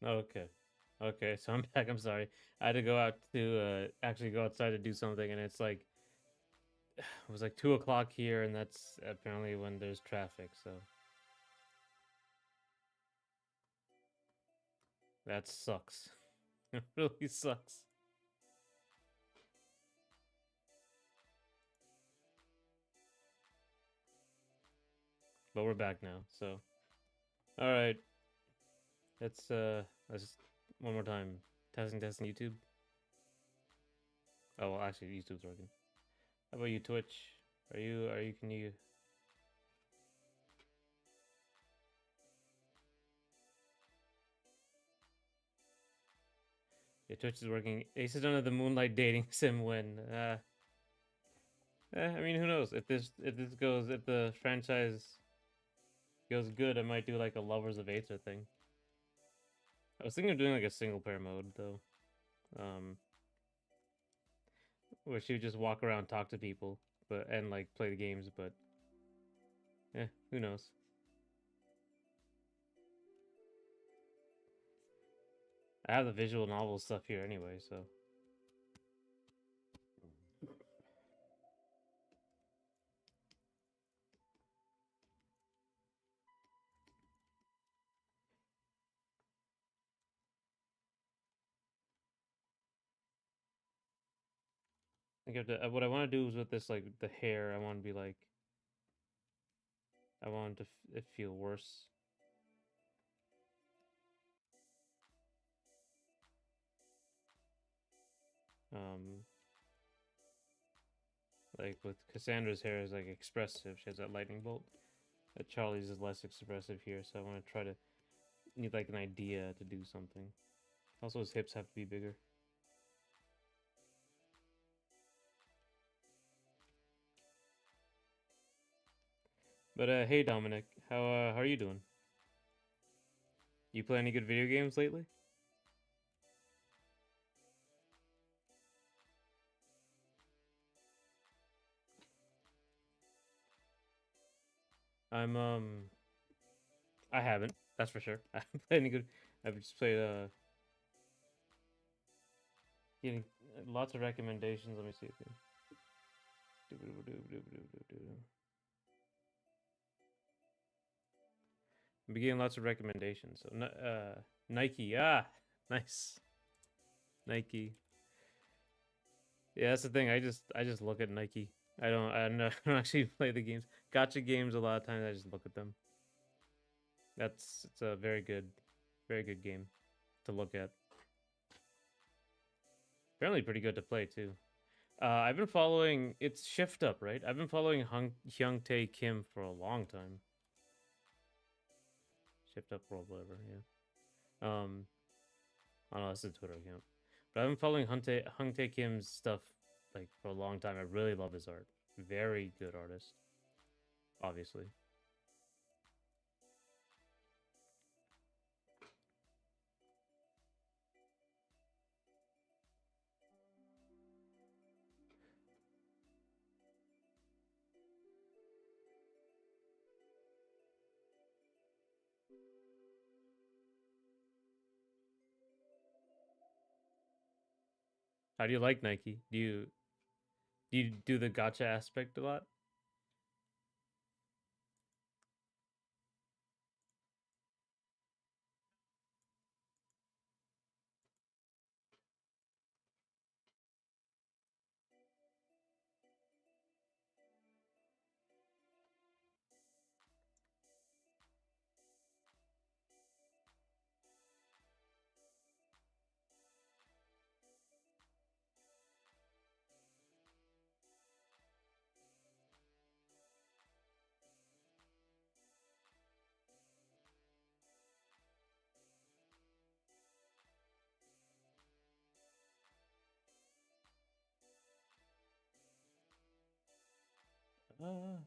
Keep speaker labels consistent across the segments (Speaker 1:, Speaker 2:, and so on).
Speaker 1: Okay. Okay, so I'm back. I'm sorry. I had to go out to actually go outside to do something, and it's like it was like 2 o'clock here, and that's apparently when there's traffic. So that sucks. It really sucks. But we're back now. So all right, let's just one more time. Testing YouTube. Oh well, actually YouTube's working. How about you, Twitch? Are you can you Yeah, Twitch is working. Ace is under the Moonlight dating sim win. I mean, who knows? If the franchise goes good, I might do like a Lovers of Aether thing. I was thinking of doing like a single player mode though, um, where she would just walk around, talk to people, but and like play the games. But who knows? I have the visual novel stuff here anyway, so I have to. What I want to do is with this like the hair. I want to be like I want it feel worse. Um, like with Cassandra's hair is like expressive. She has that lightning bolt. Charlie's is less expressive here, so I want to try to need like an idea to do something. Also, his hips have to be bigger. But hey Dominic, how are you doing? You play any good video games lately? I'm I haven't. That's for sure. I haven't played any good. I've just played getting lots of recommendations. Let me see. I'm getting lots of recommendations. So Nike, nice Nike. Yeah, that's the thing. I just look at Nike. I don't actually play the games. Gotcha games. A lot of times I just look at them. It's a very good game to look at. Apparently pretty good to play too. I've been following. It's Shift Up, right? I've been following Hyung Tae Kim for a long time. Shift Up World, whatever. Yeah. I don't know. That's a Twitter account. But I've been following Hung Tae Kim's stuff like for a long time. I really love his art. Very good artist, obviously. How do you like Nike? Do you do the gotcha aspect a lot? Uh,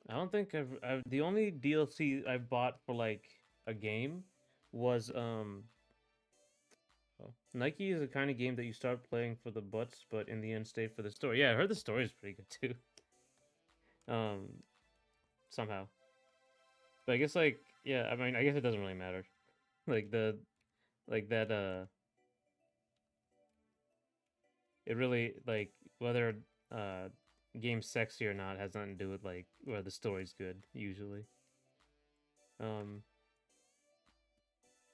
Speaker 1: I don't think I've the only DLC I bought for like a game was Nike is the kind of game that you start playing for the butts, but in the end stay for the story. Yeah, I heard the story is pretty good too. Um, somehow. But I guess like yeah, I mean I guess it doesn't really matter. Like the like that it really like whether uh game's sexy or not has nothing to do with like whether the story's good usually. Um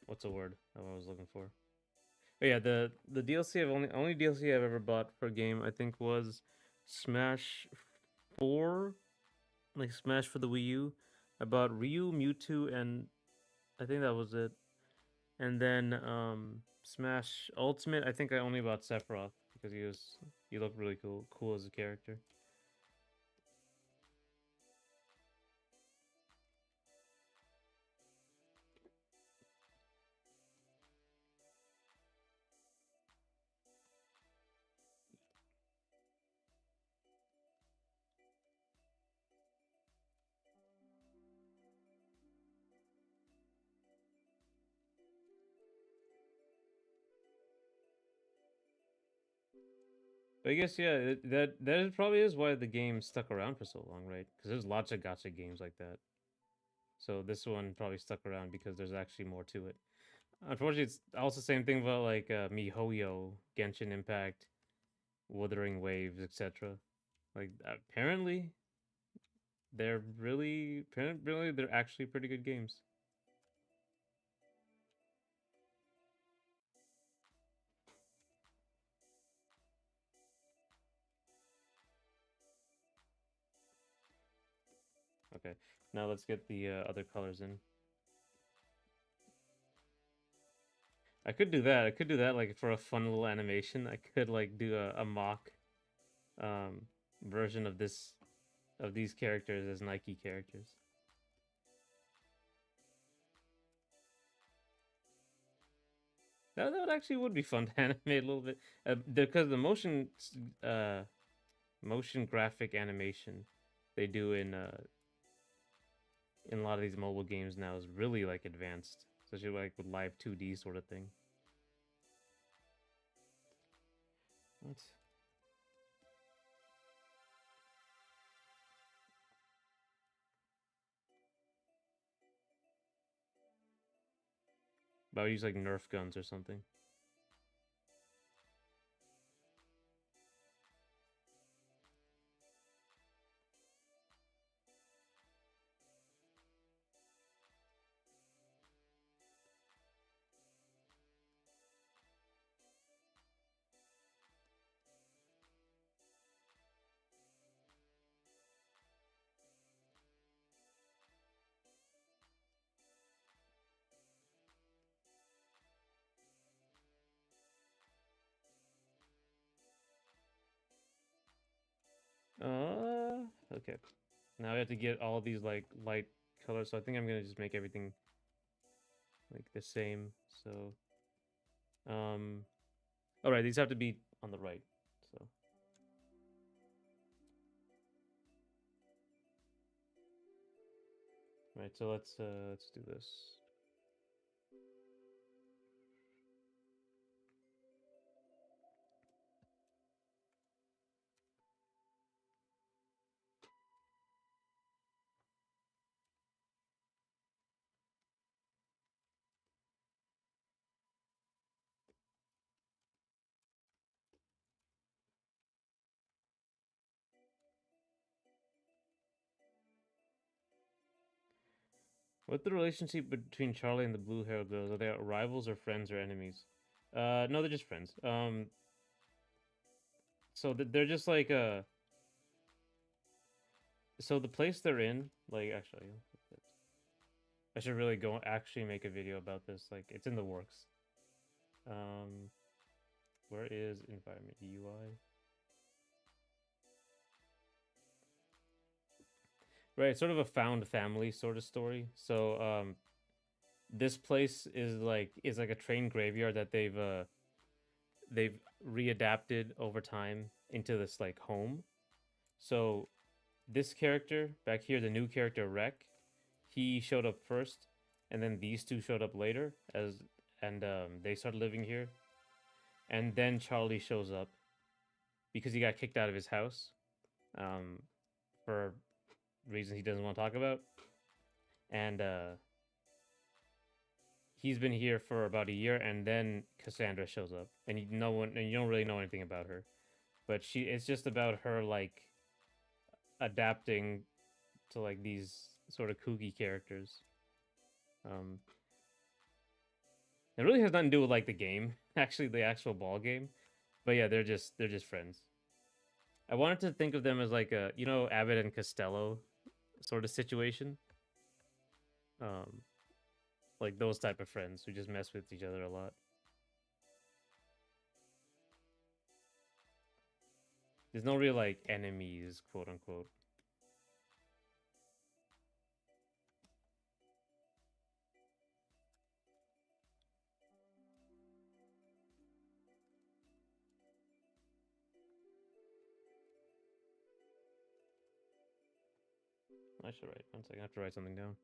Speaker 1: what's a word I was looking for? But yeah, the DLC I've only DLC I've ever bought for a game I think was Smash 4, like Smash for the Wii U. I bought Ryu, Mewtwo, and I think that was it. And then Smash Ultimate, I think I only bought Sephiroth because he looked really cool as a character. But I guess yeah, that probably is why the game stuck around for so long, right? Because there's lots of gotcha games like that. So this one probably stuck around because there's actually more to it. Unfortunately, it's also the same thing about like MiHoYo, Genshin Impact, Wuthering Waves, etc. Like apparently apparently they're actually pretty good games. Okay, now let's get the other colors in. I could do that. I could do that like for a fun little animation. I could like do a mock um version of this of these characters as Nike characters. That actually would be fun to animate a little bit because the uh motion graphic animation they do in a lot of these mobile games now is really like advanced, especially like with live 2D sort of thing. What? But I would use like Nerf guns or something. Okay. Now we have to get all these like light colors. So I think I'm gonna just make everything like the same. So, um, all right, these have to be on the right. So, right. So let's do this. What's the relationship between Charlie and the blue hair girls? Are they rivals or friends or enemies? No, they're just friends. So they're just like so the place they're in, like actually, I should really go actually make a video about this. Like it's in the works. Um, where is environment UI? Right, sort of a found family sort of story. So this place is like a train graveyard that they've readapted over time into this like home. So this character back here, the new character Rek, he showed up first, and then these two showed up later as and they started living here. And then Charlie shows up because he got kicked out of his house, um, for reasons he doesn't want to talk about. and he's been here for about a year, and then Cassandra shows up, and you don't really know anything about her, but it's just about her like adapting to like these sort of kooky characters. Um, it really has nothing to do with like the game, actually, the actual ball game, but yeah, they're just friends. I wanted to think of them as like a Abbott and Costello sort of situation, um, like those type of friends who just mess with each other a lot. There's no real like enemies, quote unquote. I should write. One second, I have to write something down.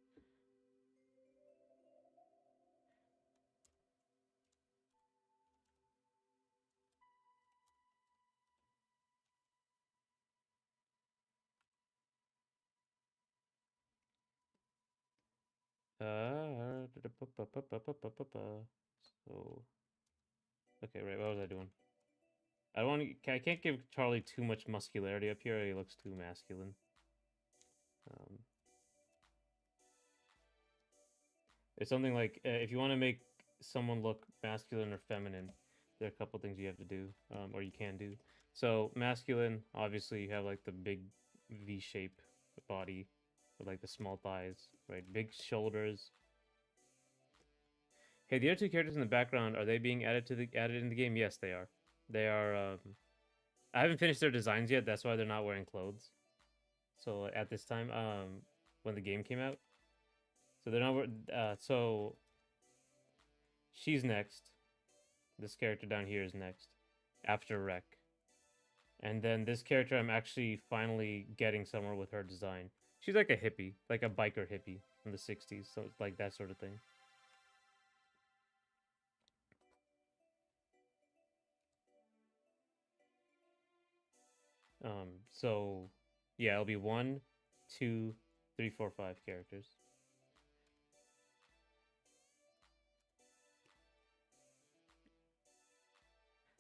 Speaker 1: So okay, right. What was I doing? I don't want to. I can't give Charlie too much muscularity up here. He looks too masculine. Um, it's something like if you want to make someone look masculine or feminine, there are a couple things you have to do, or you can do. So masculine, obviously, you have like the big V shape body with like the small thighs, right? Big shoulders. Hey, the other two characters in the background, are they being added in the game? Yes, they are. They are. I haven't finished their designs yet. That's why they're not wearing clothes. So at this time, when the game came out, so they're not. So she's next. This character down here is next, after Rec, and then this character I'm actually finally getting somewhere with her design. She's like a hippie, like a biker hippie from the '60s. So it's like that sort of thing. So yeah, it'll be one, two, three, four, five characters.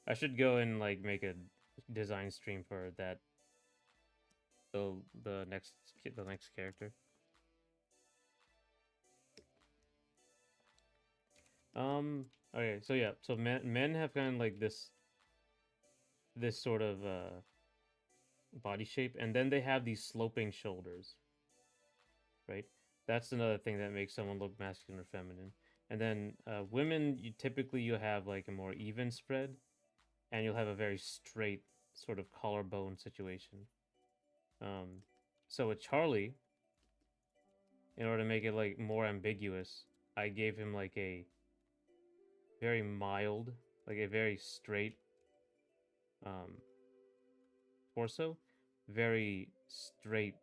Speaker 1: I should go and like make a design stream for that. The the next character. Okay, so yeah, so men have kind of like this sort of body shape, and then they have these sloping shoulders, right? That's another thing that makes someone look masculine or feminine. And then women, you have like a more even spread, and you'll have a very straight sort of collarbone situation. Um, so with Charlie, in order to make it like more ambiguous, I gave him like a very mild, like a very straight um, torso, very straight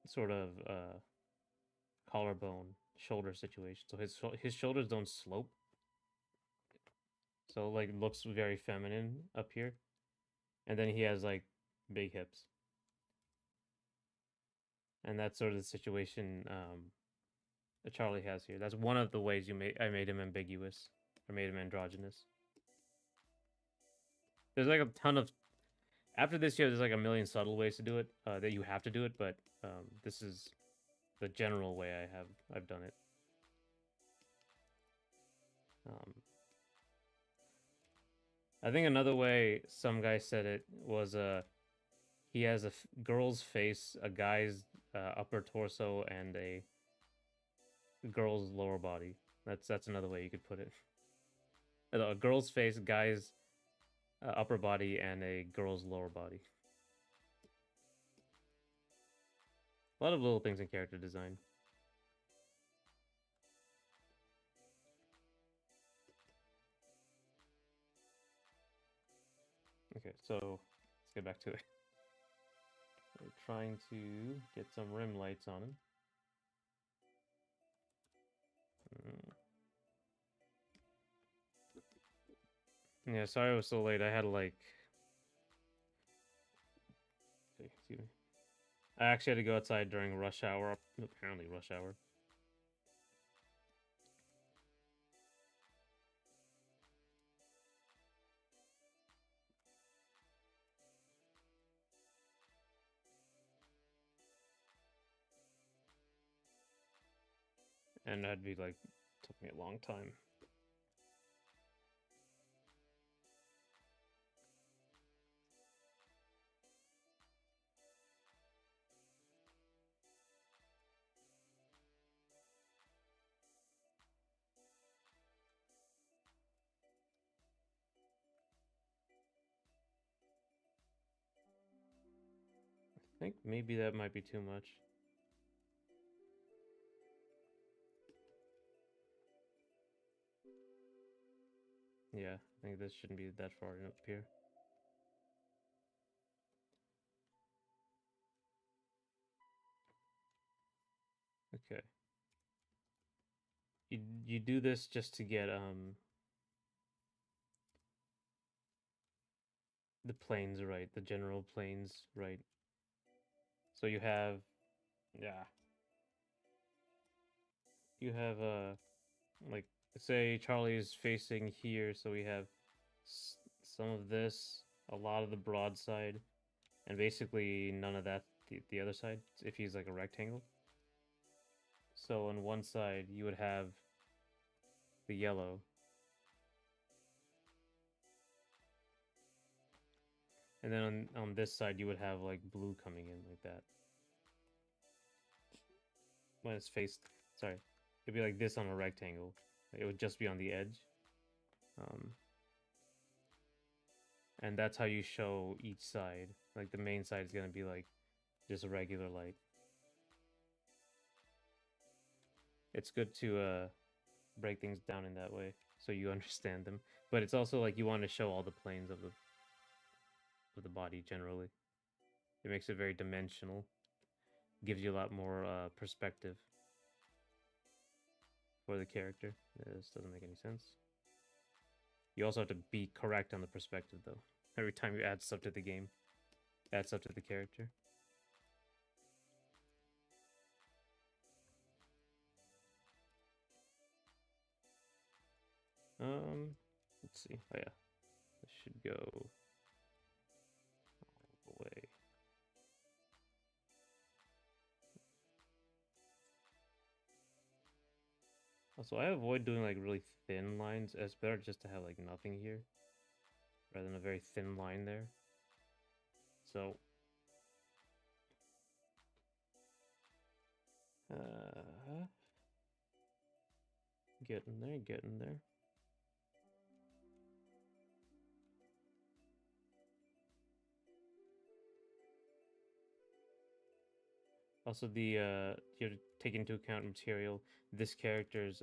Speaker 1: sort of collarbone shoulder situation. So his shoulders don't slope, so like looks very feminine up here, and then he has like big hips, and that's sort of the situation that Charlie has here. That's one of the ways I made him ambiguous or made him androgynous. There's like a ton of after this year. There's like a million subtle ways to do it that you have to do it, but this is the general way I've done it. Um, I think another way some guy said it was he has a girl's face, a guy's upper torso, and a girl's lower body. That's another way you could put it. A girl's face, guy's upper body, and a girl's lower body. A lot of little things in character design. Okay, so let's get back to it. We're trying to get some rim lights on him. Mm. Yeah, sorry I was so late. I had to like. Okay, excuse me. I actually had to go outside during rush hour. Apparently, rush hour. And that'd be like, took me a long time. I think maybe that might be too much. Yeah, I think this shouldn't be that far up here. Okay. You do this just to get the planes right, the general planes right. So you have, yeah, you have like, say Charlie is facing here, so we have some of this, a lot of the broadside, and basically none of that the other side, if he's like a rectangle. So on one side you would have the yellow, and then on this side you would have like blue coming in like that. When it's faced, sorry, it'd be like this on a rectangle. It would just be on the edge. Um, and that's how you show each side. Like the main side is gonna be like just a regular light. It's good to break things down in that way so you understand them. But it's also like you want to show all the planes of the body generally. It makes it very dimensional. Gives you a lot more perspective for the character. This doesn't make any sense. You also have to be correct on the perspective though. Every time you add stuff to the game, add stuff to the character. Let's see. Oh yeah, this should go all the way. Also, I avoid doing like really thin lines. It's better just to have like nothing here rather than a very thin line there. So, getting there, getting there. Also, the you have to take into account material. This character's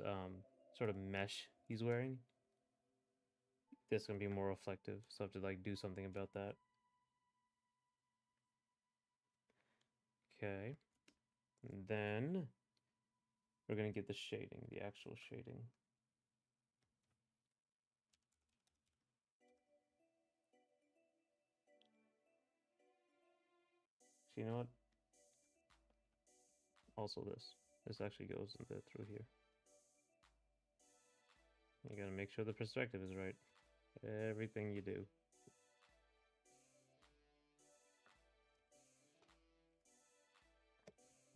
Speaker 1: sort of mesh he's wearing. This gonna be more reflective, so I have to like do something about that. Okay, and then we're gonna get the shading, the actual shading. So you know what? Also this actually goes into through here. You gotta make sure the perspective is right. Everything you do.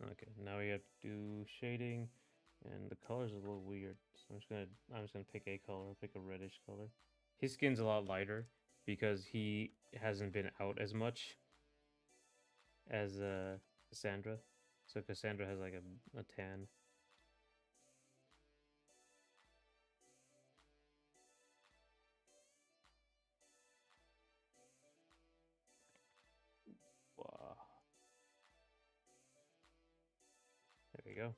Speaker 1: Okay, now we have to do shading, and the color's a little weird. So I'm just gonna pick a color, pick a reddish color. His skin's a lot lighter because he hasn't been out as much as Cassandra. So Cassandra has like a tan. Wow. There we go.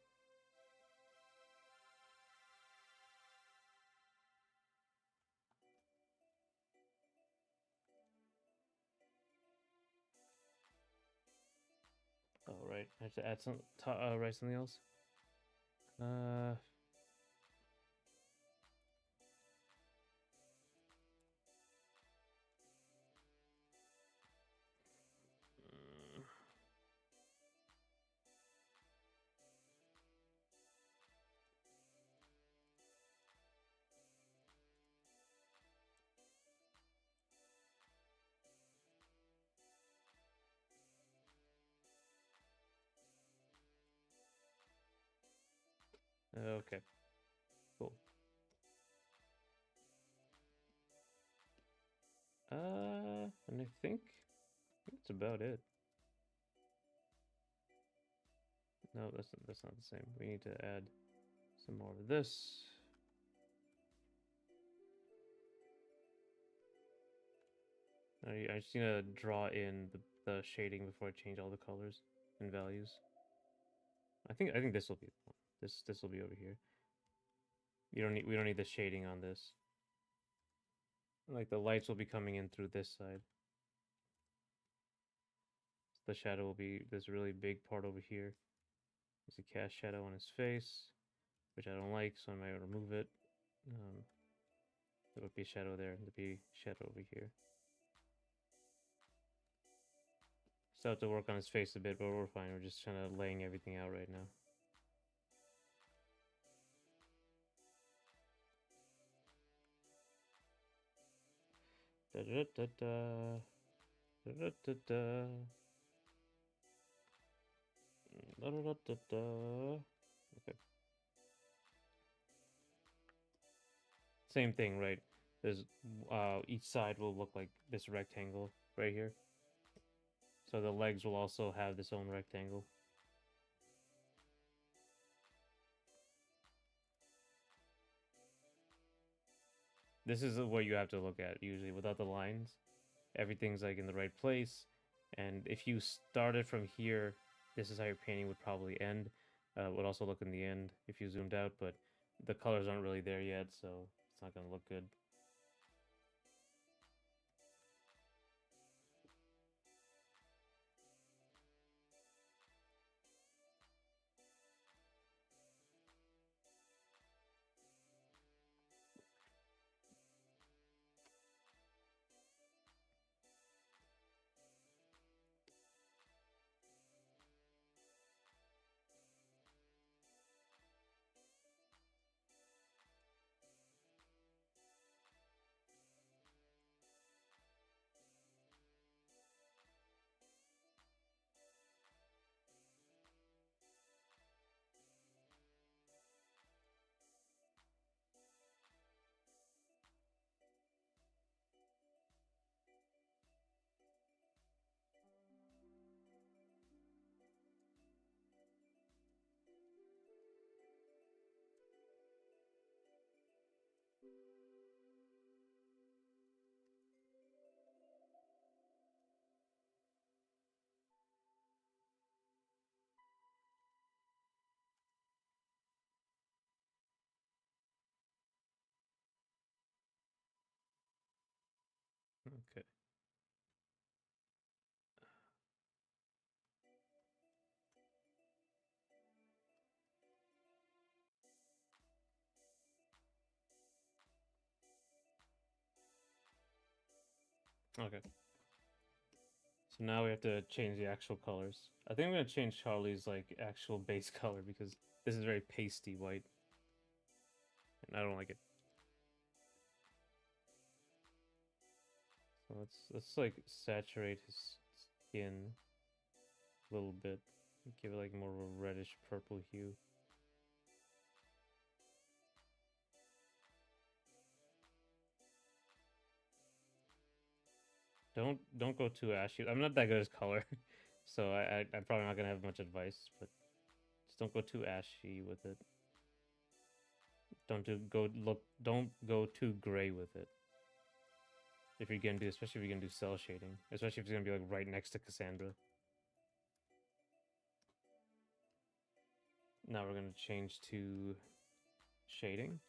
Speaker 1: Oh right, I have to add write something else. Uh, mm, Okay, cool. And I think that's about it. No, that's not the same. We need to add some more of this. I just need to draw in the shading before I change all the colors and values. I think this will be this will be over here. We don't need the shading on this. Like the lights will be coming in through this side. The shadow will be this really big part over here. There's a cast shadow on his face, which I don't like, so I might remove it. There would be a shadow there. There'd be shadow over here. Still have to work on his face a bit, but we're fine. We're just kind of laying everything out right now. Da da da da da da da da da da da da da. Okay. Same thing, right? There's each side will look like this rectangle right here. So the legs will also have this own rectangle. This is what you have to look at usually without the lines. Everything's like in the right place. And if you started from here, this is how your painting would probably end. Would also look in the end if you zoomed out, but the colors aren't really there yet, so it's not going to look good. Okay. Okay. So now we have to change the actual colors. I think I'm going to change Charlie's like actual base color because this is very pasty white. And I don't like it. So let's like saturate his skin a little bit. Give it like more of a reddish purple hue. Don't go too ashy. I'm not that good at color, so I'm probably not gonna have much advice. But just don't go too ashy with it. Don't go too gray with it. If you're gonna do, especially if you're gonna do cell shading, especially if it's gonna be like right next to Cassandra. Now we're gonna change to shading.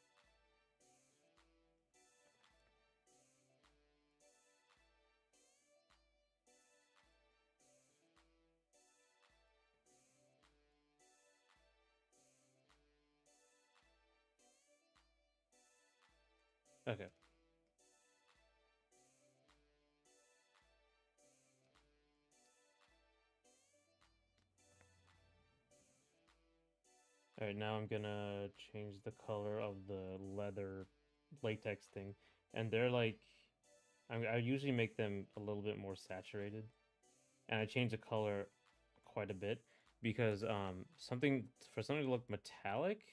Speaker 1: Okay. All right, now I'm gonna change the color of the leather latex thing, and they're like, I usually make them a little bit more saturated, and I change the color quite a bit because something to look metallic,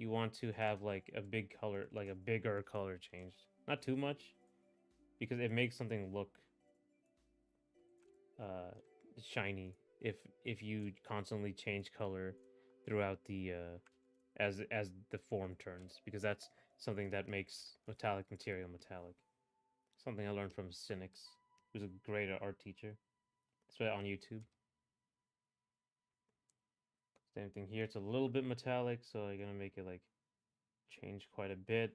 Speaker 1: you want to have like a big color, like a bigger color change. Not too much, because it makes something look uh, shiny if you constantly change color throughout the as the form turns, because that's something that makes metallic material metallic. Something I learned from Cynics, who's a great art teacher. It's right on YouTube. Same thing here. It's a little bit metallic, so I'm gonna make it like change quite a bit.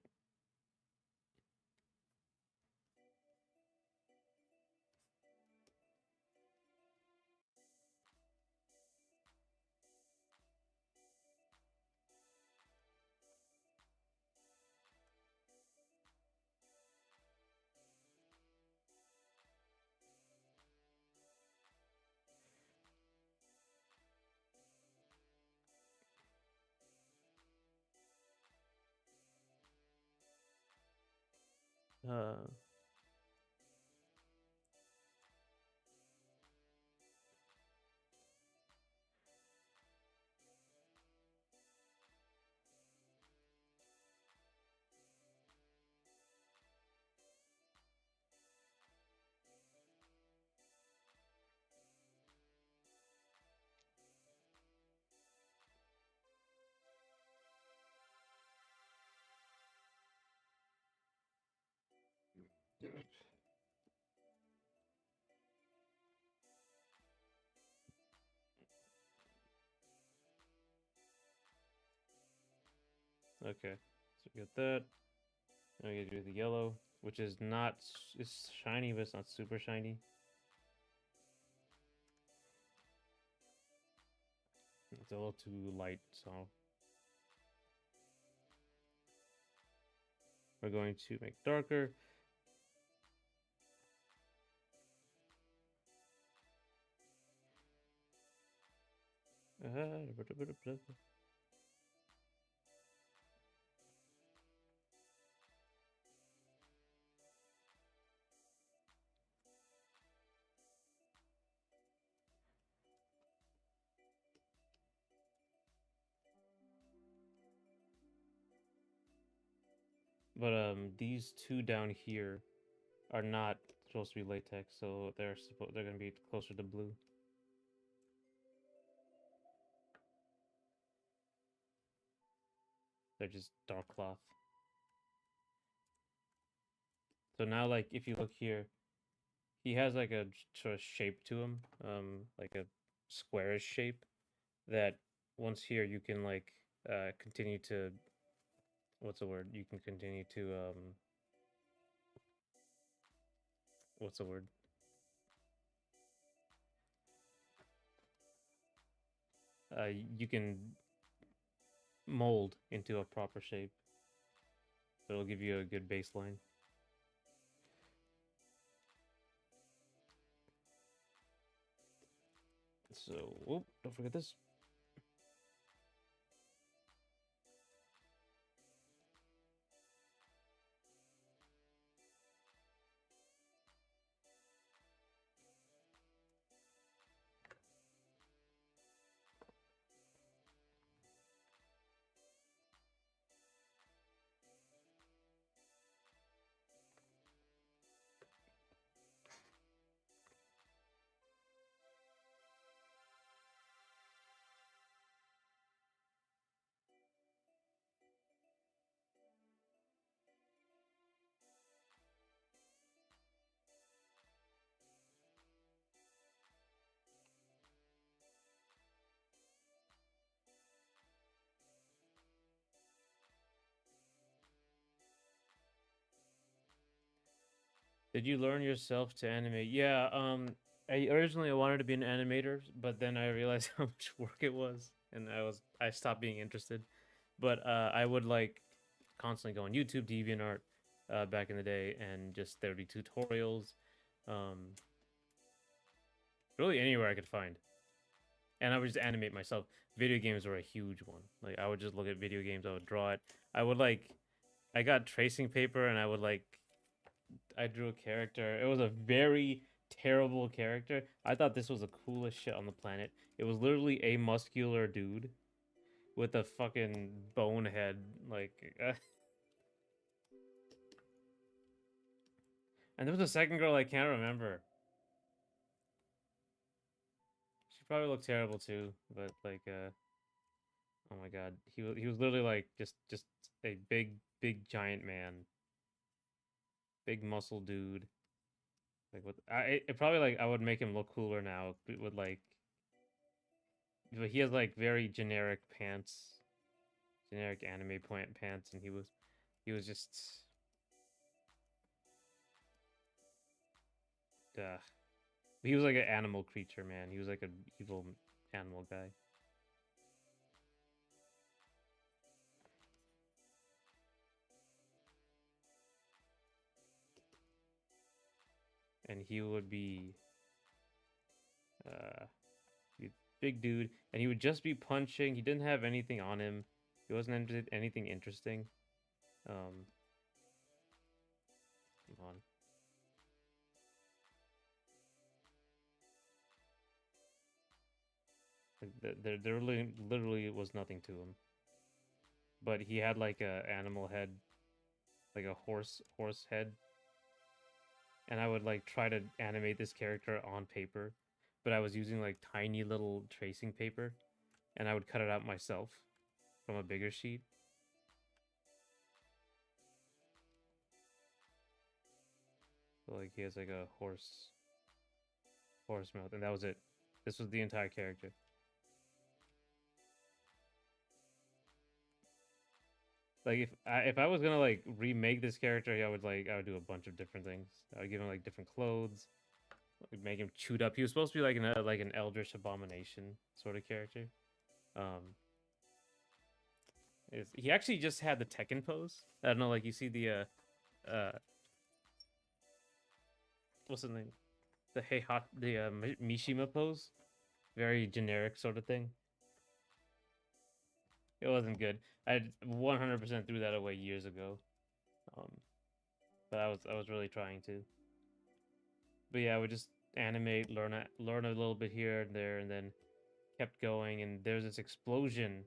Speaker 1: Uh, okay, so we got that. Now we gotta do the yellow, which is not it's shiny, but it's not super shiny. It's a little too light, so we're going to make darker. But these two down here are not supposed to be latex, so they're gonna be closer to blue. They're just dark cloth. So now, like, if you look here, he has like a sort of shape to him, like a squarish shape. That once here, you can like continue to what's the word? You can continue to what's the word? You can mold into a proper shape. So it'll give you a good baseline. So, oh, don't forget this. Did you learn yourself to animate? Yeah, I originally wanted to be an animator, but then I realized how much work it was, and I stopped being interested. But I would like constantly go on YouTube, DeviantArt, back in the day, and just there would be tutorials, um, really anywhere I could find, and I would just animate myself. Video games were a huge one. Like I would just look at video games, I would draw it. I would like, I got tracing paper, and I would like I drew a character. It was a very terrible character. I thought this was the coolest shit on the planet. It was literally a muscular dude with a fucking bonehead, like. And there was a second girl I can't remember. She probably looked terrible too, but like, oh my god, he was literally like just a big giant man, big muscle dude. Like with it probably like I would make him look cooler now with like, but he has like very generic pants, generic anime point pants, and he was just he was like an animal creature, man. He was like an evil animal guy. And he would be uh big dude, and he would just be punching. He didn't have anything on him. He wasn't anything interesting. Um, come on. Like, there literally was nothing to him. But he had like a animal head, like a horse head, and I would like try to animate this character on paper, but I was using like tiny little tracing paper, and I would cut it out myself from a bigger sheet. So like he has like a horse mouth, and that was it. This was the entire character. Like if I was gonna like remake this character, I would do a bunch of different things. I would give him like different clothes, like make him chewed up. He was supposed to be like an eldritch abomination sort of character. Um, he actually just had the Tekken pose. I don't know, like you see uh what's the name? The Mishima pose, very generic sort of thing. It wasn't good. I 100% threw that away years ago. Um, but I was really trying to. But yeah, I would just animate, learn a little bit here and there, and then kept going. And there's this explosion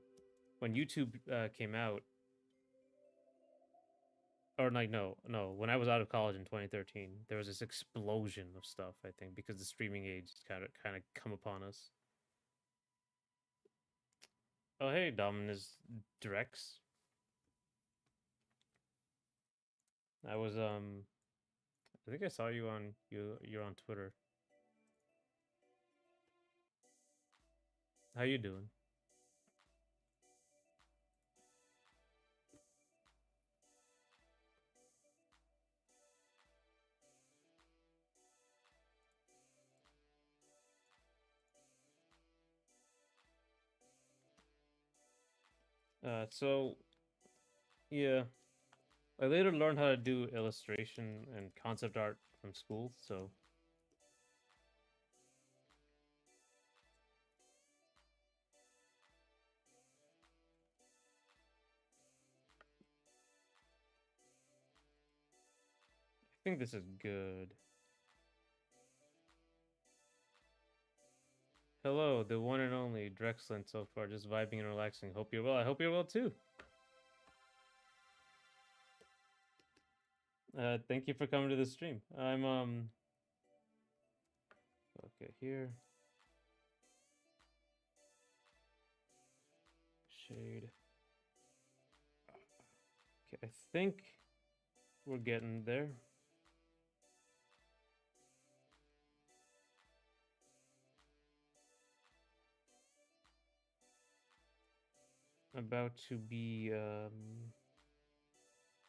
Speaker 1: when YouTube came out, or like no, when I was out of college in 2013, there was this explosion of stuff. I think because the streaming age kind of come upon us. Oh hey, Dominus Drex. I was I think I saw you're on Twitter. How you doing? So yeah, I later learned how to do illustration and concept art from school, so I think this is good. Hello, the one and only Drexlin so far, just vibing and relaxing. Hope you're well. I hope you're well too. Thank you for coming to the stream. I'm okay here. Shade. Okay, I think we're getting there. About to be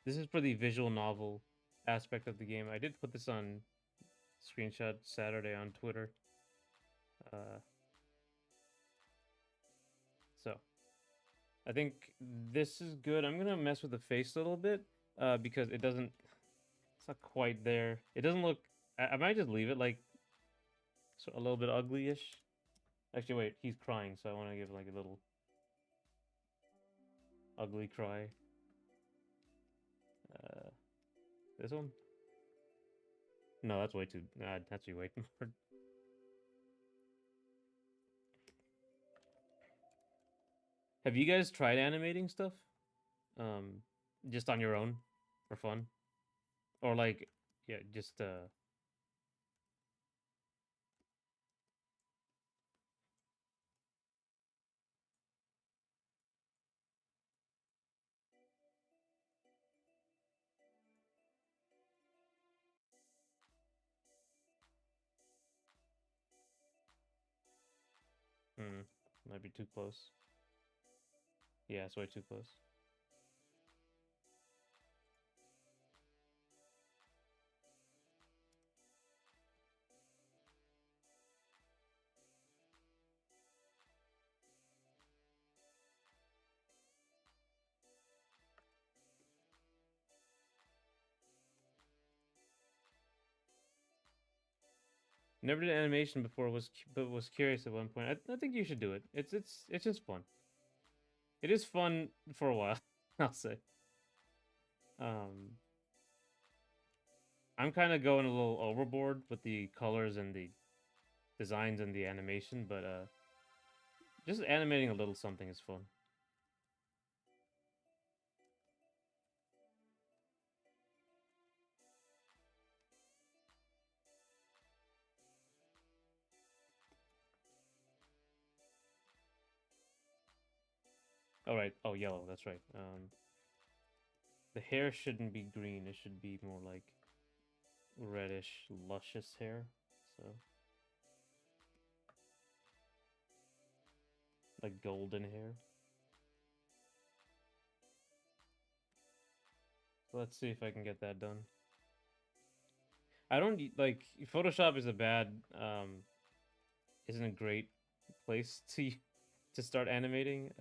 Speaker 1: this is for the visual novel aspect of the game. I did put this on screenshot Saturday on Twitter. Uh so I think this is good. I'm gonna mess with the face a little bit, because it's not quite there. It doesn't look I might just leave it like a little bit ugly-ish. Actually wait, he's crying, so I wanna give like a little ugly cry. Uh this one? No, that's way too. That's actually way too hard. Have you guys tried animating stuff? Um, just on your own for fun, or like, yeah, just hmm, might be too close. Yeah, it's way too close. Never did animation before. But was curious at one point. I think you should do it. It's just fun. It is fun for a while. I'll say. Um, I'm kind of going a little overboard with the colors and the designs and the animation, but just animating a little something is fun. All right. Oh, yellow. That's right. The hair shouldn't be green. It should be more like reddish, luscious hair. So like golden hair. So let's see if I can get that done. I don't like Photoshop is a bad isn't a great place to start animating.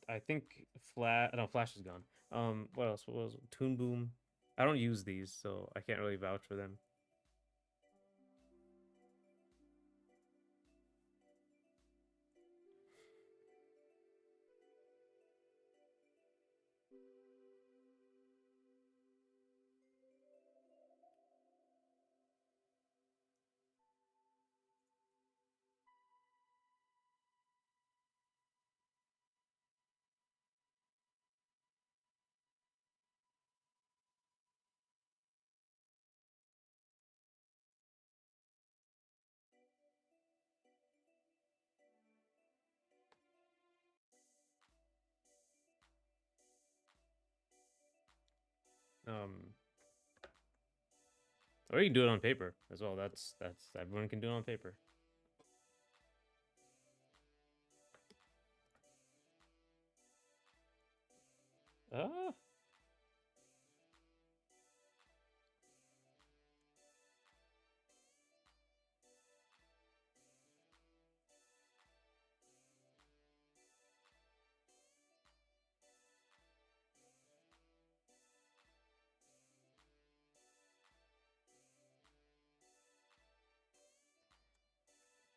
Speaker 1: I think Flash is gone. What else? What was Toon Boom? I don't use these, so I can't really vouch for them. Um, or you can do it on paper as well. That's everyone can do it on paper. Uh,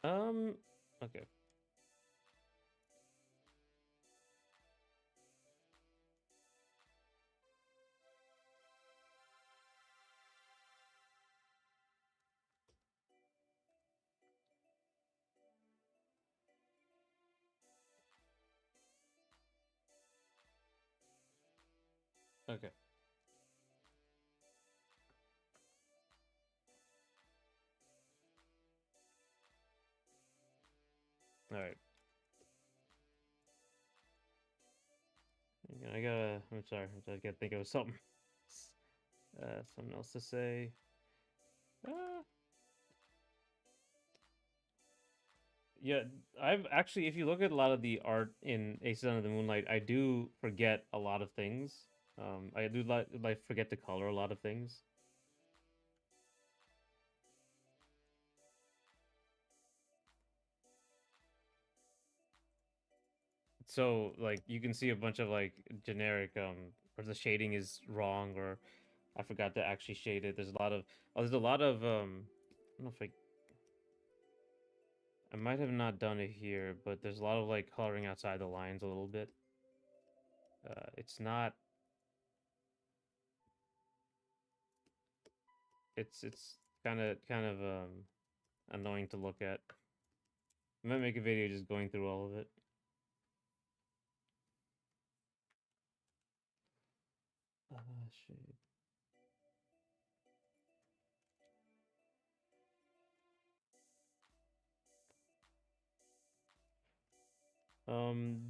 Speaker 1: um, okay. Okay. All right. I gotta. I'm sorry. I gotta think of something. Something else to say. Uh, yeah, I've actually, if you look at a lot of the art in Aces Under the Moonlight, I do forget a lot of things. I do like forget to color a lot of things. So like you can see a bunch of like generic or the shading is wrong or I forgot to actually shade it. There's a lot of I don't know if I might have not done it here, but there's a lot of like coloring outside the lines a little bit. It's not it's kind of annoying to look at. I might make a video just going through all of it. Shade. Um,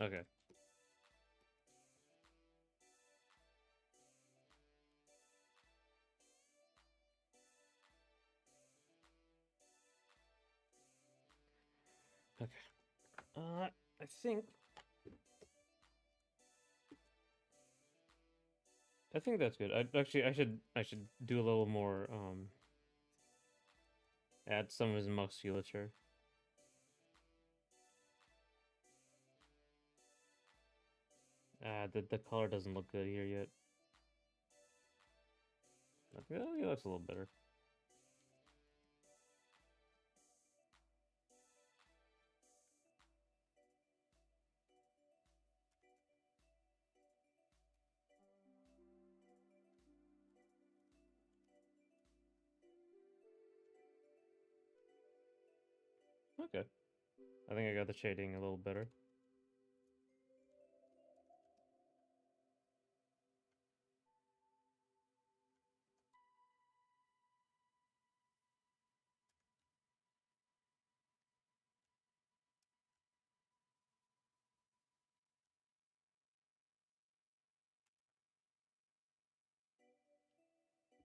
Speaker 1: okay. Okay. I think that's good. I should do a little more add some of his musculature. The color doesn't look good here yet. Okay, oh, he looks a little better. Okay. I think I got the shading a little better.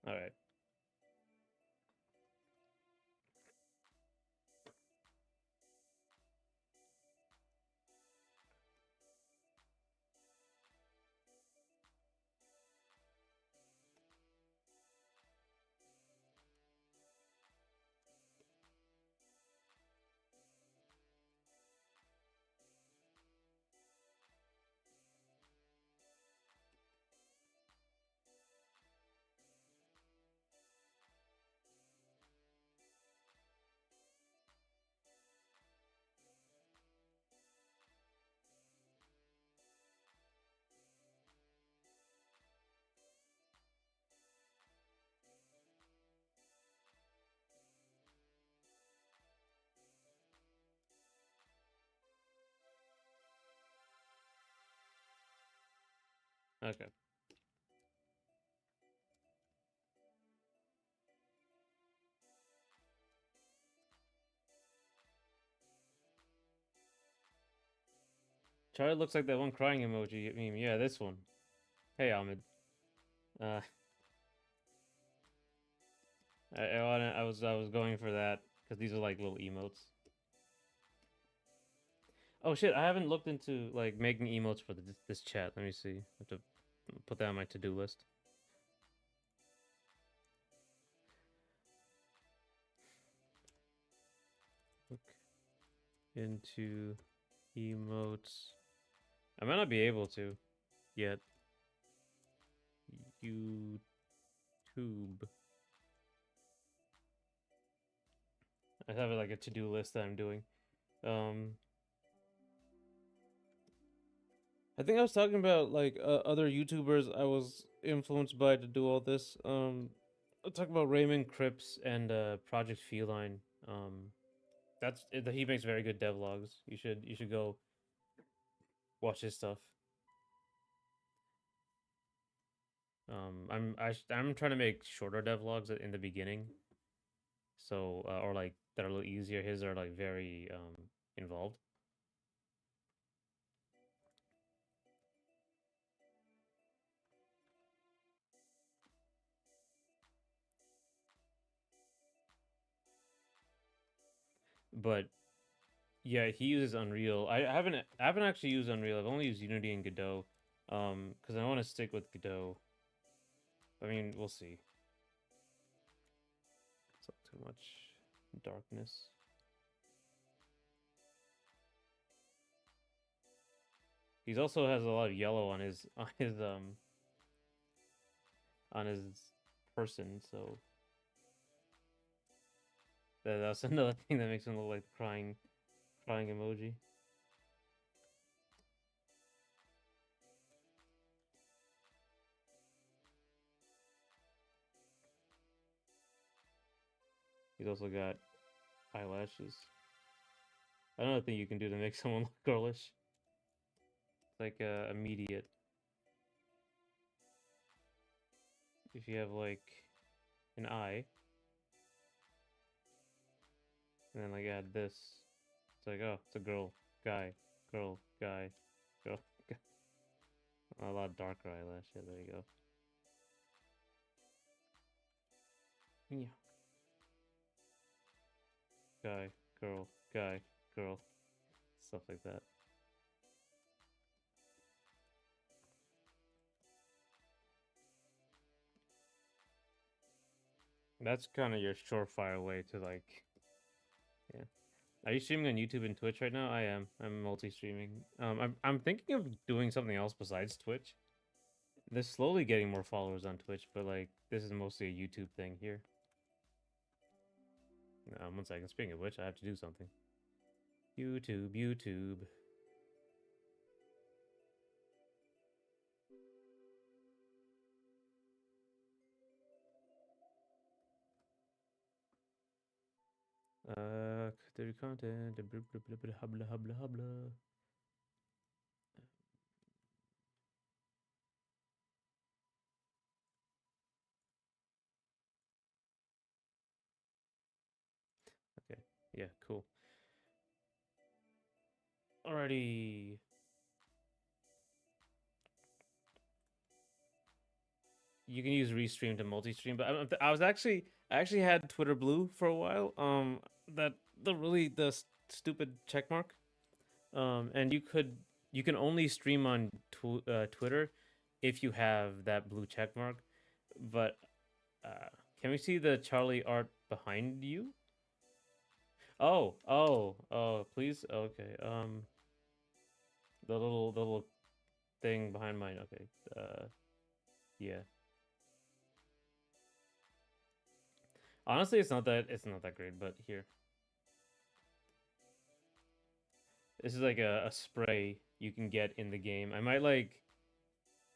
Speaker 1: All right. Okay. Charlie looks like that one crying emoji meme. Yeah, this one. Hey, Ahmed. Uh, I was going for that because these are like little emotes. Oh shit! I haven't looked into like making emotes for this chat. Let me see. I have to put that on my to-do list. Look into emotes. I might not be able to yet. YouTube. I have like a to-do list that I'm doing. Um, I think I was talking about like other YouTubers I was influenced by to do all this. I'll talk about Raymond Cripps and Project Feline. Um, he makes very good devlogs. You should go watch his stuff. I'm trying to make shorter devlogs in the beginning, so or like that are a little easier. His are like very involved. but yeah, he uses Unreal. I haven't actually used Unreal. I've only used Unity and Godot. Because I want to stick with Godot. I mean, we'll see. It's not too much darkness. He's also has a lot of yellow on his on his person, so that's another thing that makes him look like the crying emoji. He's also got eyelashes. Another thing you can do to make someone look girlish. It's like immediate. If you have like an eye, and then like add this, it's like, oh, it's a girl, guy, girl, guy, girl. A lot darker eyelash. Yeah, there you go. Yeah. Guy, girl, guy, girl. Stuff like that. That's kind of your surefire way to like, yeah. Are you streaming on YouTube and Twitch right now? I am. I'm multi-streaming. I'm thinking of doing something else besides Twitch. They're slowly getting more followers on Twitch, but like this is mostly a YouTube thing here. 1 second. Speaking of which, I have to do something. YouTube. Theory content. Hubla. Okay. Yeah. Cool. Alrighty. You can use Restream to multi-stream, but I actually had Twitter Blue for a while. That the stupid check mark. And you can only stream on Twitter if you have that blue check mark. But can we see the Charlie art behind you? Oh, please. Okay. The little thing behind mine. Okay. Yeah. Honestly, it's not that great, but here. This is like a spray you can get in the game. I might like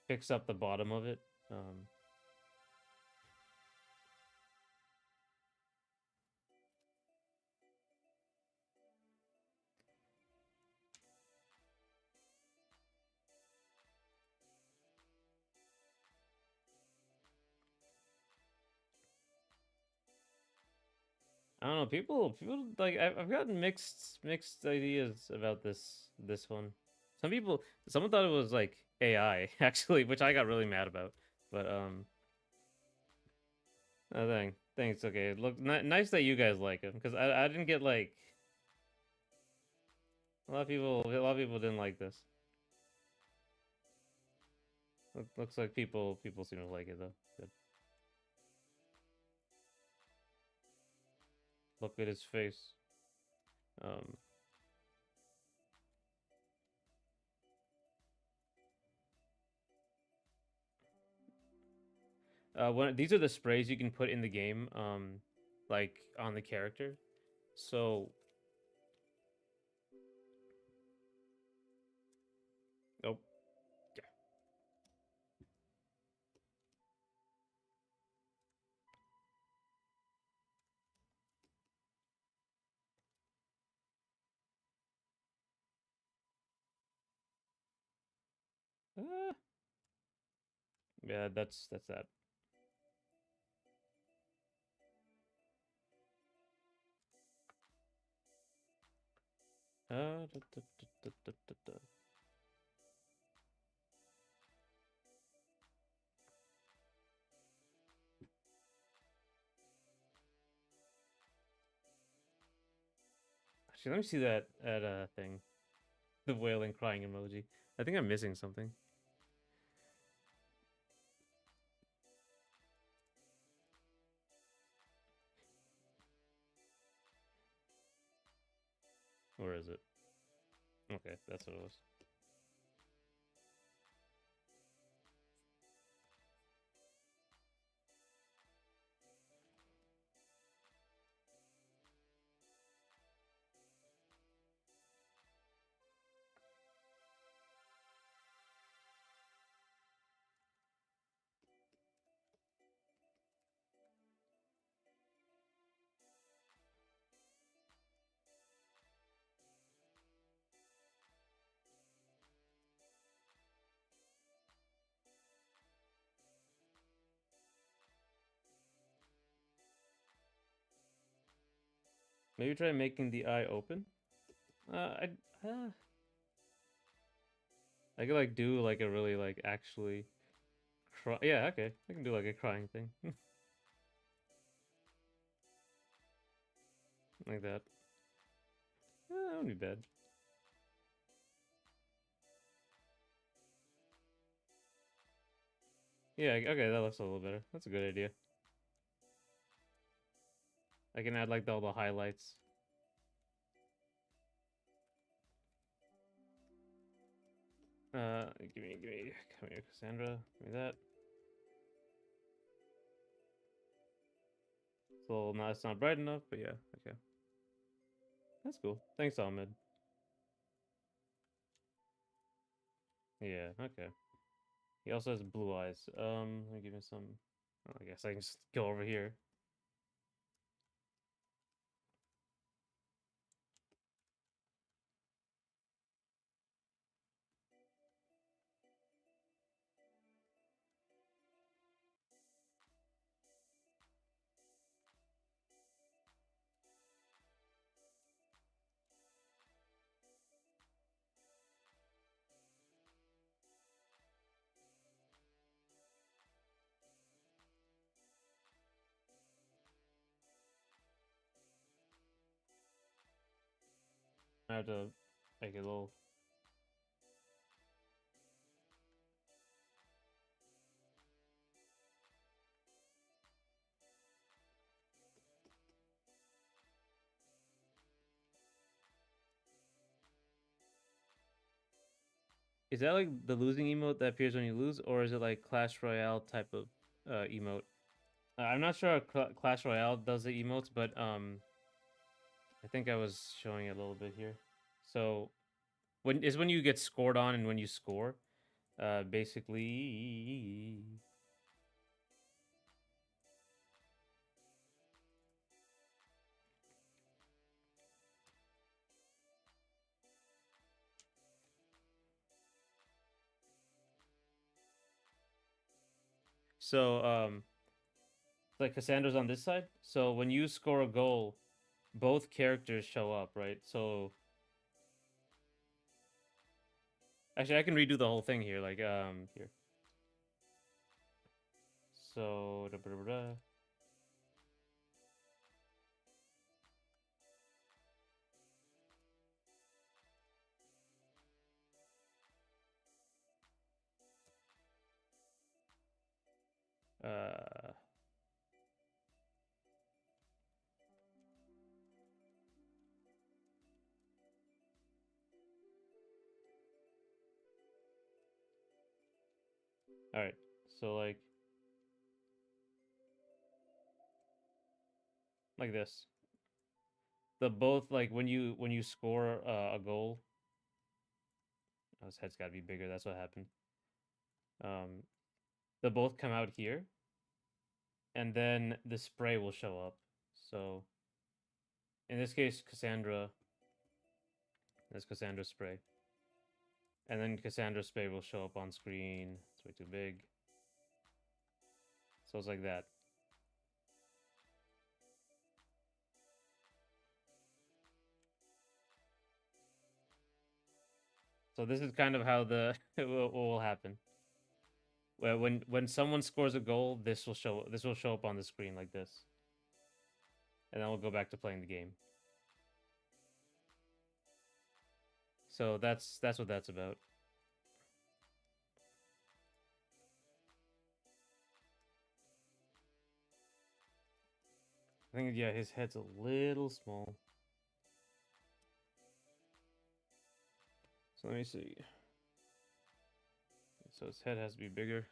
Speaker 1: fix up the bottom of it. I don't know. People like I've gotten mixed ideas about this one. Someone thought it was like AI actually, which I got really mad about. But thanks. Okay, look, nice that you guys like him because I didn't get like a lot of people didn't like this. Looks like people seem to like it though. Good. Look at his face. Um, these are the sprays you can put in the game, like on the character. So, oh yeah, yeah, that's that. Da, da, da, da, da, da, da. Actually, let me see that thing. The wailing crying emoji. I think I'm missing something. Where is it? Okay, that's what it was. Maybe try making the eye open. I uh, I could like do like a really like actually cry. Yeah, okay. I can do like a crying thing like that. That wouldn't be bad. Yeah, okay, that looks a little better. That's a good idea. I can add like all the highlights. Give me, come here, Cassandra. Give me that. So now it's not bright enough, but yeah, okay. That's cool. Thanks, Ahmed. Yeah, okay. He also has blue eyes. Let me give me some. Oh, I guess I can just go over here. I have to make it a little. Is that like the losing emote that appears when you lose, or is it like Clash Royale type of emote? I'm not sure how Clash Royale does the emotes, but I think I was showing it a little bit here. So when you get scored on and when you score, basically. So like Cassandra's on this side. So when you score a goal, both characters show up, right? So actually, I can redo the whole thing here. Like here. So da, da, da, da. Uh, all right. So like this. The both like when you score a goal. Oh, his head's got to be bigger. That's what happened. Um, they both come out here, and then the spray will show up. So in this case, Cassandra. That's Cassandra's spray, and then Cassandra's spray will show up on screen. It's way too big. So it's like that. So this is kind of how the what will happen. When someone scores a goal, this will show up on the screen like this, and then we'll go back to playing the game. So that's what that's about. I think yeah, his head's a little small. So let me see. So his head has to be bigger.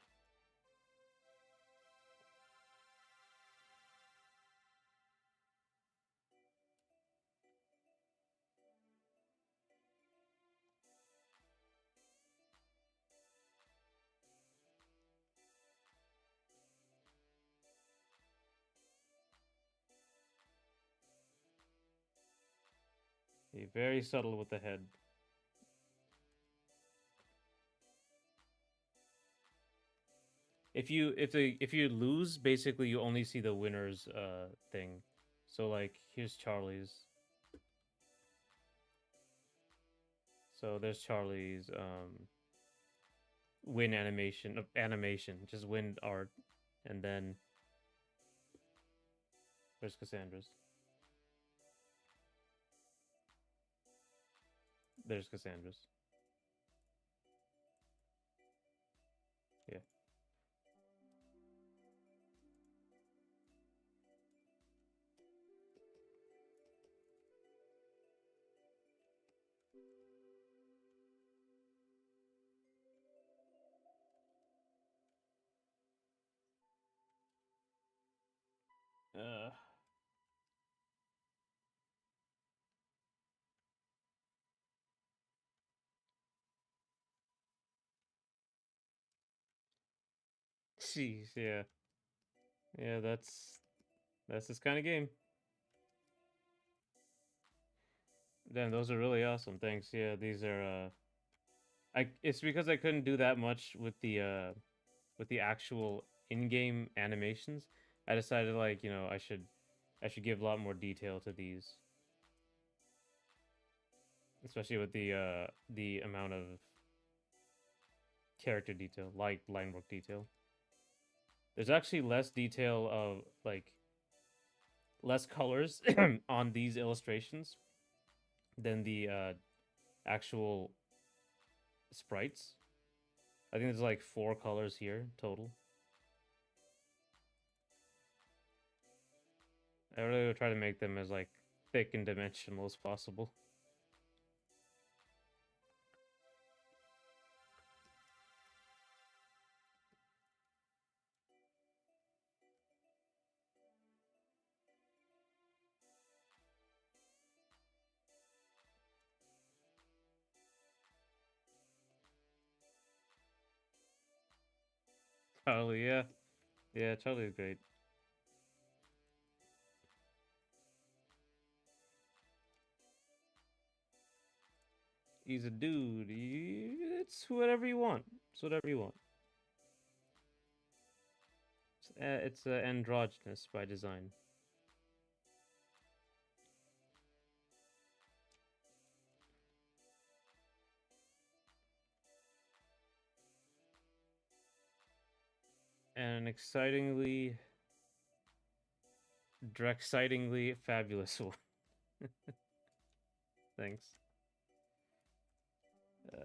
Speaker 1: Be very subtle with the head. If you lose, basically you only see the winner's thing. So like here's Charlie's. So there's Charlie's win animation, just win art, and then there's Cassandra's. There's Cassandra's. Yeah. Uh Jeez, yeah. Yeah, that's this kind of game. Damn, those are really awesome. Thanks. Yeah, these are I it's because I couldn't do that much with the actual in-game animations. I decided like, I should give a lot more detail to these, especially with the amount of character detail, like line work detail. There's actually less detail of like less colors on these illustrations than the actual sprites. I think there's like 4 colors here total. I really try to make them as like thick and dimensional as possible. Charlie, yeah. Yeah, Charlie's great. He's a dude. It's whatever you want. It's whatever you want. It's androgynous by design. And an excitingly fabulous one. Thanks. Uh,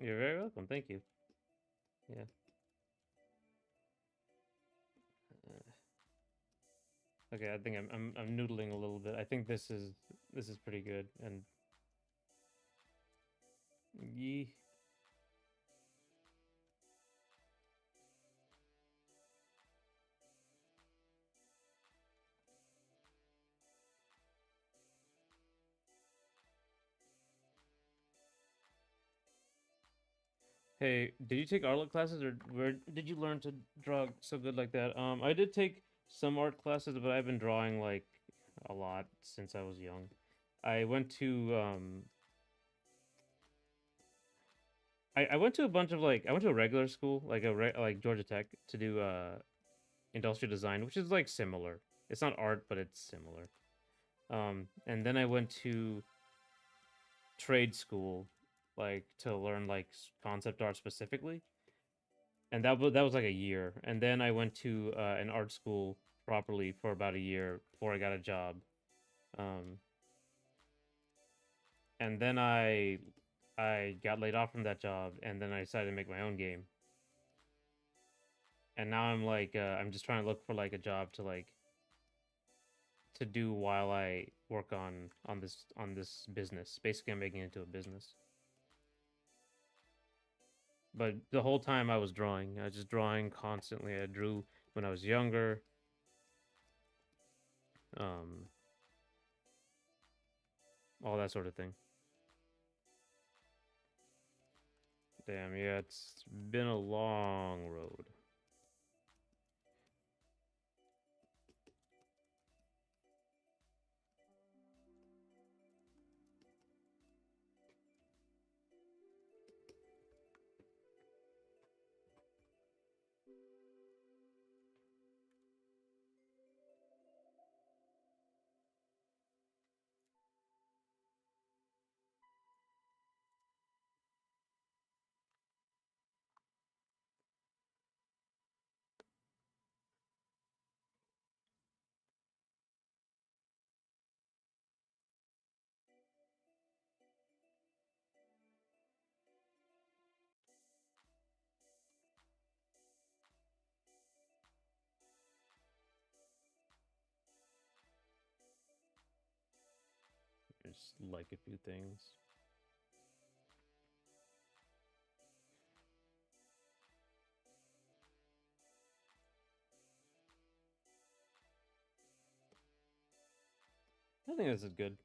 Speaker 1: you're very welcome. Thank you. Yeah. Okay, I think I'm noodling a little bit. I think this is pretty good. And yee. Hey, did you take art classes, or where did you learn to draw so good like that? I did take some art classes, but I've been drawing like a lot since I was young. I went to I went to a bunch of like I went to a regular school like like Georgia Tech to do industrial design, which is like similar. It's not art, but it's similar. And then I went to trade school, like to learn like concept art specifically, and that was like a year. And then I went to an art school properly for about a year before I got a job. Um, and then I got laid off from that job, and then I decided to make my own game. And now I'm like I'm just trying to look for like a job to like to do while I work on this business. Basically, I'm making it into a business. But the whole time I was drawing. I was just drawing constantly. I drew when I was younger. Um, all that sort of thing. Damn, yeah, it's been a long road. Just like a few things. I think this is good.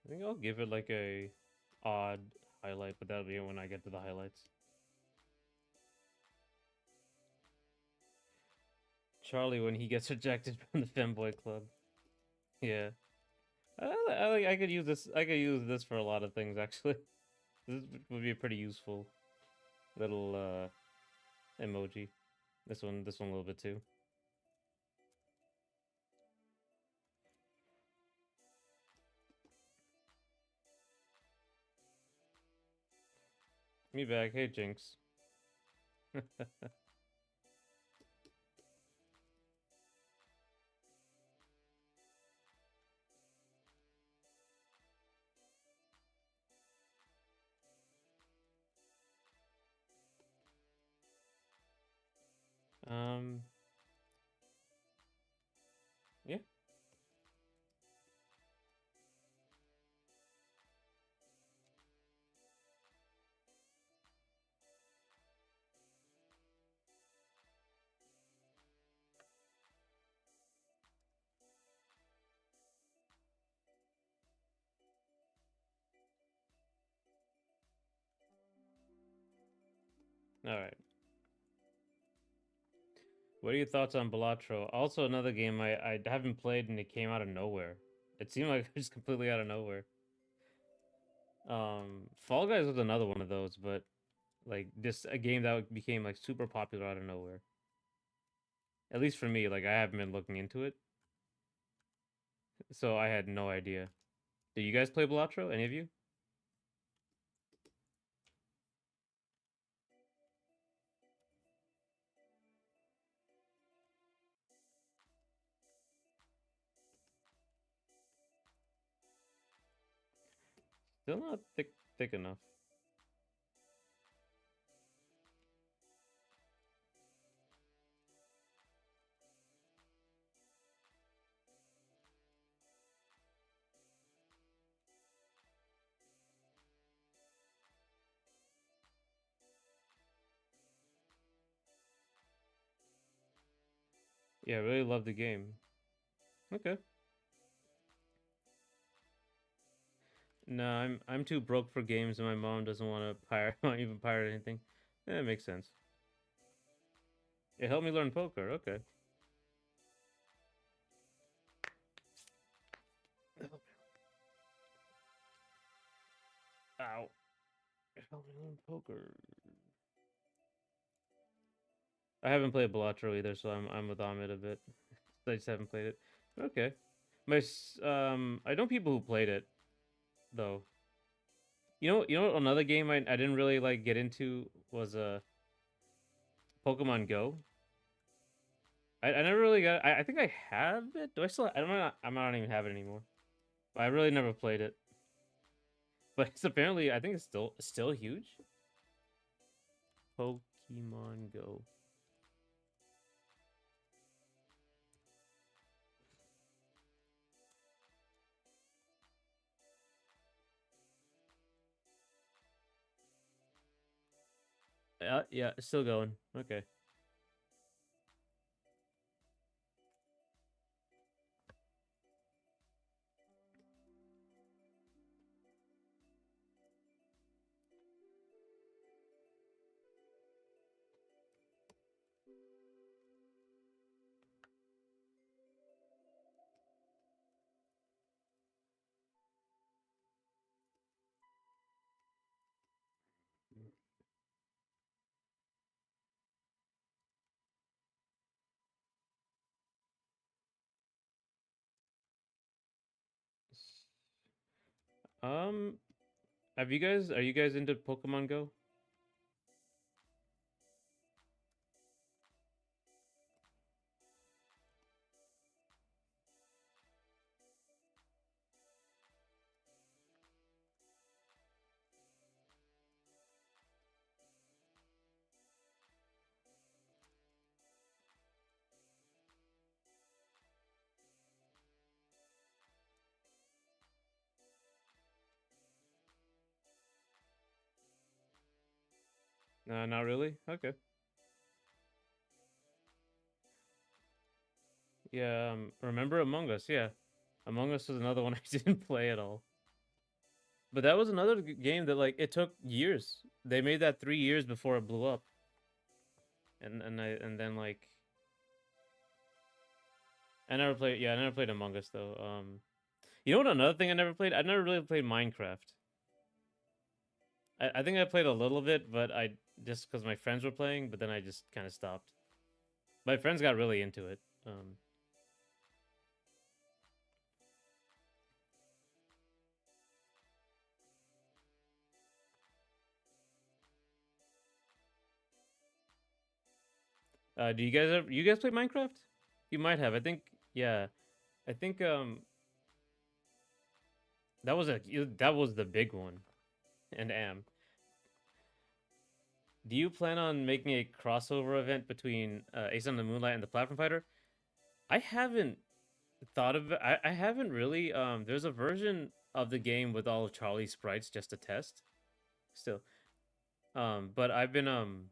Speaker 1: I think I'll give it like a odd highlight, but that'll be when I get to the highlights. Charlie when he gets rejected from the femboy club. Yeah, I could use this. I could use this for a lot of things actually. This would be a pretty useful little emoji. This one a little bit too. Me back. Hey Jinx. um, yeah. All right. What are your thoughts on Balatro? Also, another game I haven't played and it came out of nowhere. It seemed like just completely out of nowhere. Fall Guys was another one of those, but like this a game that became like super popular out of nowhere. At least for me, like I haven't been looking into it, so I had no idea. Do you guys play Balatro? Any of you? Still not thick enough. Yeah, I really love the game. Okay. No, I'm too broke for games, and my mom doesn't want to pirate, not even pirate anything. Yeah, it makes sense. It helped me learn poker. Okay. Ow. Poker. I haven't played Balatro either, so I'm with Ahmed a bit. I just haven't played it. Okay. I know people who played it though. You know another game I didn't really like get into was Pokemon Go. I never really got. I think I have it. Do I still? I don't even have it anymore. I really never played it. But it's apparently I think it's still huge. Pokemon Go. Yeah, it's still going. Okay. Um, are you guys into Pokemon Go? Not really. Okay. Yeah. Remember Among Us? Yeah. Among Us was another one I didn't play at all. But that was another game that like it took years. They made that 3 years before it blew up, and then like I never played. Yeah, I never played Among Us though. You know what? Another thing I never played. I never really played Minecraft. I think I played a little bit, but I just because my friends were playing, but then I just kind of stopped. My friends got really into it. Do you guys play Minecraft? You might have. I think yeah. I think that was the big one. And do you plan on making a crossover event between Ace on the Moonlight and the Platform Fighter? I haven't thought of it. I haven't really. There's a version of the game with all of Charlie's sprites just to test. Still, but I've been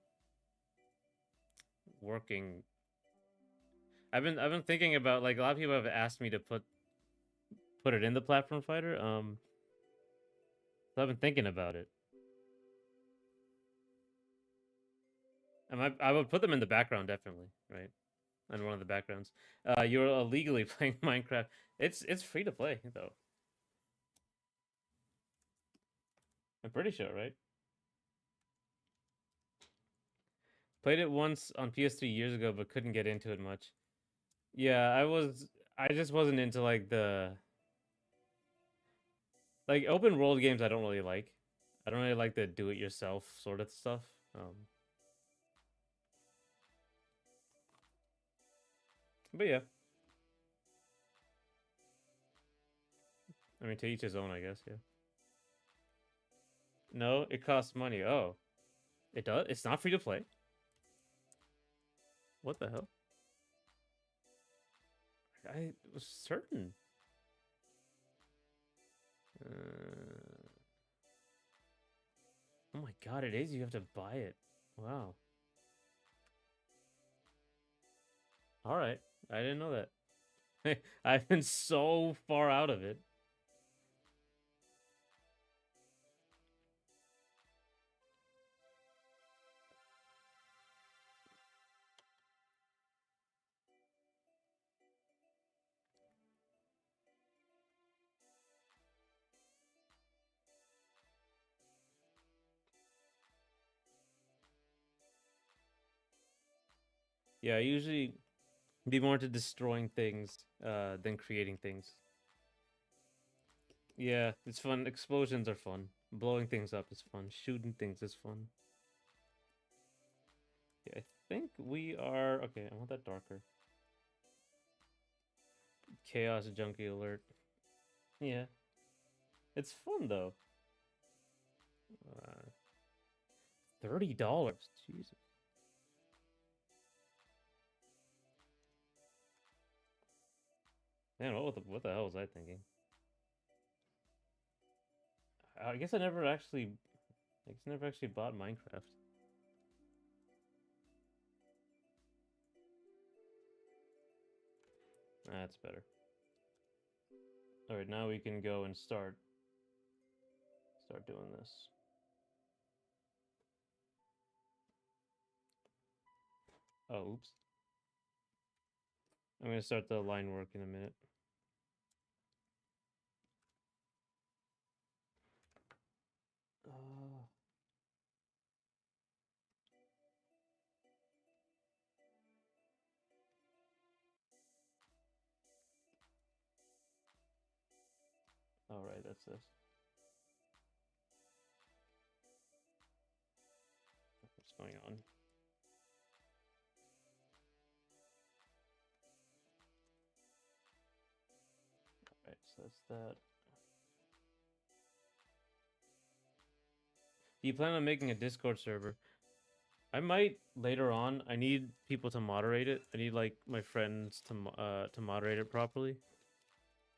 Speaker 1: working. I've been thinking about like a lot of people have asked me to put it in the Platform Fighter. So I've been thinking about it. I would put them in the background definitely, right? On one of the backgrounds. You're illegally playing Minecraft. It's free to play though. I'm pretty sure, right? Played it once on PS3 years ago, but couldn't get into it much. Yeah, I just wasn't into like the like open world games. I don't really like. I don't really like the do it yourself sort of stuff. But yeah, I mean to each his own, I guess. Yeah. No, it costs money. Oh, it does. It's not free to play. What the hell? I was certain. Uh, oh my god, it is. You have to buy it. Wow. All right. I didn't know that. I've been so far out of it. Yeah, I usually be more into destroying things than creating things. Yeah, it's fun. Explosions are fun. Blowing things up is fun. Shooting things is fun. Yeah, I think we are okay. I want that darker. Chaos junkie alert. Yeah, it's fun though. Uh, $30. Jesus. Man, what the hell was I thinking? I guess I guess I never actually bought Minecraft. That's better. All right, now we can go and start doing this. Oh, oops. I'm gonna start the line work in a minute. Uh, all right, that's this. What's going on? All right, so that's that. Do you plan on making a Discord server? I might later on. I need people to moderate it. I need like my friends to moderate it properly,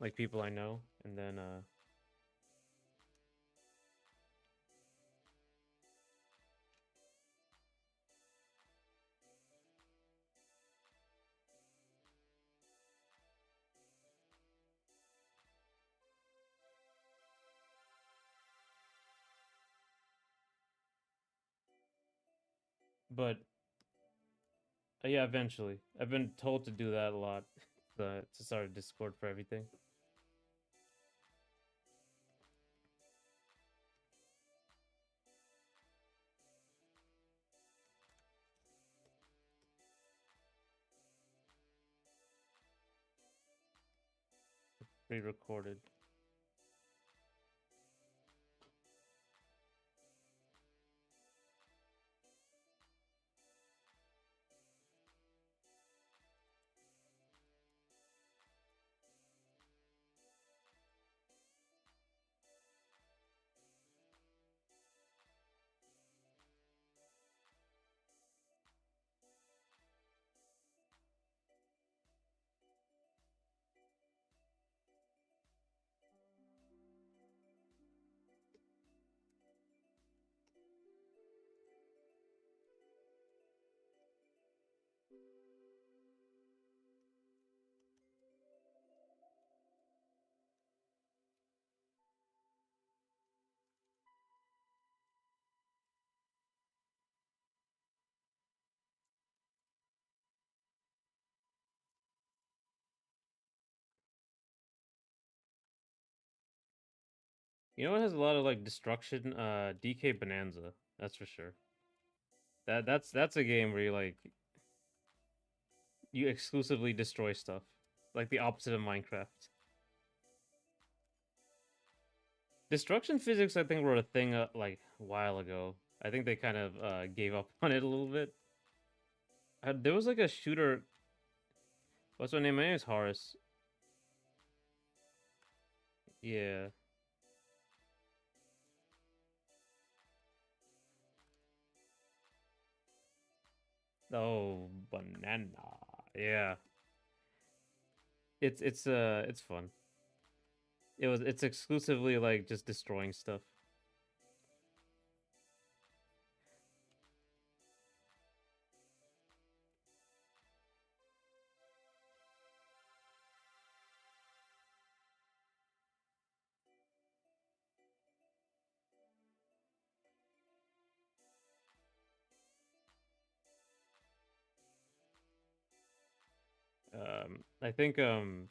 Speaker 1: like people I know, and then but yeah, eventually. I've been told to do that a lot, to start a Discord for everything. Pre-recorded. You know what has a lot of like destruction? DK Bonanza. That's for sure. That's a game where you exclusively destroy stuff, like the opposite of Minecraft. Destruction physics, I think, were a thing like a while ago. I think they kind of gave up on it a little bit. There was like a shooter. What's my name? My name is Horace. Yeah. Oh, banana. Yeah. It's fun. It's exclusively like just destroying stuff. I think though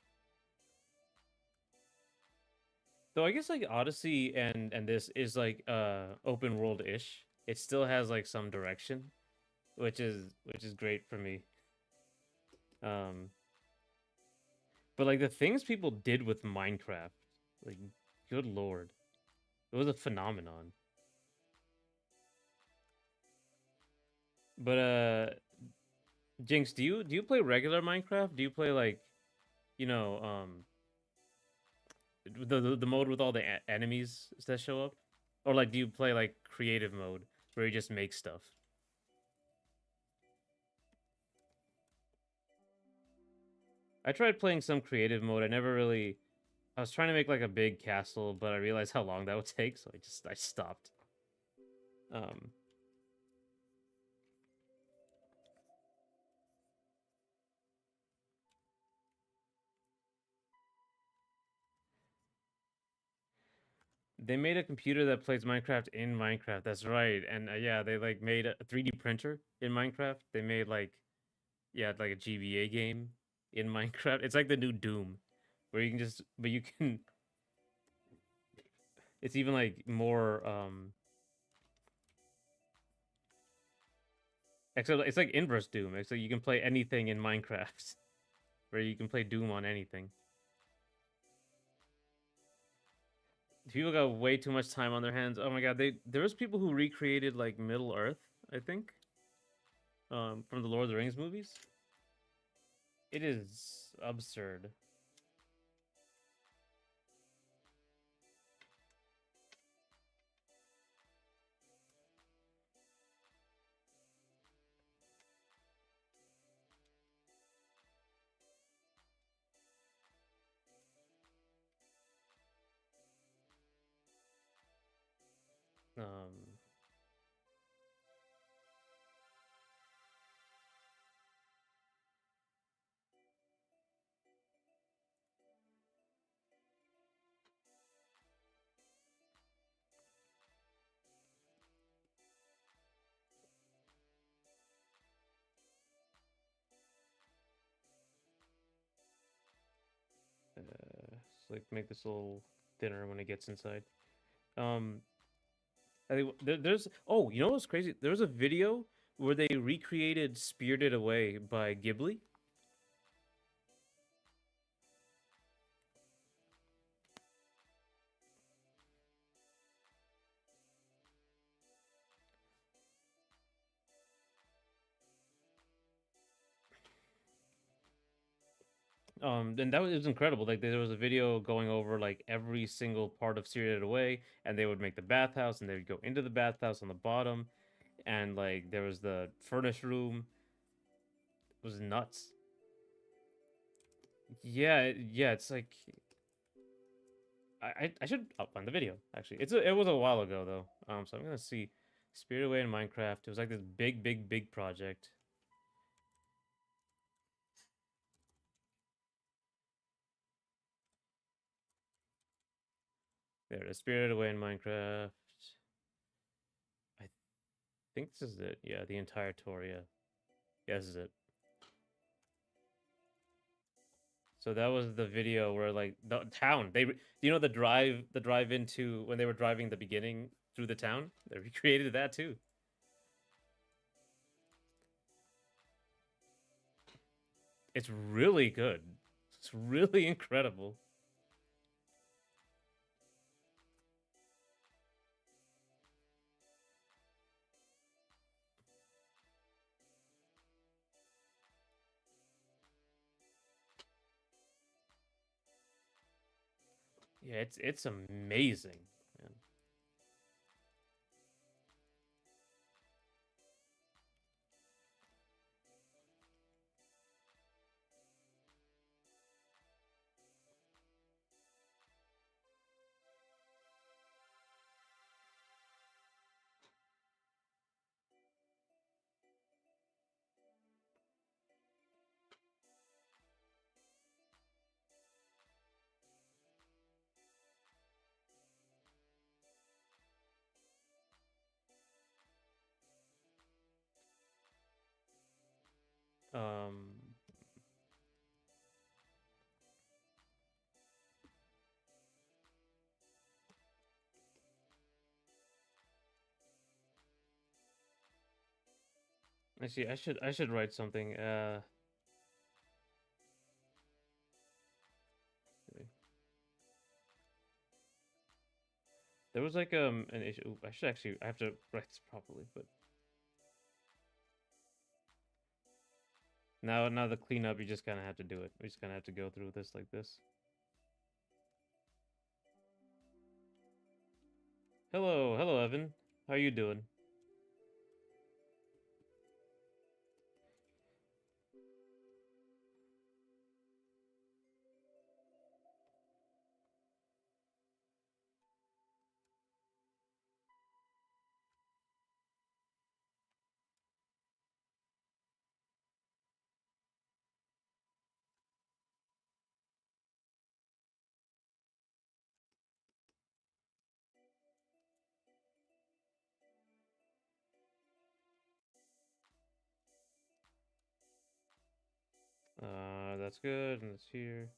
Speaker 1: I guess like Odyssey and this is like open world ish. It still has like some direction, which is great for me. Um, but like the things people did with Minecraft, like good lord, it was a phenomenon. But Jinx, do you play regular Minecraft? Do you play like you know the mode with all the enemies that show up, or like do you play like creative mode where you just make stuff? I tried playing some creative mode. I never really. I was trying to make like a big castle, but I realized how long that would take, so I stopped. Um, they made a computer that plays Minecraft in Minecraft. That's right, and yeah, they like made a 3D printer in Minecraft. They made like yeah, like a GBA game in Minecraft. It's like the new Doom, where you can just but you can. It's even like more except it's like inverse Doom. Except you can play anything in Minecraft, where you can play Doom on anything. People got way too much time on their hands. Oh my god, there was people who recreated like Middle Earth, I think, from the Lord of the Rings movies. It is absurd. Um, like make this a little thinner when it gets inside. Um, I think there's oh, you know what's crazy? There was a video where they recreated Spirited Away by Ghibli. And that was, it was incredible. Like there was a video going over like every single part of Spirited Away, and they would make the bathhouse, and they would go into the bathhouse on the bottom, and like there was the furnace room. It was nuts. Yeah, yeah. It's like I should upload the video actually. It was a while ago though. So I'm gonna see Spirited Away in Minecraft. It was like this big project. There it is. Spirited Away in Minecraft. I think this is it. Yeah, the entire tour. Yeah, yeah, this is it. So that was the video where like the town you know the drive into when they were driving the beginning through the town they recreated that too. It's really good. It's really incredible. Yeah, it's amazing, man. I see. I should write something. There was like an issue. Ooh, I have to write this properly, but now the cleanup, you just kind of have to do it. We just kind of have to go through this like this. Hello, Evan. How you doing? That's good, and it's here.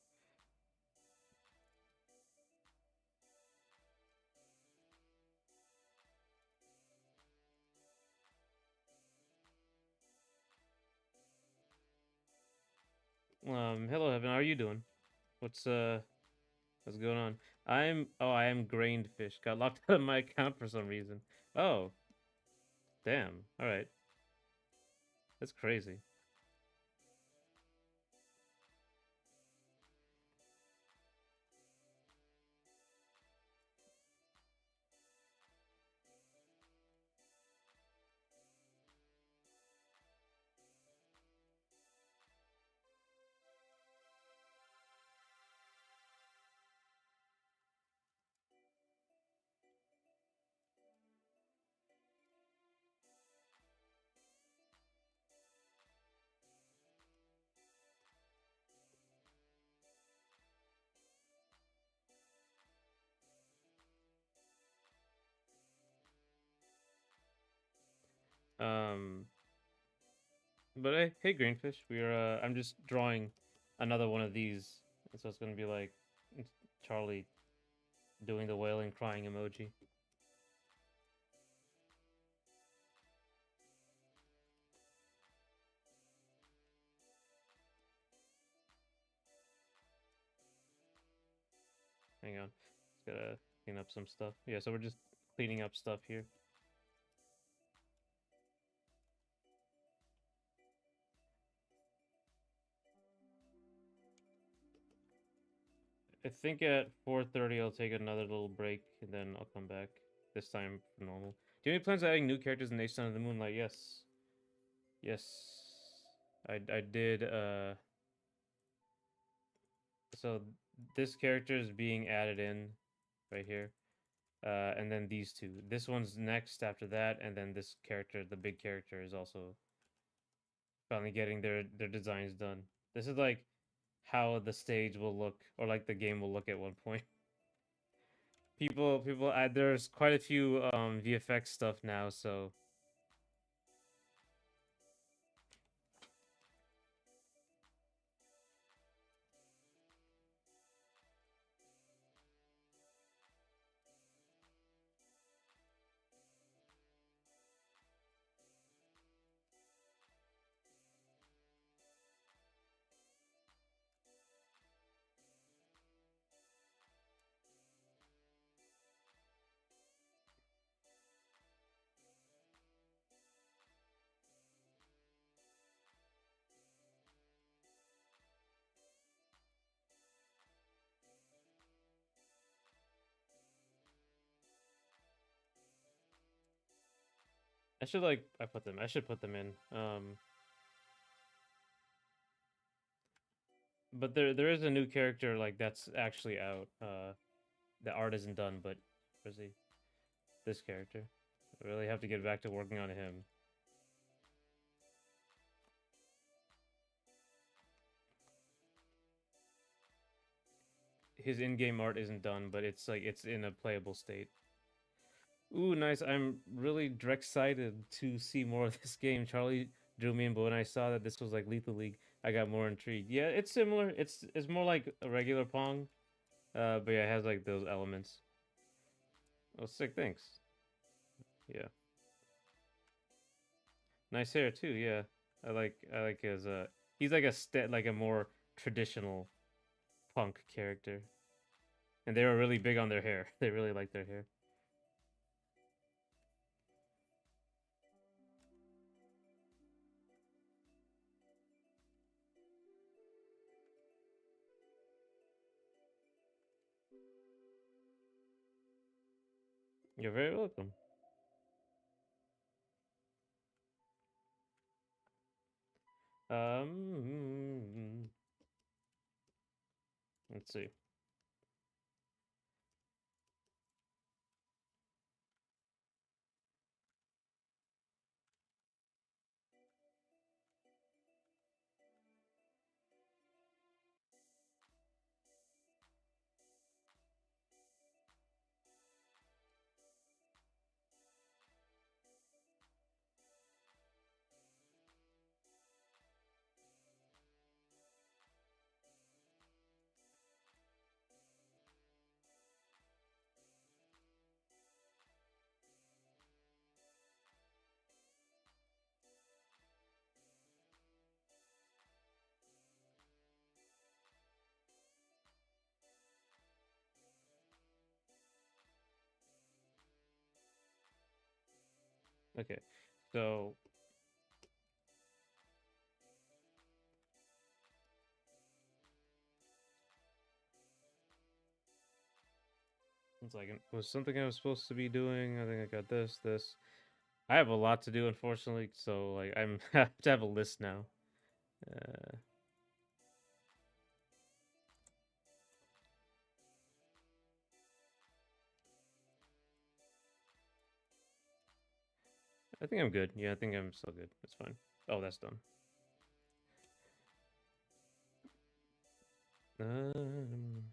Speaker 1: Hello, Evan. How are you doing? What's what's going on? I am grained fish. Got locked out of my account for some reason. Oh, damn. All right. That's crazy. Um, but hey, Greenfish. I'm just drawing another one of these, and so it's gonna be like Charlie doing the wailing, crying emoji. Hang on, just gotta clean up some stuff. Yeah, so we're just cleaning up stuff here. I think at 4:30 I'll take another little break and then I'll come back. This time for normal. Do you have any plans on adding new characters in Nation of the Moonlight? Yes. Yes. I did so this character is being added in right here. And then these two. This one's next after that, and then this character, the big character, is also finally getting their designs done. This is like how the stage will look, or like the game will look at one point. People add, there's quite a few VFX stuff now, so I should put them in. But there is a new character like that's actually out. The art isn't done, but where's he? This character. I really have to get back to working on him. His in-game art isn't done, but it's like it's in a playable state. Ooh, nice. I'm really excited to see more of this game. Charlie drew me in, but when I saw that this was like Lethal League, I got more intrigued. Yeah, it's similar. It's more like a regular Pong. But yeah, it has like those elements. Oh, sick, thanks. Yeah. Nice hair too, yeah. I like his he's like like a more traditional punk character. And they were really big on their hair. They really like their hair. You're very welcome. Let's see. Okay, so it's like it was something I was supposed to be doing. I think I got this. I have a lot to do, unfortunately. So like I'm have to have a list now. Uh, I think I'm good. Yeah, I think I'm still good. That's fine. Oh, that's done. Um,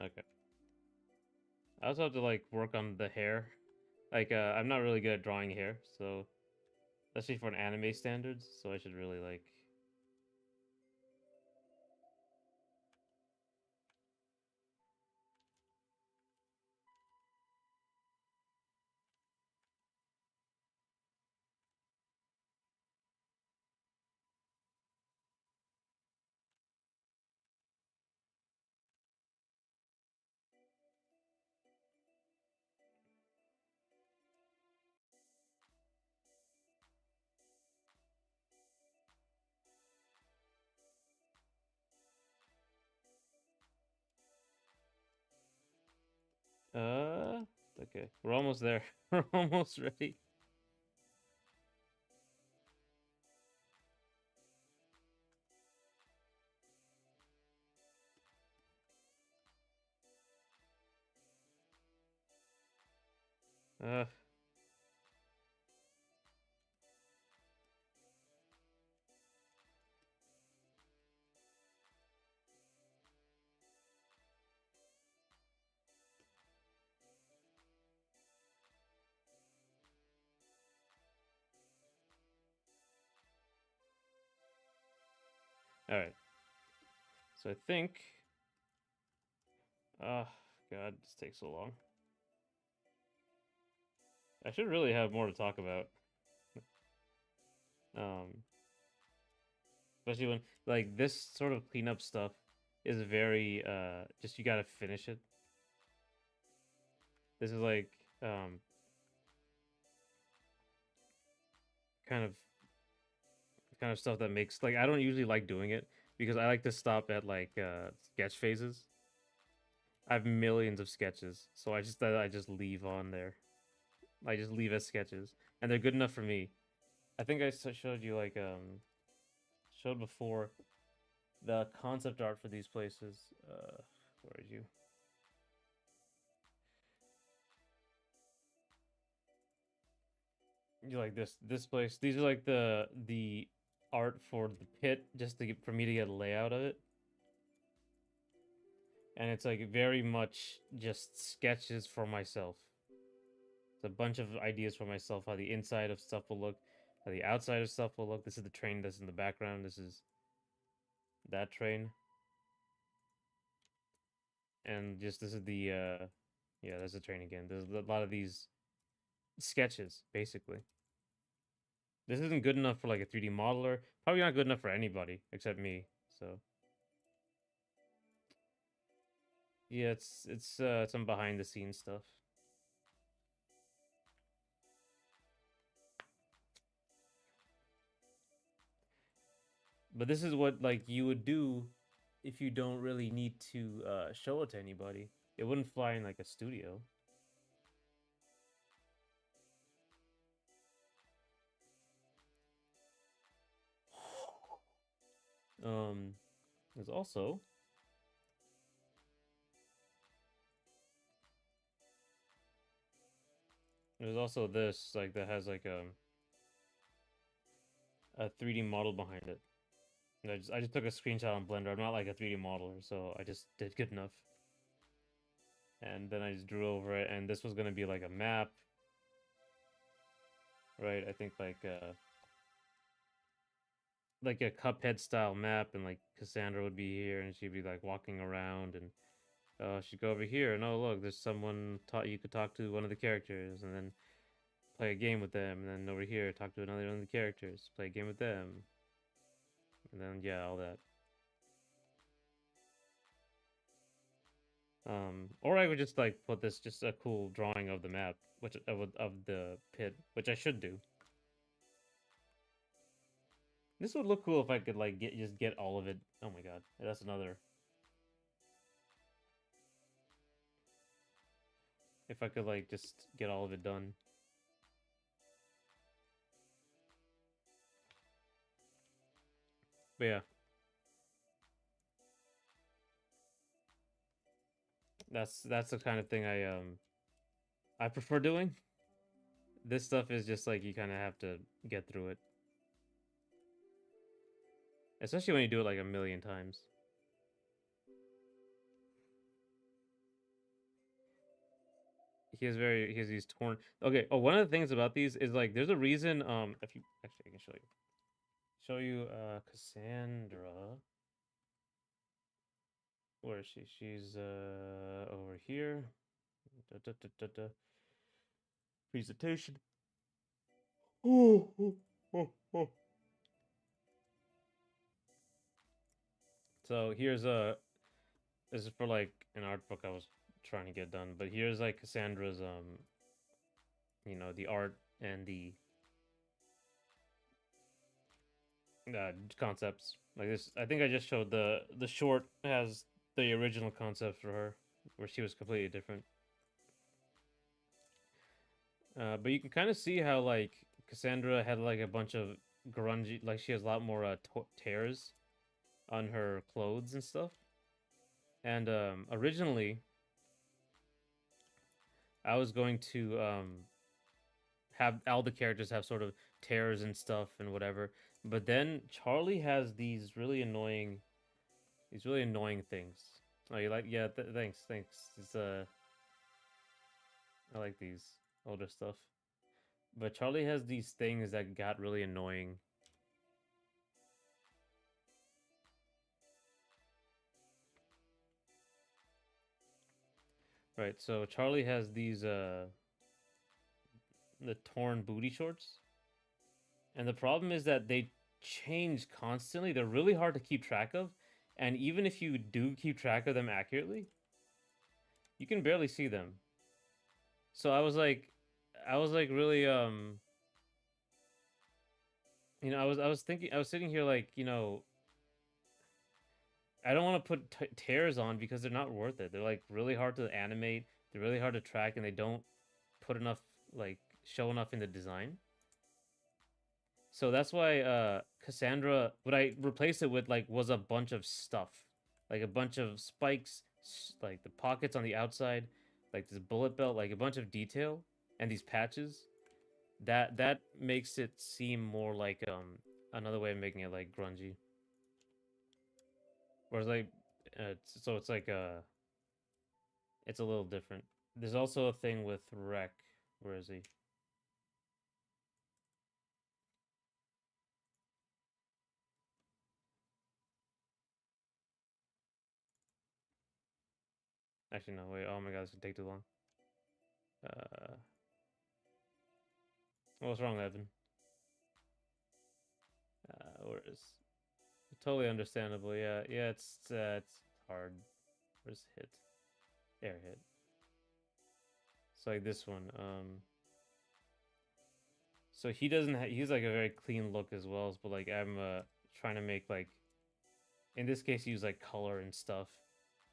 Speaker 1: okay. I also have to like work on the hair. Like I'm not really good at drawing hair, so especially for an anime standards. So I should really like. Uh, okay, we're almost there. We're almost ready. Uh, all right. So I think. Oh God, this takes so long. I should really have more to talk about. Um, especially when like this sort of cleanup stuff is very just you gotta finish it. This is like um kind of stuff that makes like I don't usually like doing it because I like to stop at like sketch phases. I have millions of sketches, so I just leave on there. I just leave as sketches, and they're good enough for me. I think showed you like showed before the concept art for these places. Where are you? You like this place? These are like the art for the pit, just to get for me to get a layout of it, and it's like very much just sketches for myself. It's a bunch of ideas for myself, how the inside of stuff will look, how the outside of stuff will look. This is the train that's in the background. This is that train. And just this is the yeah, there's a train again. There's a lot of these sketches basically. This isn't good enough for like a 3D modeler. Probably not good enough for anybody except me. So yeah, it's some behind the scenes stuff. But this is what like you would do if you don't really need to show it to anybody. It wouldn't fly in like a studio. Um, there's also this like that has like a 3D model behind it. And I just took a screenshot on Blender. I'm not like a 3D modeler, so I just did good enough. And then I just drew over it, and this was gonna be like a map, right? I think like a Cuphead style map, and like Cassandra would be here, and she'd be like walking around, and she'd go over here, and oh look, there's someone taught you could talk to one of the characters, and then play a game with them, and then over here talk to another one of the characters, play a game with them, and then yeah, all that. Or I would just like put this just a cool drawing of the map, which of the pit, which I should do. This would look cool if I could like get all of it. Oh my god, that's another. If I could like just get all of it done. But yeah, that's the kind of thing I prefer doing. This stuff is just like you kind of have to get through it, especially when you do it like a million times. He has these torn. Okay. Oh, one of the things about these is like there's a reason. If you actually I can show you Cassandra. Where is she? She's over here. Da, da, da, da, da. Presentation. Oh, oh, oh, oh. So here's a this is for like an art book I was trying to get done, but here's like Cassandra's the art and the concepts. Like this I think I just showed the short has the original concept for her where she was completely different. But you can kind of see how like Cassandra had like a bunch of grungy, like she has a lot more tears on her clothes and stuff. And originally, I was going to have all the characters have sort of tears and stuff and whatever. But then Charlie has these really annoying things. Oh, you like? Yeah, thanks, thanks. It's I like these older stuff. But Charlie has these things that got really annoying. Right, so Charlie has these the torn booty shorts. And the problem is that they change constantly. They're really hard to keep track of. And even if you do keep track of them accurately, you can barely see them. So I was like really I was thinking I was sitting here like, I don't want to put tears on because they're not worth it. They're like really hard to animate, they're really hard to track, and they don't put enough like show enough in the design. So that's why Cassandra, what I replaced it with like was a bunch of stuff, like a bunch of spikes, like the pockets on the outside, like this bullet belt, like a bunch of detail, and these patches. That makes it seem more like another way of making it like grungy. Whereas like, so it's like it's a little different. There's also a thing with Rec. Where is he? Actually, no, wait. Oh my god, this could take too long. What's wrong, Evan? Where is totally understandable. Yeah, yeah. It's hard. Where's hit? Air hit. So like this one. So he doesn't. He's like a very clean look as well. But like I'm trying to make like in this case use like color and stuff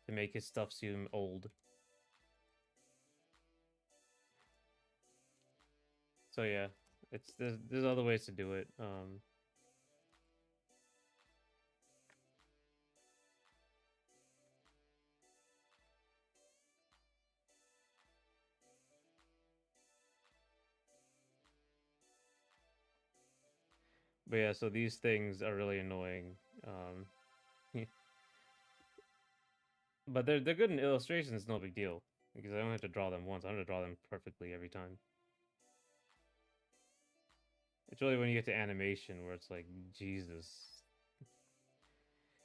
Speaker 1: to make his stuff seem old. So yeah, it's there's other ways to do it. But yeah, so these things are really annoying. But they're good in illustrations. No big deal because I don't have to draw them once. I don't have to draw them perfectly every time. It's really when you get to animation where it's like Jesus.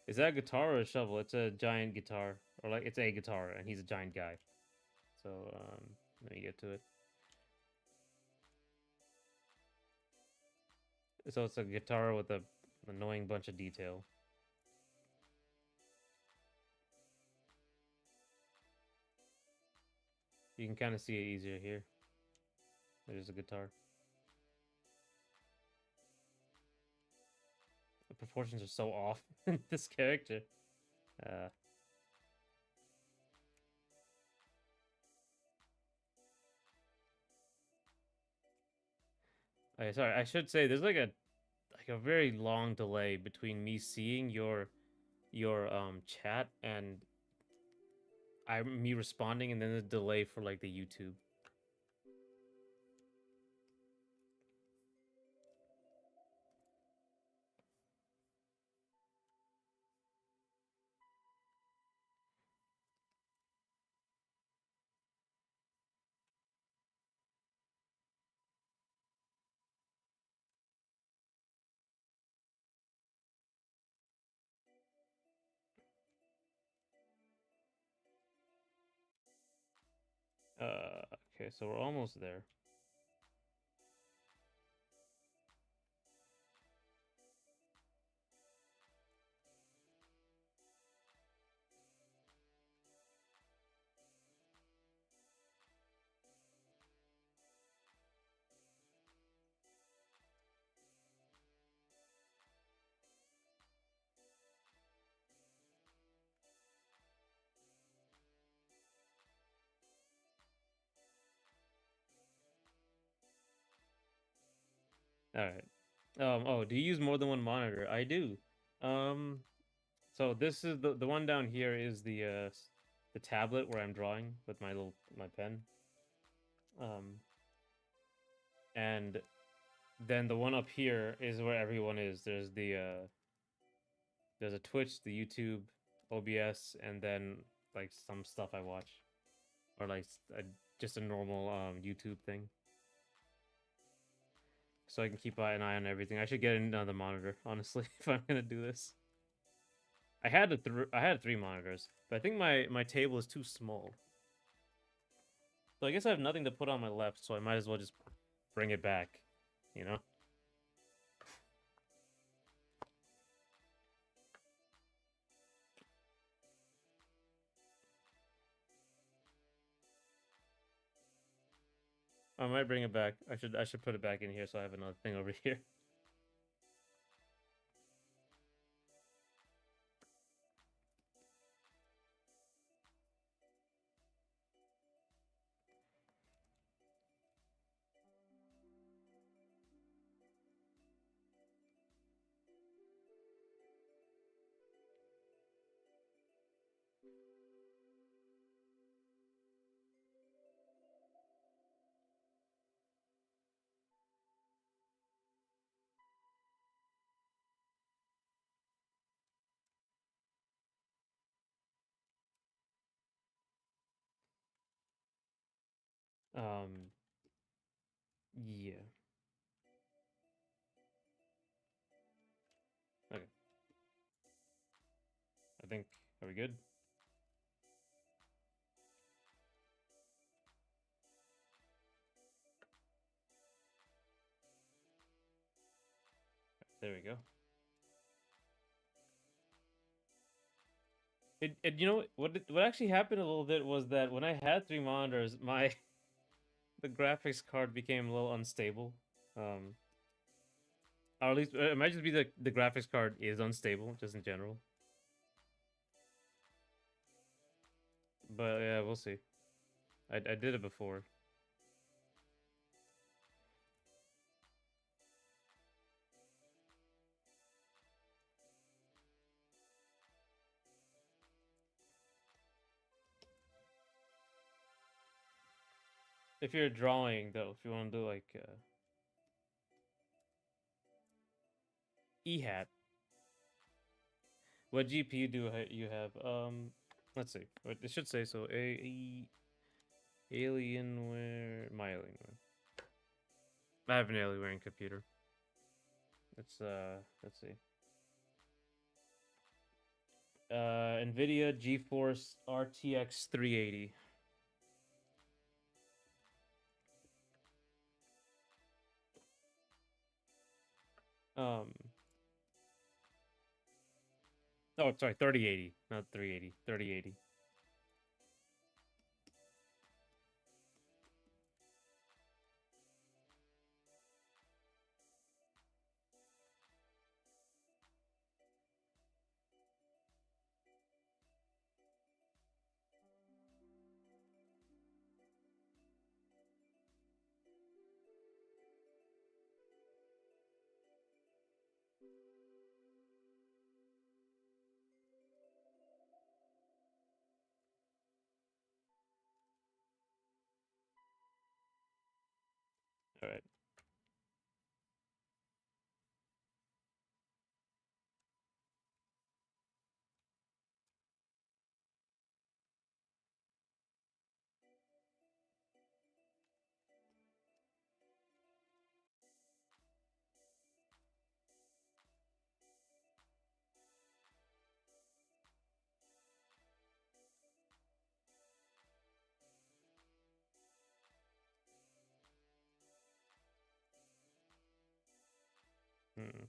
Speaker 1: Is that a guitar or a shovel? It's a giant guitar, or like it's a guitar, and he's a giant guy. So let me get to it. So it's a guitar with a annoying bunch of detail. You can kind of see it easier here. There's a guitar. The proportions are so off in this character. Uh, okay, sorry, I should say there's like a very long delay between me seeing your chat and me responding, and then the delay for like the YouTube. Okay, so we're almost there. All right. Oh, do you use more than one monitor? I do. Um, so this is the one down here is the tablet where I'm drawing with my pen. Um, and then the one up here is where everyone is. There's a Twitch, the YouTube, OBS, and then like some stuff I watch, or like just a normal YouTube thing. So I can keep an eye on everything. I should get another monitor, honestly, if I'm gonna do this. I had three monitors, but I think my table is too small. So I guess I have nothing to put on my left, so I might as well just bring it back, you know? I might bring it back. I should put it back in here so I have another thing over here. Um, yeah. Okay. I think, are we good? There we go. You know what actually happened a little bit was that when I had three monitors, my the graphics card became a little unstable. Um, or at least it might just be the graphics card is unstable just in general. But yeah, we'll see. I did it before. If you're drawing though, if you want to do like E hat, what GPU do you have? Let's see. It should say so. Alienware, my Alienware. I have an Alienware computer. It's let's see. NVIDIA GeForce RTX 380. Um, oh, sorry, 3080, not 380, 3080. All right. Hmm.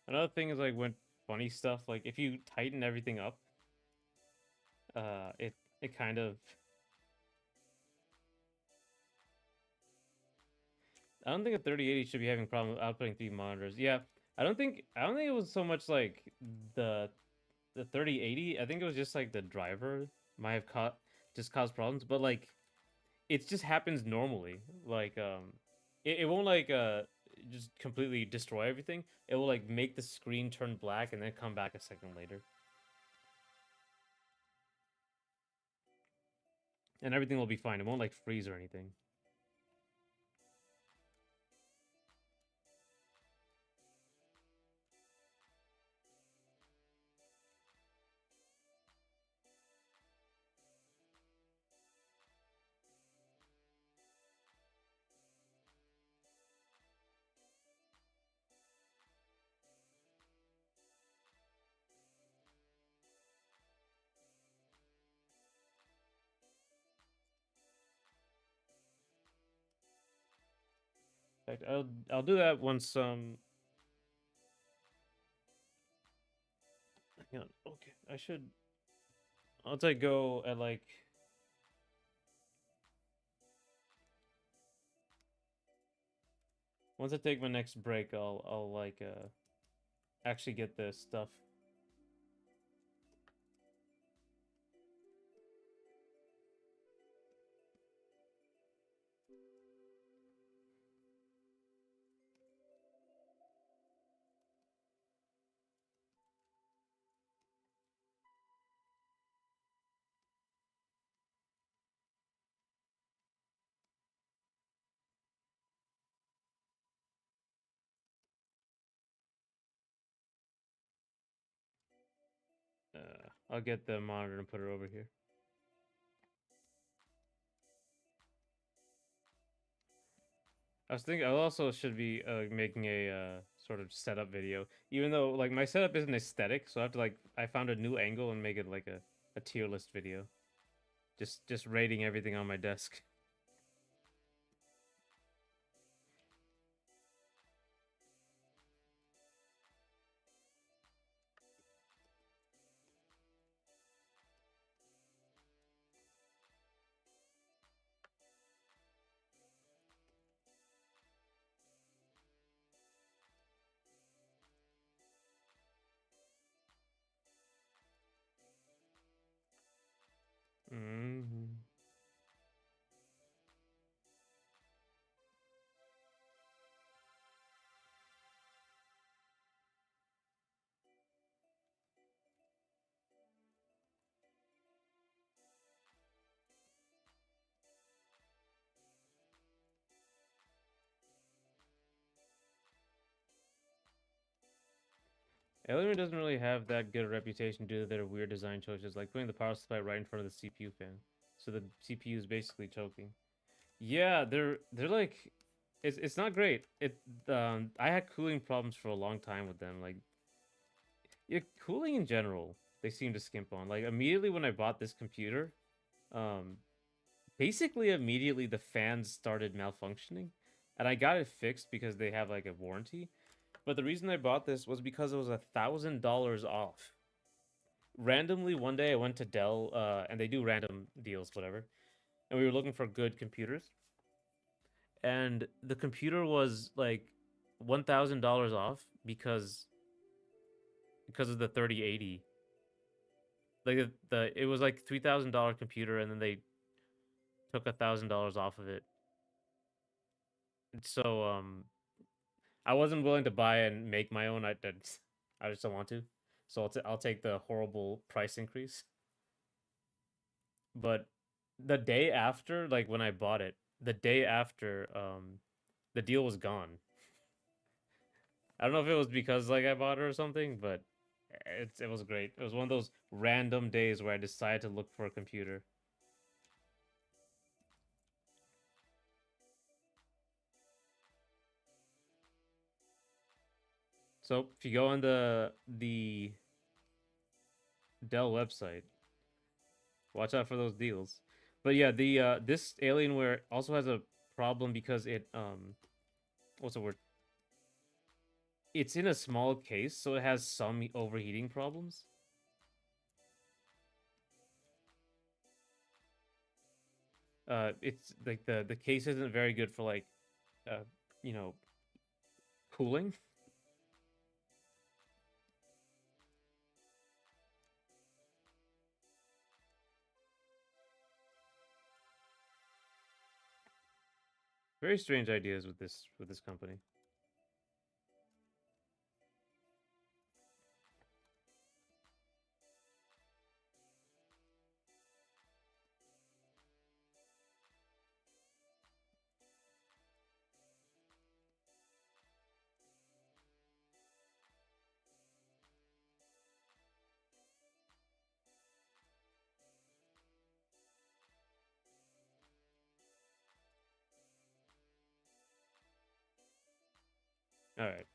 Speaker 1: Another thing is like when funny stuff, like if you tighten everything up, it kind of. I don't think a 3080 should be having a problem with outputting three monitors. Yeah, I don't think it was so much like the the 3080. I think it was just like the driver might have just caused problems, but like it just happens normally. Like it won't like just completely destroy everything. It will like make the screen turn black and then come back a second later. And everything will be fine. It won't like freeze or anything. In fact, I'll do that once hang on. Okay, I should once I go at like once I take my next break, I'll like actually get this stuff. I'll get the monitor and put it over here. I was thinking I also should be making a sort of setup video, even though like my setup isn't aesthetic, so I have to like I found a new angle and make it like a tier list video, just rating everything on my desk. Alienware doesn't really have that good a reputation due to their weird design choices, like putting the power supply right in front of the CPU fan, so the CPU is basically choking. Yeah, they're like, it's not great. I had cooling problems for a long time with them. Like, yeah, cooling in general, they seem to skimp on. Like immediately when I bought this computer, um, basically immediately the fans started malfunctioning, and I got it fixed because they have like a warranty. But the reason I bought this was because it was $1,000 off. Randomly one day I went to Dell, and they do random deals, whatever, and we were looking for good computers, and the computer was like $1,000 off because of the 3080. Like the it was like $3,000 computer, and then they took $1,000 off of it. So I wasn't willing to buy and make my own. I just don't want to. So I'll take the horrible price increase. But the day after, like when I bought it, the day after, the deal was gone. I don't know if it was because like I bought it or something, but it was great. It was one of those random days where I decided to look for a computer. So if you go on the Dell website, watch out for those deals. But yeah, the this Alienware also has a problem because what's the word? It's in a small case, so it has some overheating problems. It's like the case isn't very good for like uh you know, cooling. Very strange ideas with this company. All right.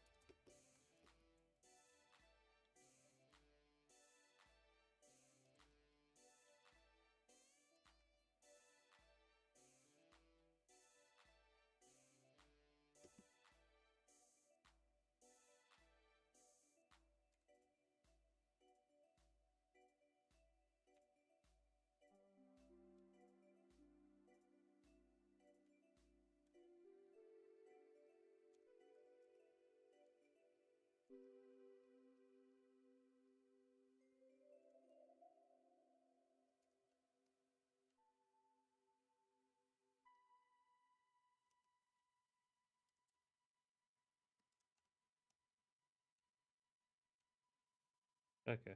Speaker 1: Okay.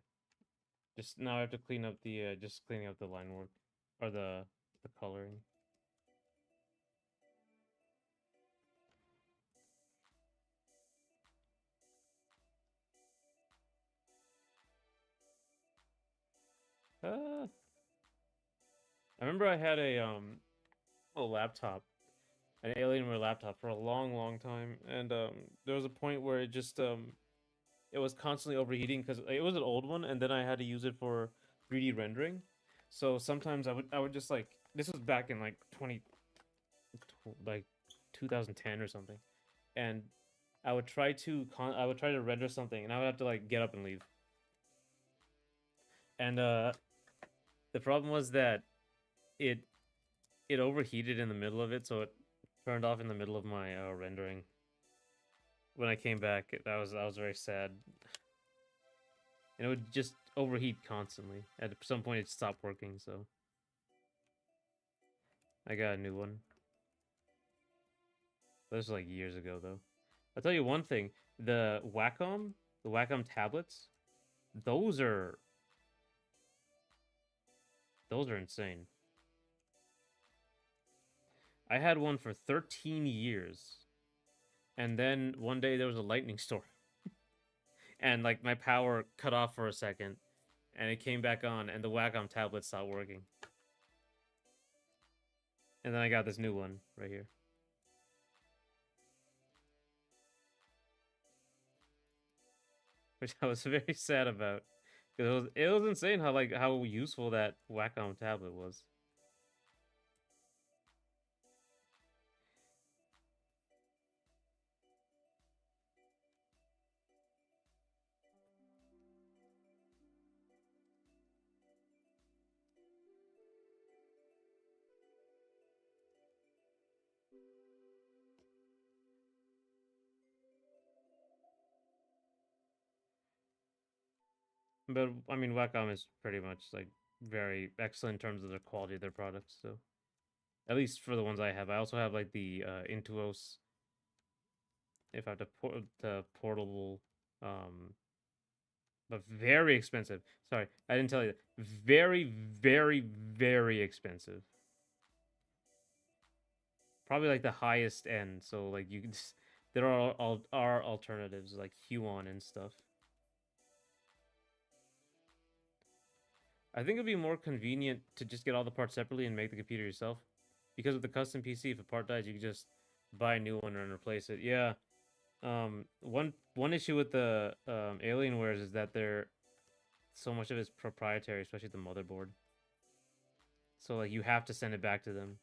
Speaker 1: Just now I have to clean up the just cleaning up the line work or the coloring. Uh, I remember I had a laptop, an Alienware laptop for a long time, and there was a point where it was constantly overheating because it was an old one, and then I had to use it for 3D rendering. So sometimes I would just like this was back in like 20 like 2010 or something, and I would try to render something, and I would have to like get up and leave. And the problem was that it it overheated in the middle of it, so it turned off in the middle of my rendering. When I came back, I was very sad, and it would just overheat constantly. At some point, it stopped working, so I got a new one. This was like years ago, though. I'll tell you one thing: the Wacom tablets, those are those are insane. I had one for 13 years, and then one day there was a lightning storm. and like my power cut off for a second, and it came back on, and the Wacom tablet stopped working. And then I got this new one right here, which I was very sad about because it was insane how useful that Wacom tablet was. But I mean, Wacom is pretty much like very excellent in terms of the quality of their products. So at least for the ones I have, I also have like the Intuos. If I have to port the portable, um, but very expensive. Sorry, I didn't tell you. Very, very, very expensive. Probably like the highest end. So like you can, there are alternatives like Huon and stuff. I think it'd be more convenient to just get all the parts separately and make the computer yourself. Because with the custom PC, if a part dies, you can just buy a new one and replace it. Yeah. One issue with the Alienwares is that they're so much of it's proprietary, especially the motherboard. So like you have to send it back to them.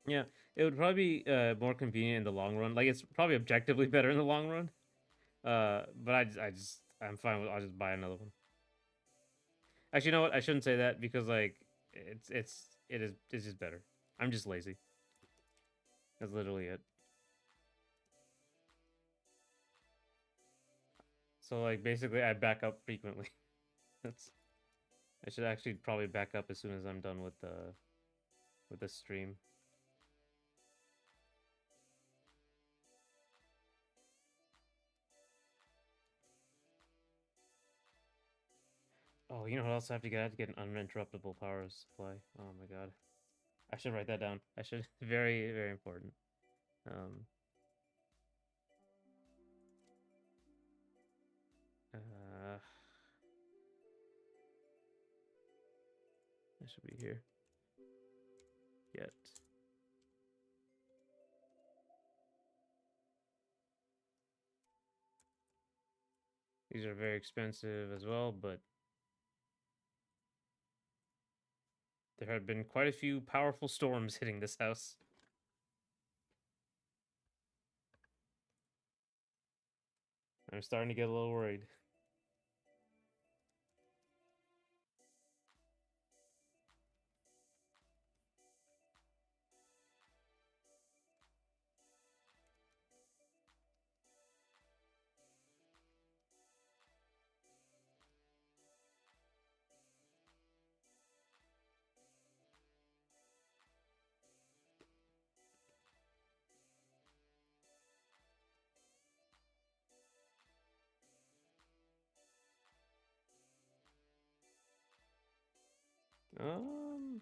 Speaker 1: Yeah, it would probably be more convenient in the long run. Like it's probably objectively better in the long run. But I'm fine with. I'll just buy another one. Actually, you know what? I shouldn't say that because like it's just better. I'm just lazy. That's literally it. So like basically, I back up frequently. That's I should actually probably back up as soon as I'm done with the stream. Oh, you know what else I have to get? I have to get an uninterruptible power supply. Oh my god. I should write that down. I should. Very, very important. Um, uh, I should be here. Yet. These are very expensive as well, but there have been quite a few powerful storms hitting this house. I'm starting to get a little worried. Um,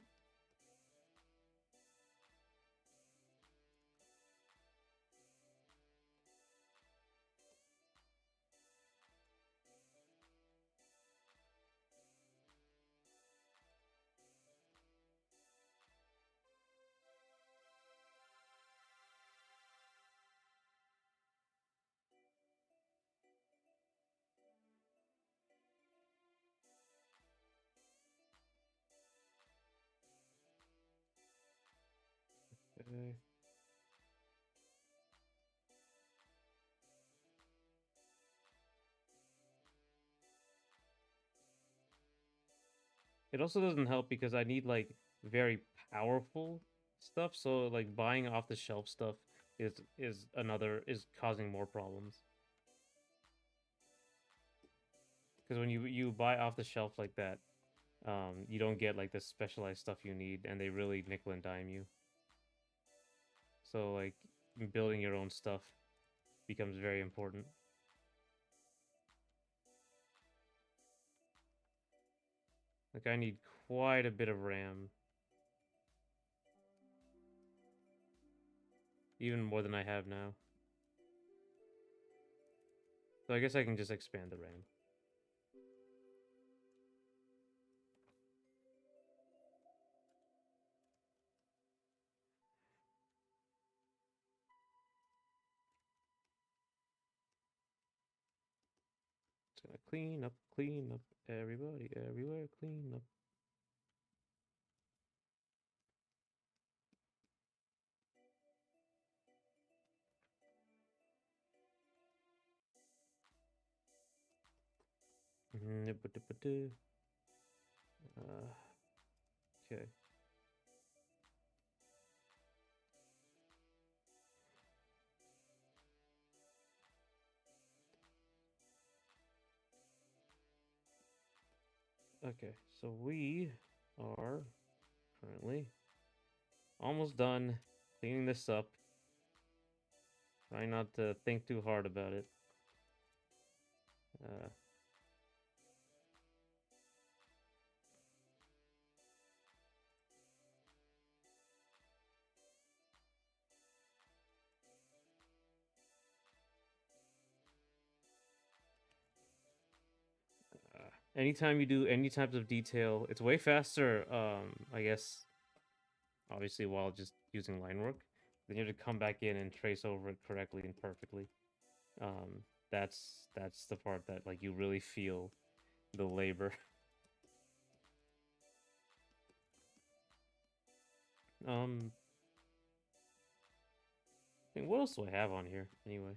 Speaker 1: uh, it also doesn't help because I need like very powerful stuff. So like buying off the shelf stuff is causing more problems. Because when you buy off the shelf like that, you don't get like the specialized stuff you need, and they really nickel and dime you. So like building your own stuff becomes very important. Like I need quite a bit of RAM, even more than I have now. So I guess I can just expand the RAM. Just gonna clean up, everybody, everywhere, clean up. Okay. Okay, so we are currently almost done cleaning this up. Try not to think too hard about it. Uh, Anytime you do any types of detail, it's way faster. I guess obviously while just using line work, then you have to come back in and trace over it correctly and perfectly. That's the part that like you really feel the labor. Um, I think what else do I have on here anyway?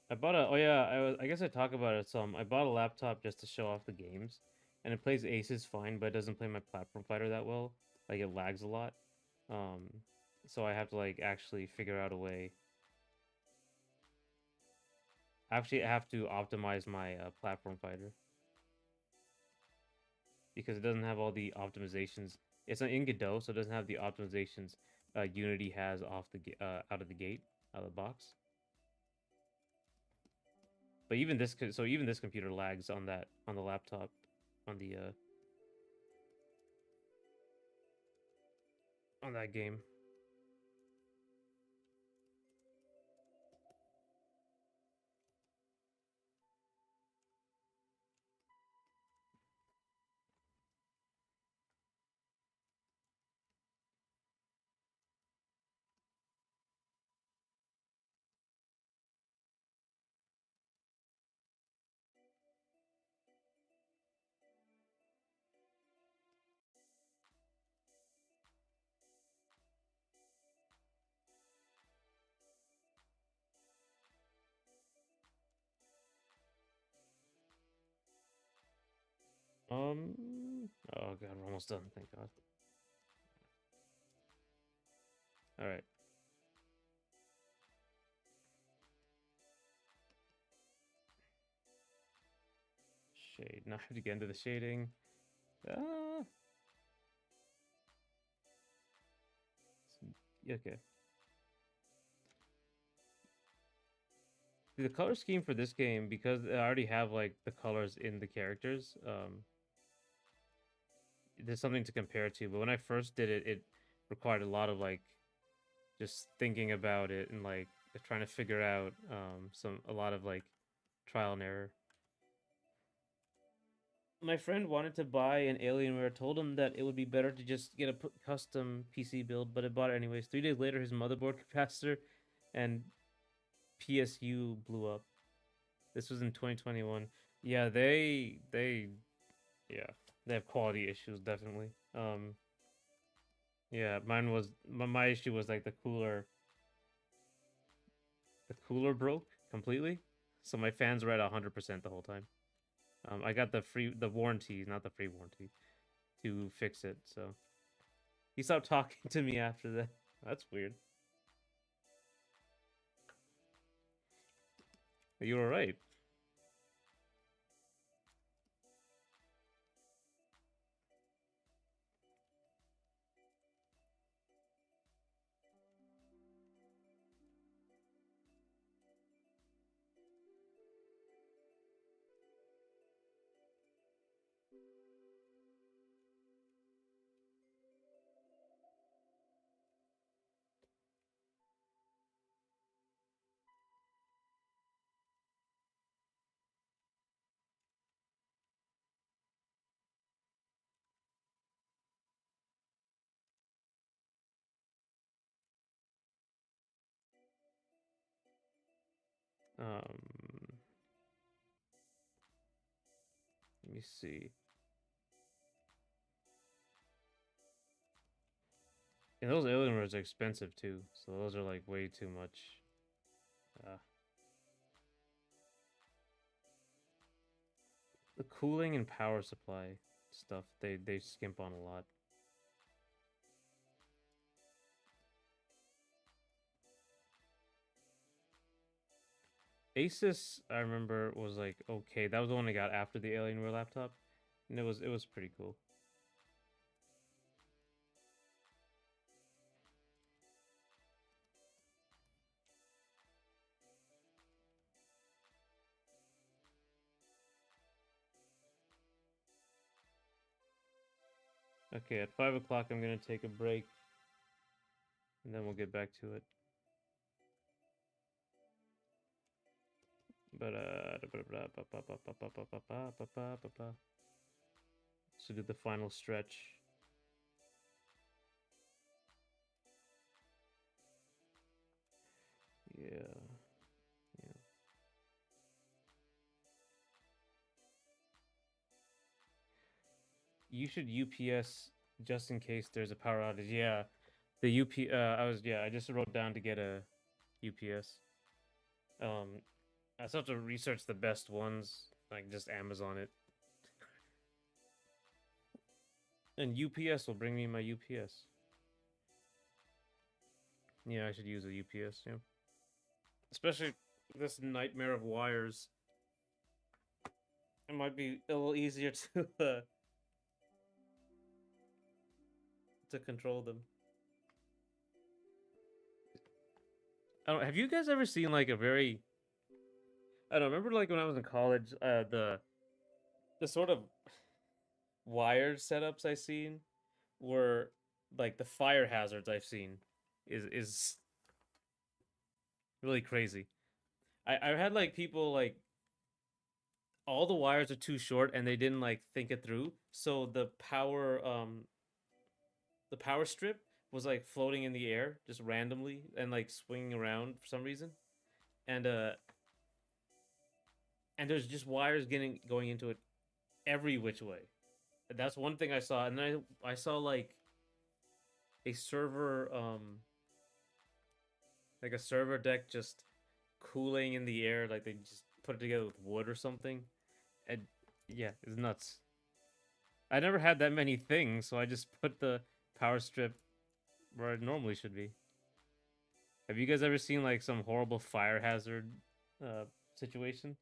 Speaker 1: I bought a oh yeah, I guess I talk about it some. I bought a laptop just to show off the games, and it plays Aces fine, but it doesn't play my platform fighter that well. Like it lags a lot. Um, so I have to like actually figure out a way. Actually, I have to optimize my platform fighter because it doesn't have all the optimizations. It's an in Godot, so it doesn't have the optimizations Unity has off the out of the gate, out of the box. But even this, so even this computer lags on that on the laptop, on that game. Oh god, we're almost done. Thank God. All right. Shade. Now I have to get into the shading. Ah. Okay. The color scheme for this game, because I already have like the colors in the characters, there's something to compare to. But when I first did it, it required a lot of like just thinking about it and like trying to figure out a lot of like trial and error. My friend wanted to buy an Alienware. Told him that it would be better to just get a custom PC build, but I bought it anyways. 3 days later, his motherboard capacitor and PSU blew up. This was in 2021. Yeah, yeah, they have quality issues definitely. Yeah, mine was my issue was like the cooler broke completely, so my fans were at 100% the whole time. I got the warranty, not the free warranty, to fix it. So he stopped talking to me after that. That's weird. You were right. Um, Let me see. And those alien words are expensive too, so those are like way too much. Uh, the cooling and power supply stuff they skimp on a lot. Asus, I remember, was like okay. That was the one I got after the Alienware laptop, and it was pretty cool. Okay, at 5 o'clock, I'm gonna take a break, and then we'll get back to it. But so do the final stretch. Yeah, yeah. You should UPS just in case there's a power outage. Yeah, the I just wrote down to get a UPS. I still have to research the best ones, like just Amazon it. And UPS will bring me my UPS. Yeah, I should use a UPS. Yeah, especially this nightmare of wires. It might be a little easier to control them. I don't. Have you guys ever seen like a very? I don't remember like when I was in college. The sort of wired setups I've seen were like the fire hazards I've seen is really crazy. I've had like people like all the wires are too short and they didn't like think it through. So the power strip was like floating in the air just randomly and like swinging around for some reason. And and there's just wires getting going into it every which way. That's one thing I saw, and then I saw a server like a server deck just cooling in the air, like they just put it together with wood or something. And yeah, it's nuts. I never had that many things, so I just put the power strip where it normally should be. Have you guys ever seen like some horrible fire hazard situation?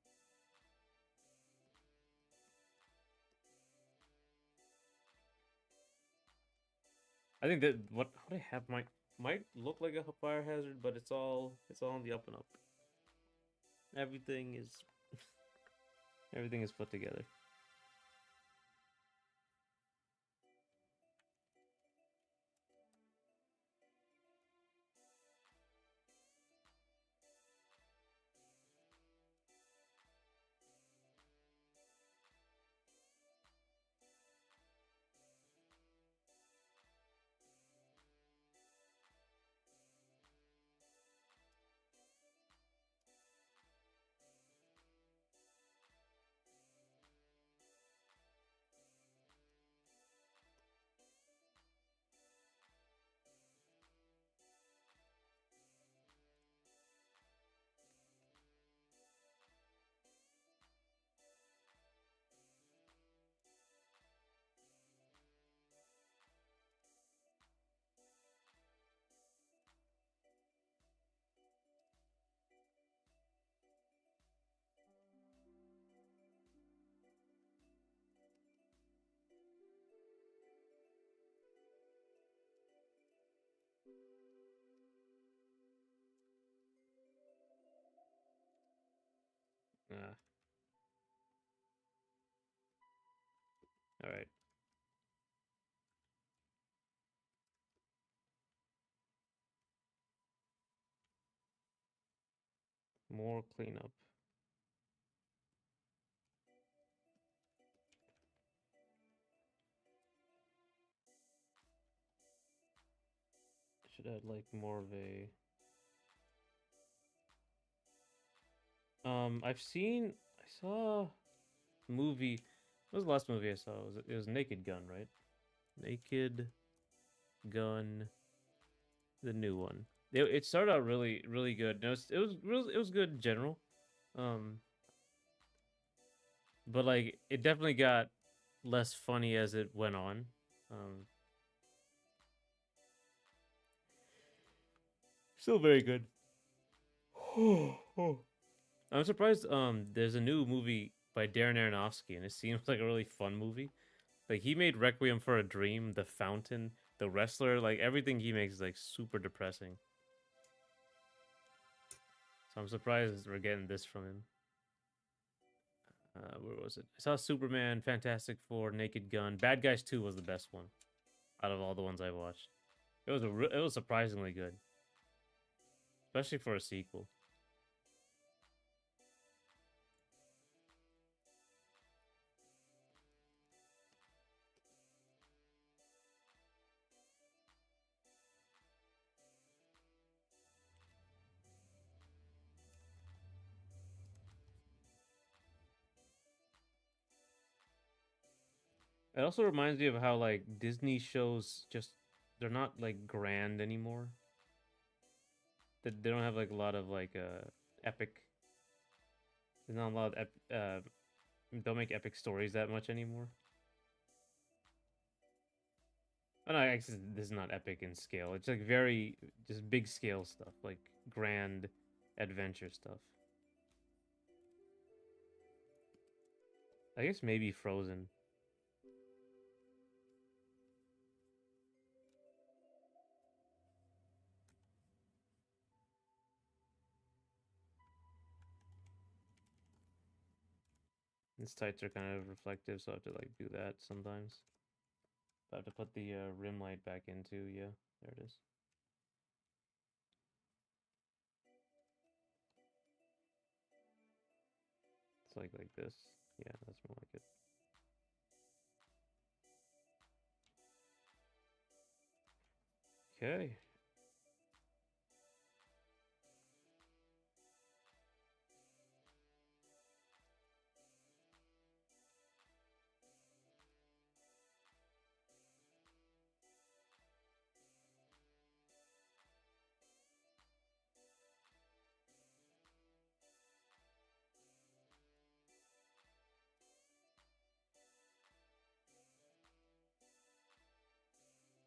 Speaker 1: I think that what I have might look like a fire hazard, but it's all on the up and up. Everything is everything is put together. More cleanup. Should add like more of a I saw a movie. What was the last movie I saw? It was Naked Gun, right? Naked Gun, the new one. It started out really good. It was good in general. Um but like it definitely got less funny as it went on. Um Still very good. I'm surprised there's a new movie by Darren Aronofsky and it seems like a really fun movie. Like he made Requiem for a Dream, The Fountain, The Wrestler, like everything he makes is like super depressing. So I'm surprised we're getting this from him. Where was it? I saw Superman, Fantastic Four, Naked Gun. Bad Guys 2 was the best one out of all the ones I watched. It was surprisingly good, especially for a sequel. It also reminds me of how like Disney shows just they're not like grand anymore. They don't have like a lot of like epic. There's not a lot of don't make epic stories that much anymore. Oh no, I guess this is not epic in scale. It's like very just big scale stuff, like grand adventure stuff. I guess maybe Frozen. Its tights are kind of reflective, so I have to like do that sometimes. I have to put the rim light back into, yeah, there it is. It's like this. Yeah, that's more like it. Okay.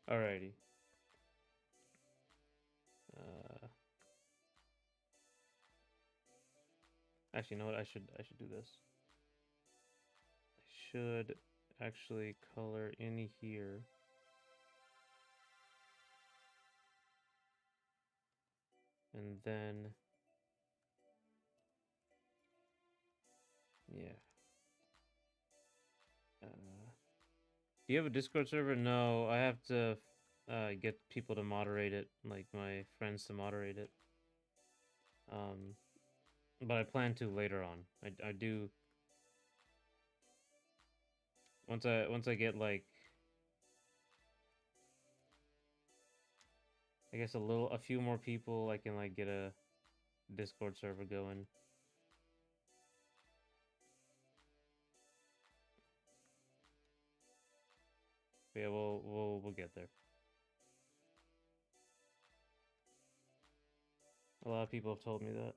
Speaker 1: Alrighty. Uh, Actually, you know what? I should do this. I should actually color in here. And then yeah. Uh, do you have a Discord server? No, I have to get people to moderate it, like my friends to moderate it. Um, but I plan to later on. I do once I get like I guess a few more people, I can like get a Discord server going. But yeah, we'll get there. A lot of people have told me that.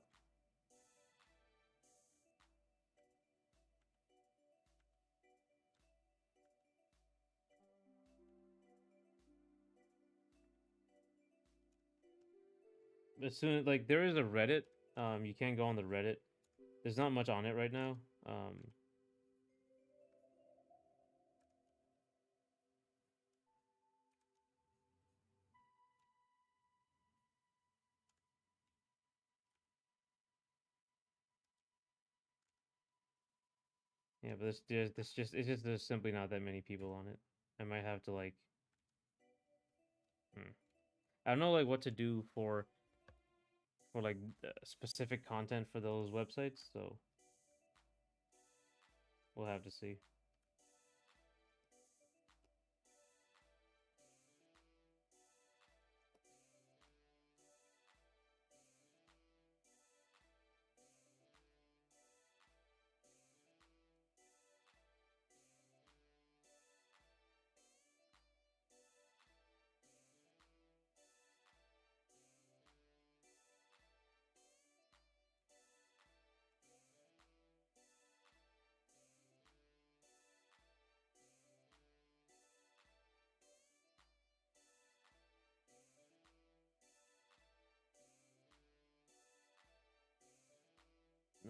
Speaker 1: As soon like there is a Reddit, you can go on the Reddit. There's not much on it right now. Yeah, but there's simply not that many people on it. I might have to like, I don't know like what to do for or like specific content for those websites. So we'll have to see.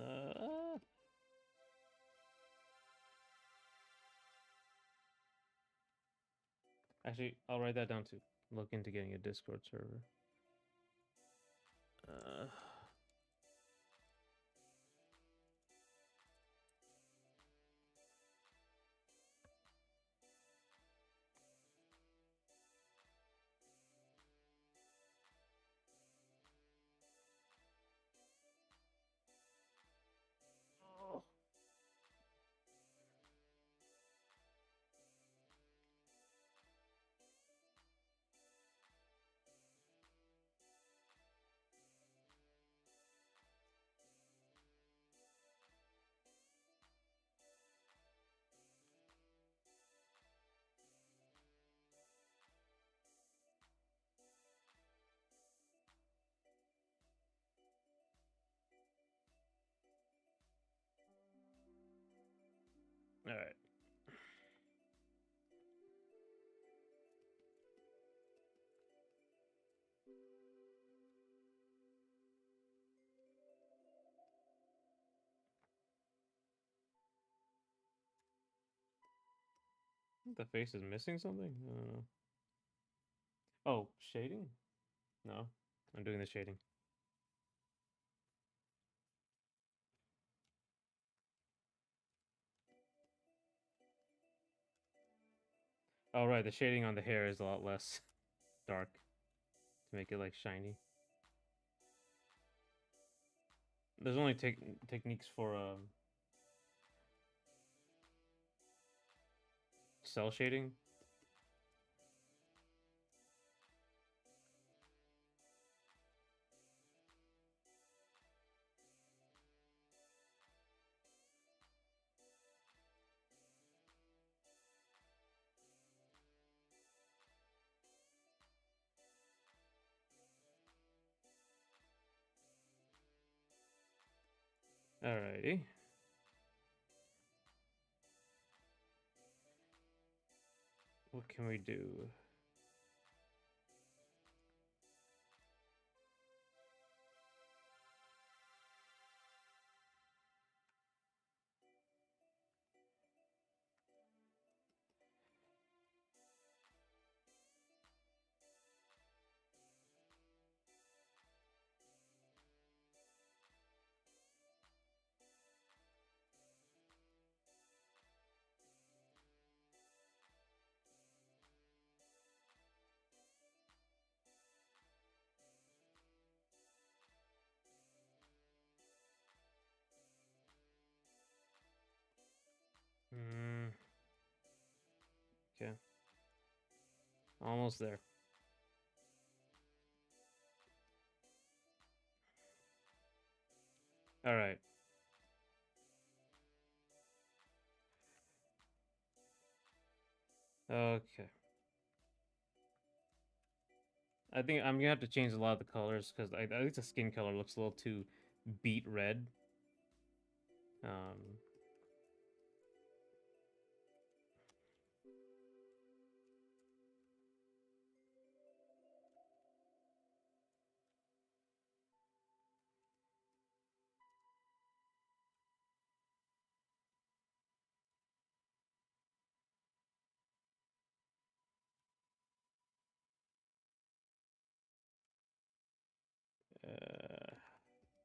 Speaker 1: Uh, Actually, I'll write that down too. Look into getting a Discord server. Uh, oh. All right. The face is missing something? I don't know. Oh, shading? No, I'm doing the shading. Oh, right, the shading on the hair is a lot less dark to make it like shiny. There's only techniques for cell shading. Alrighty. What can we do? Mm, okay. Almost there. All right. Okay. I think I'm gonna have to change a lot of the colors because I think the skin color looks a little too beet red. Um,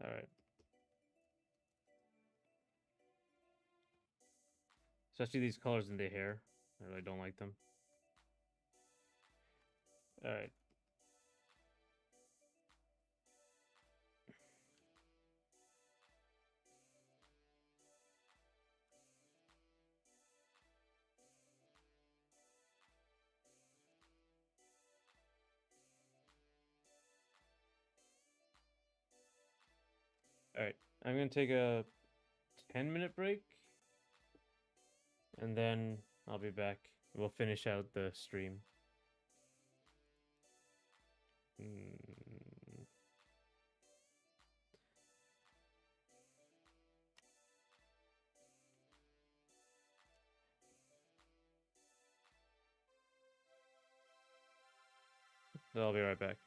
Speaker 1: all right. Especially these colors in the hair. I really don't like them. All right. All right, I'm gonna take a 10-minute break, and then I'll be back. We'll finish out the stream. Mm. I'll be right back.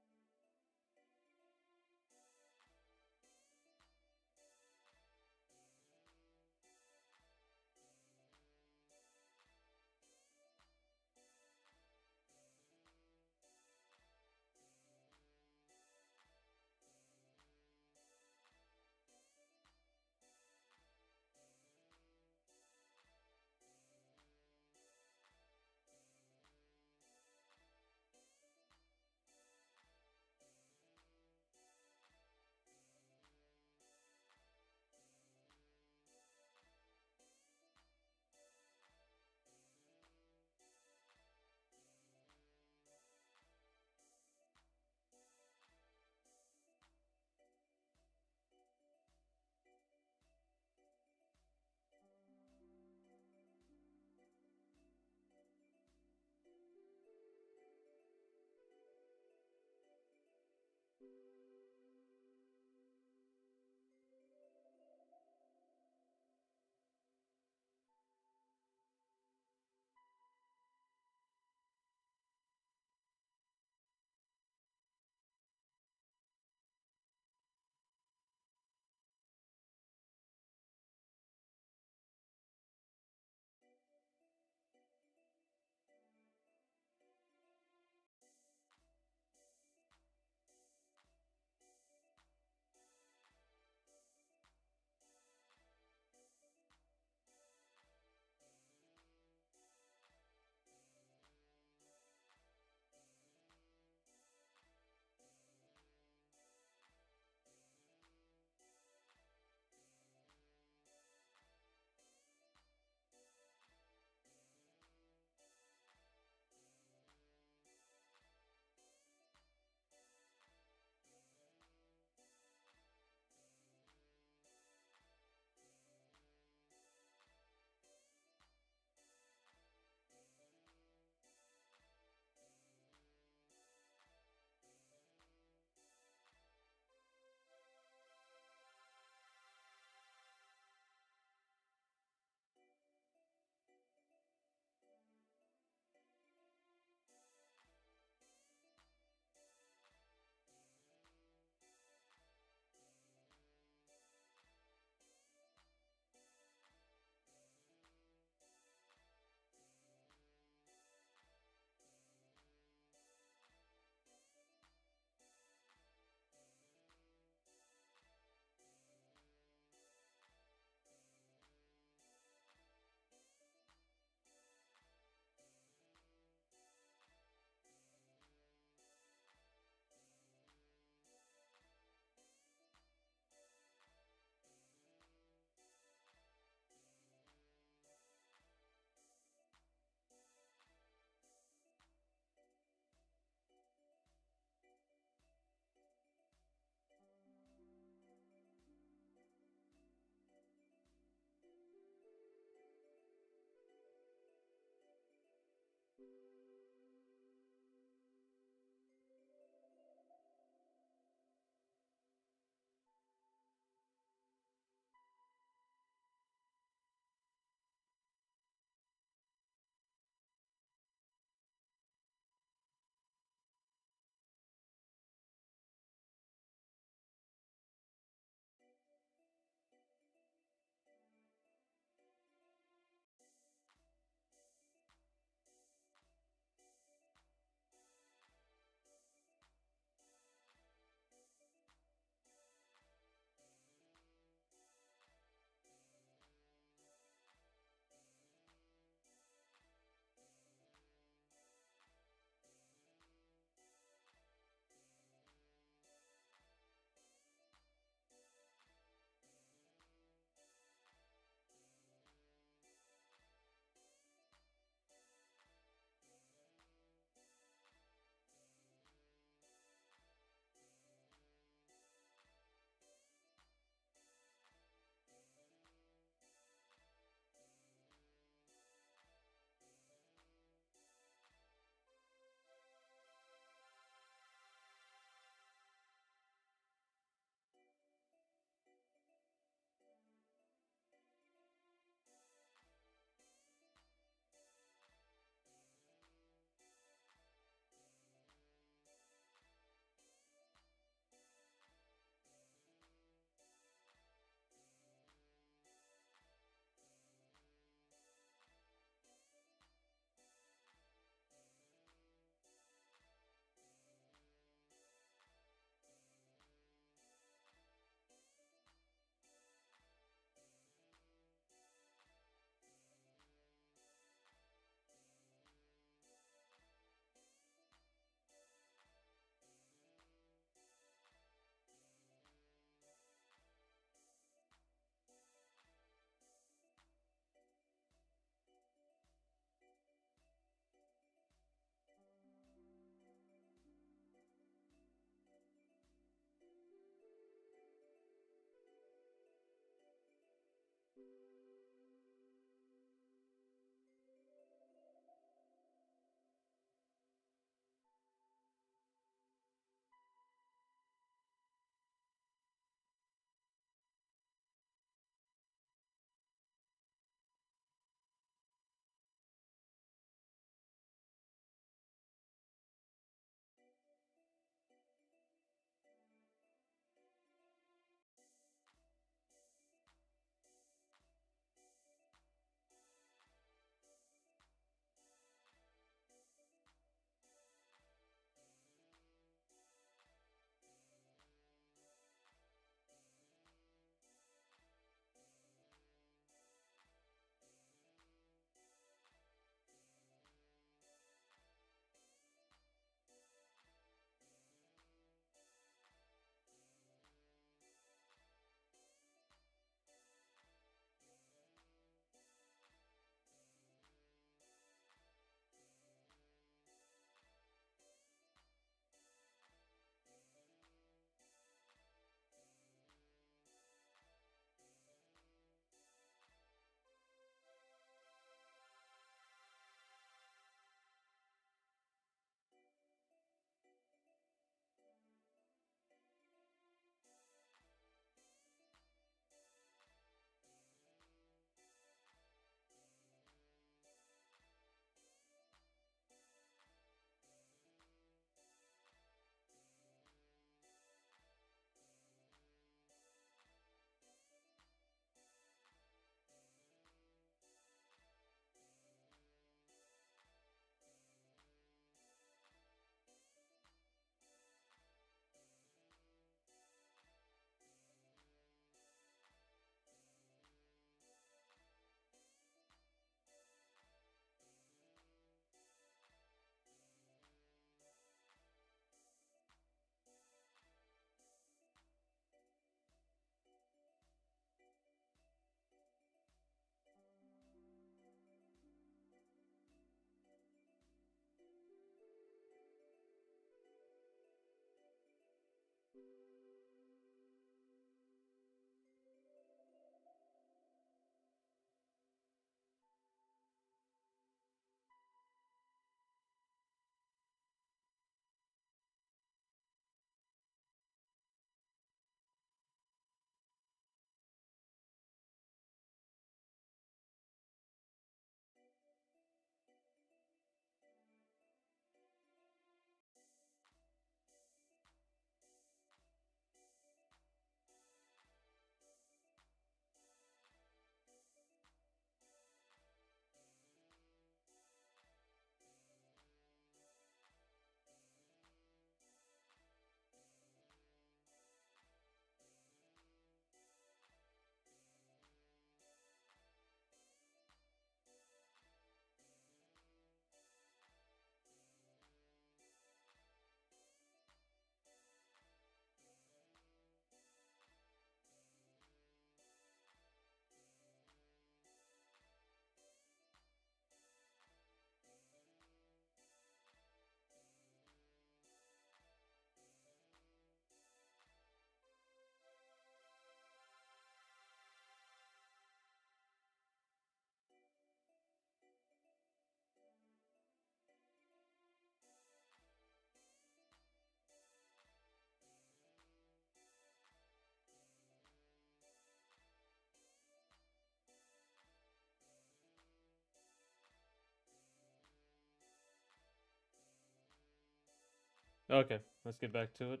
Speaker 1: Okay, let's get back to it.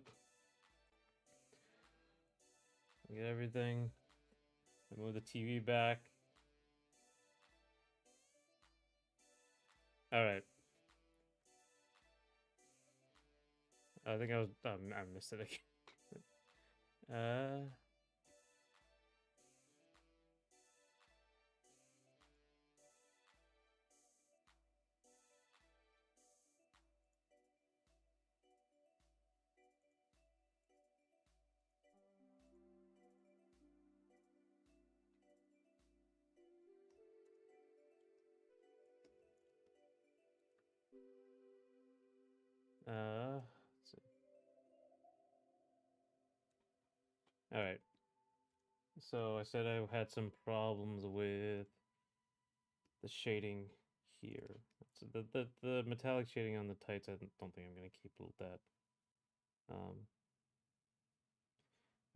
Speaker 1: Get everything. Move the TV back. All right. I think I was. I missed it again. Let's see. All right. So I said I had some problems with the shading here. So the metallic shading on the tights, I don't think I'm gonna keep that. Um,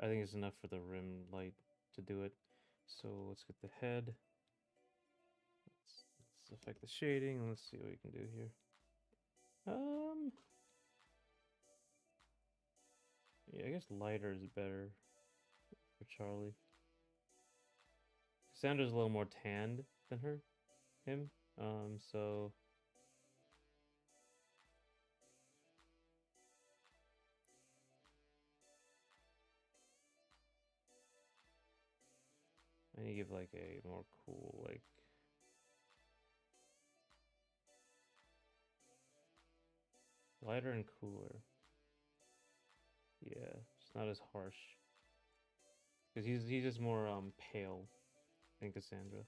Speaker 1: I think it's enough for the rim light to do it. So let's get the head. Let's affect the shading. Let's see what we can do here. Yeah, I guess lighter is better for Charlie. Cassandra's a little more tanned than him. So I need to give like a more cool, like lighter and cooler. Yeah, it's not as harsh because he's just more pale than Cassandra.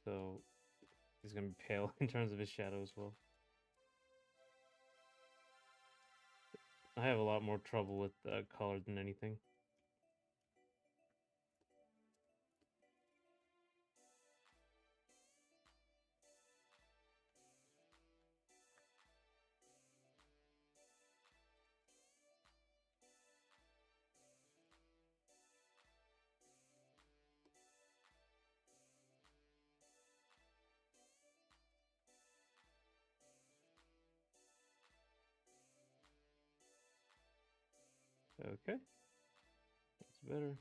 Speaker 1: So he's gonna be pale in terms of his shadow as well. I have a lot more trouble with color than anything. Okay, that's better.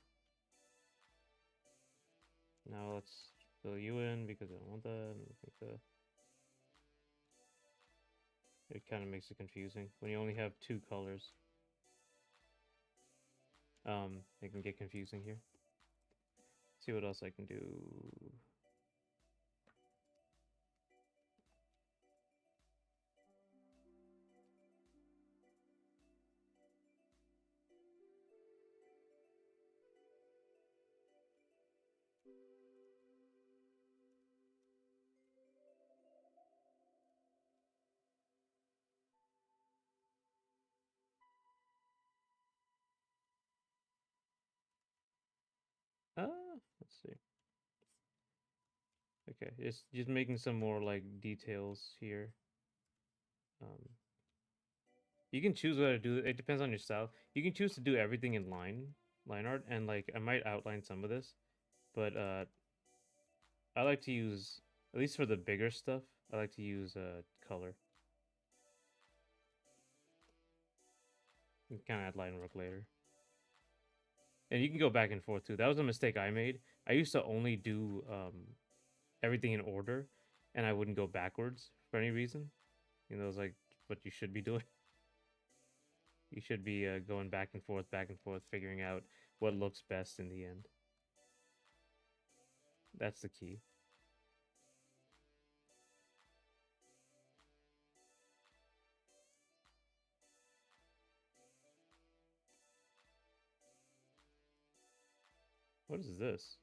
Speaker 1: Now let's fill you in because I don't want that. And I think it kind of makes it confusing when you only have two colors. It can get confusing here. See what else I can do. Let's see. Okay, it's just making some more like details here. Um, you can choose what to do. It depends on your style. You can choose to do everything in line art, and like I might outline some of this, but I like to use, at least for the bigger stuff, I like to use color. You can kind of add line work later, and you can go back and forth too. That was a mistake I made. I used to only do everything in order, and I wouldn't go backwards for any reason. You know, it's like what you should be doing. You should be going back and forth, figuring out what looks best in the end. That's the key. What is this?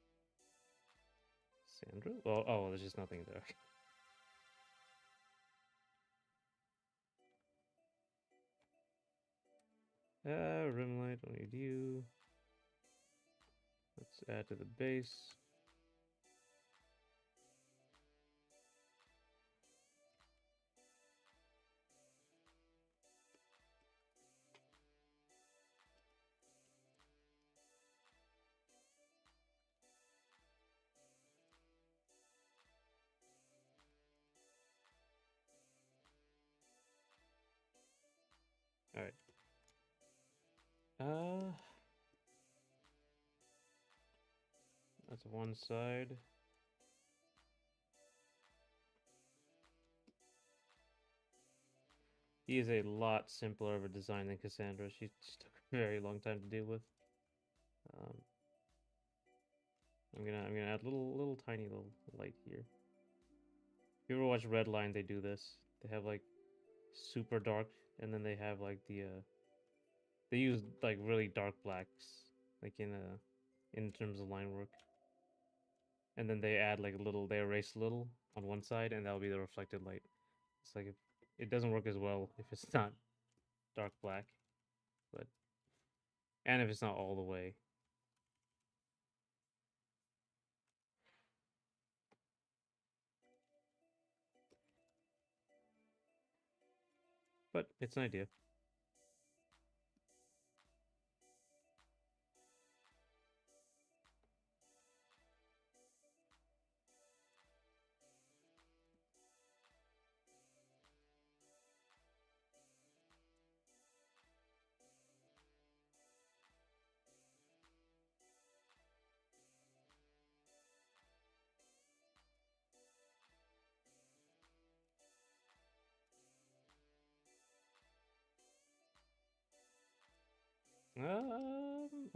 Speaker 1: Sandra? Oh, there's just nothing there. Rim light, don't need you. Let's add to the base. All right. Uh, that's one side. He is a lot simpler of a design than Cassandra. She just took a very long time to deal with. Um, I'm gonna add little tiny little light here. If you ever watch Redline, they do this. They have like super dark, and then they have like they use like really dark blacks, like in terms of line work, and then they add like a little, they erase a little on one side, and that'll be the reflected light. It's like it doesn't work as well if it's not dark black, but and if it's not all the way. But it's an idea.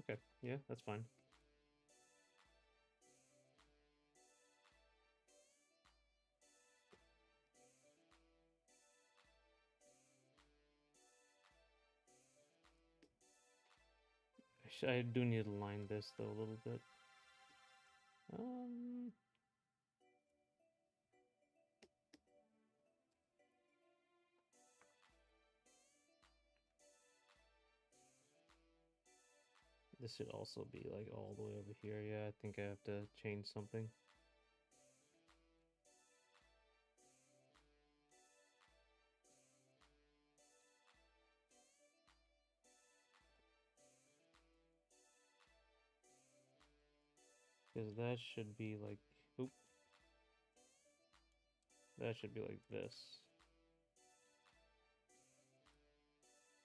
Speaker 1: Okay, yeah, that's fine. I do need to line this though a little bit. Um, this should also be like all the way over here. Yeah, I think I have to change something. Because that should be like, oop, that should be like this.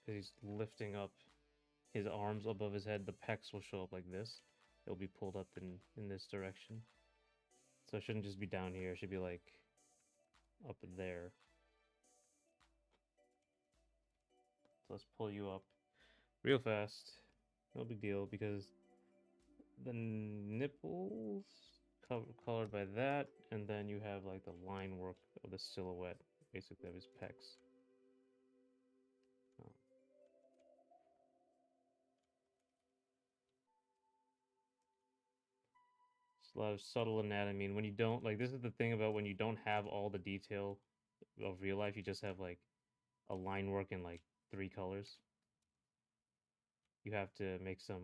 Speaker 1: Because he's lifting up his arms above his head. The pecs will show up like this. It'll be pulled up in this direction. So it shouldn't just be down here. It should be like up there. So let's pull you up real fast. No big deal because the nipples colored by that, and then you have like the line work of the silhouette, basically of his pecs. Oh. It's a lot of subtle anatomy, and when you don't like, this is the thing about when you don't have all the detail of real life, you just have like a line work in like 3 colors. You have to make some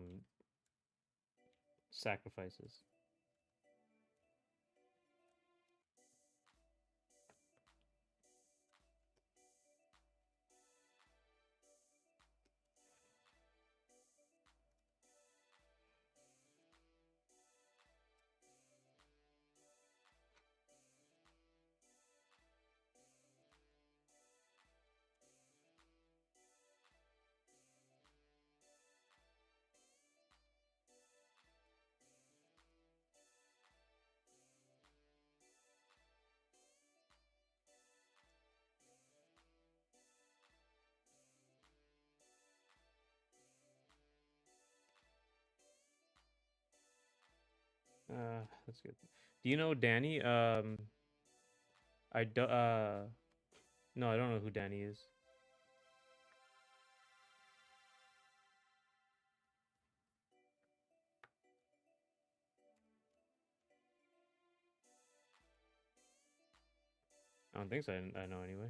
Speaker 1: sacrifices. That's good. Do you know Danny? I do, no, I don't know who Danny is. I don't think so. I know anyway.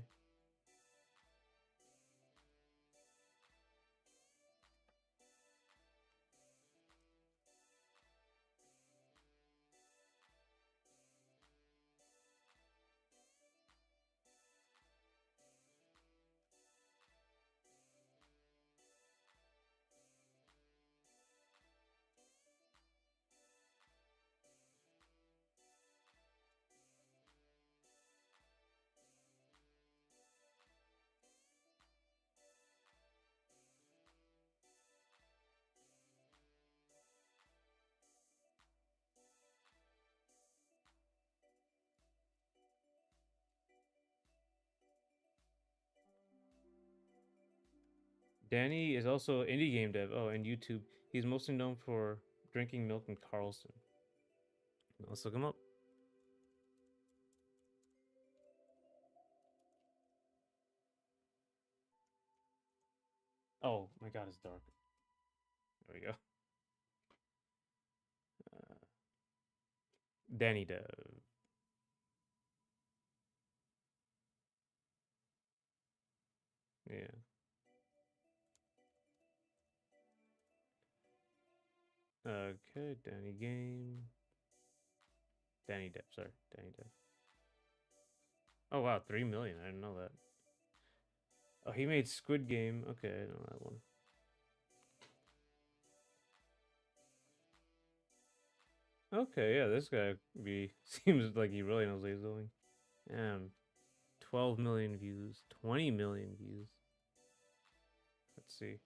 Speaker 1: Danny is also indie game dev. Oh, and YouTube. He's mostly known for drinking milk in Carlson. Let's look him up. Oh my god, it's dark. There we go. Uh, Danny dev. Yeah. Okay, Danny game. Danny dev. Sorry, Danny dev. Oh wow, 3 million. I didn't know that. Oh, he made Squid Game. Okay, I know that one. Okay, yeah, this guy be seems like he really knows what he's doing. Damn, 12 million views, 20 million views. Let's see.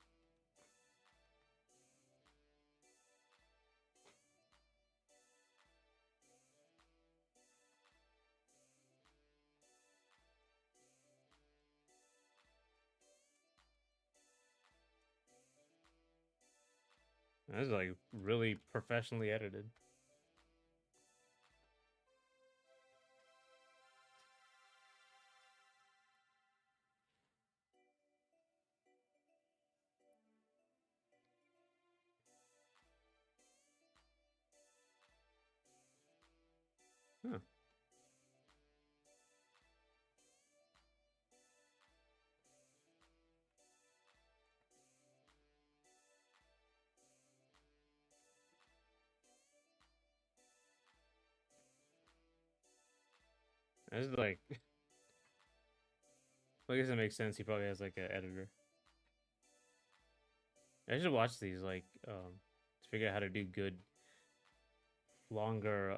Speaker 1: This is like really professionally edited. Huh. This is like, I guess it makes sense. He probably has like an editor. I should watch these to figure out how to do good, longer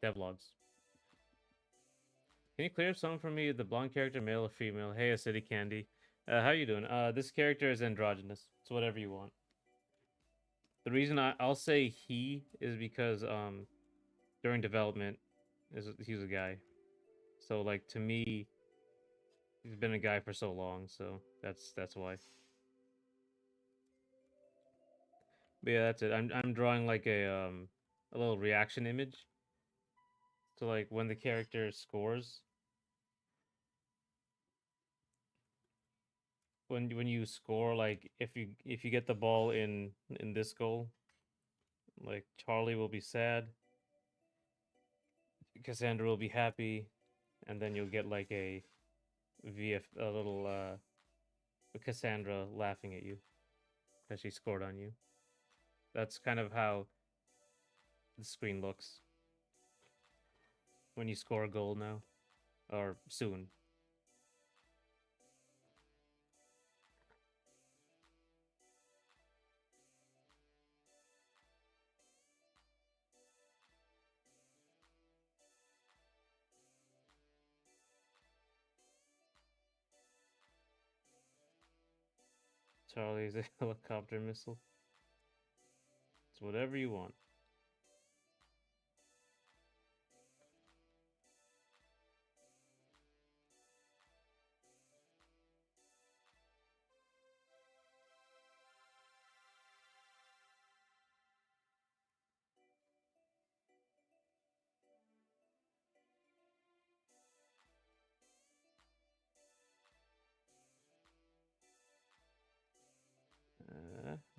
Speaker 1: devlogs. Can you clear up something for me? The blonde character, male or female? Hey, a city candy. How you doing? This character is androgynous. It's whatever you want. The reason I'll say he is because during development he was a guy. So like to me, he's been a guy for so long, so that's why. But yeah, that's it. I'm drawing like a little reaction image. So like when the character scores, when you score, like if you get the ball in this goal, like Charlie will be sad, Cassandra will be happy, and then you'll get like a little Cassandra laughing at you because she scored on you. That's kind of how the screen looks when you score a goal now or soon. Charlie's a helicopter missile. It's whatever you want.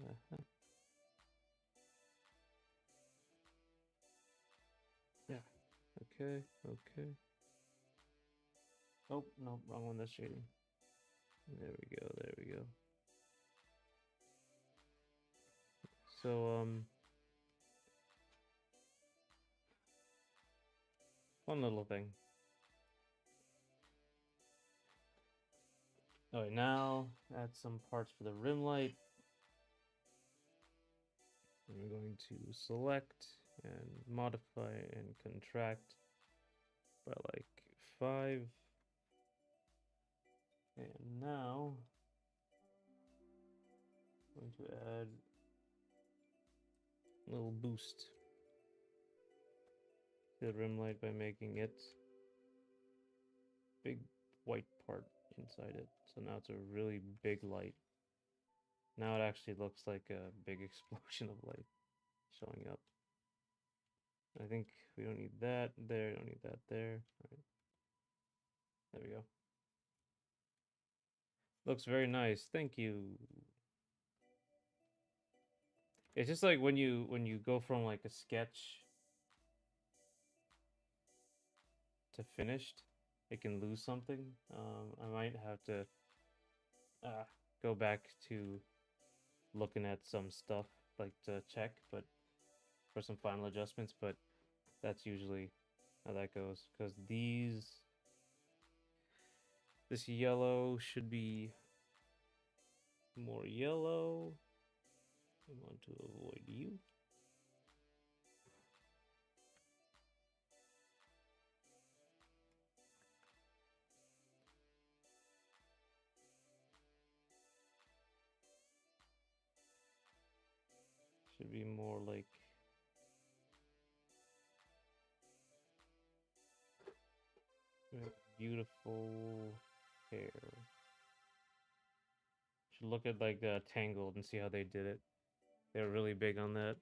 Speaker 1: Uh-huh. Yeah. Okay. Okay. Oh no, wrong one. That's shading. There we go. There we go. So one little thing. All right, now add some parts for the rim light. I'm going to select and modify and contract by like 5. And now I'm going to add a little boost to the rim light by making it big white part inside it. So now it's a really big light. Now it actually looks like a big explosion of light showing up. I think we don't need that there, don't need that there. All right. There we go. Looks very nice. Thank you. It's just like when you go from like a sketch to finished, it can lose something. I might have to go back to looking at some stuff like to check, but for some final adjustments. But that's usually how that goes because this yellow should be more yellow. I want to avoid you. Should be more like beautiful hair. Should look at like Tangled and see how they did it. They're really big on that.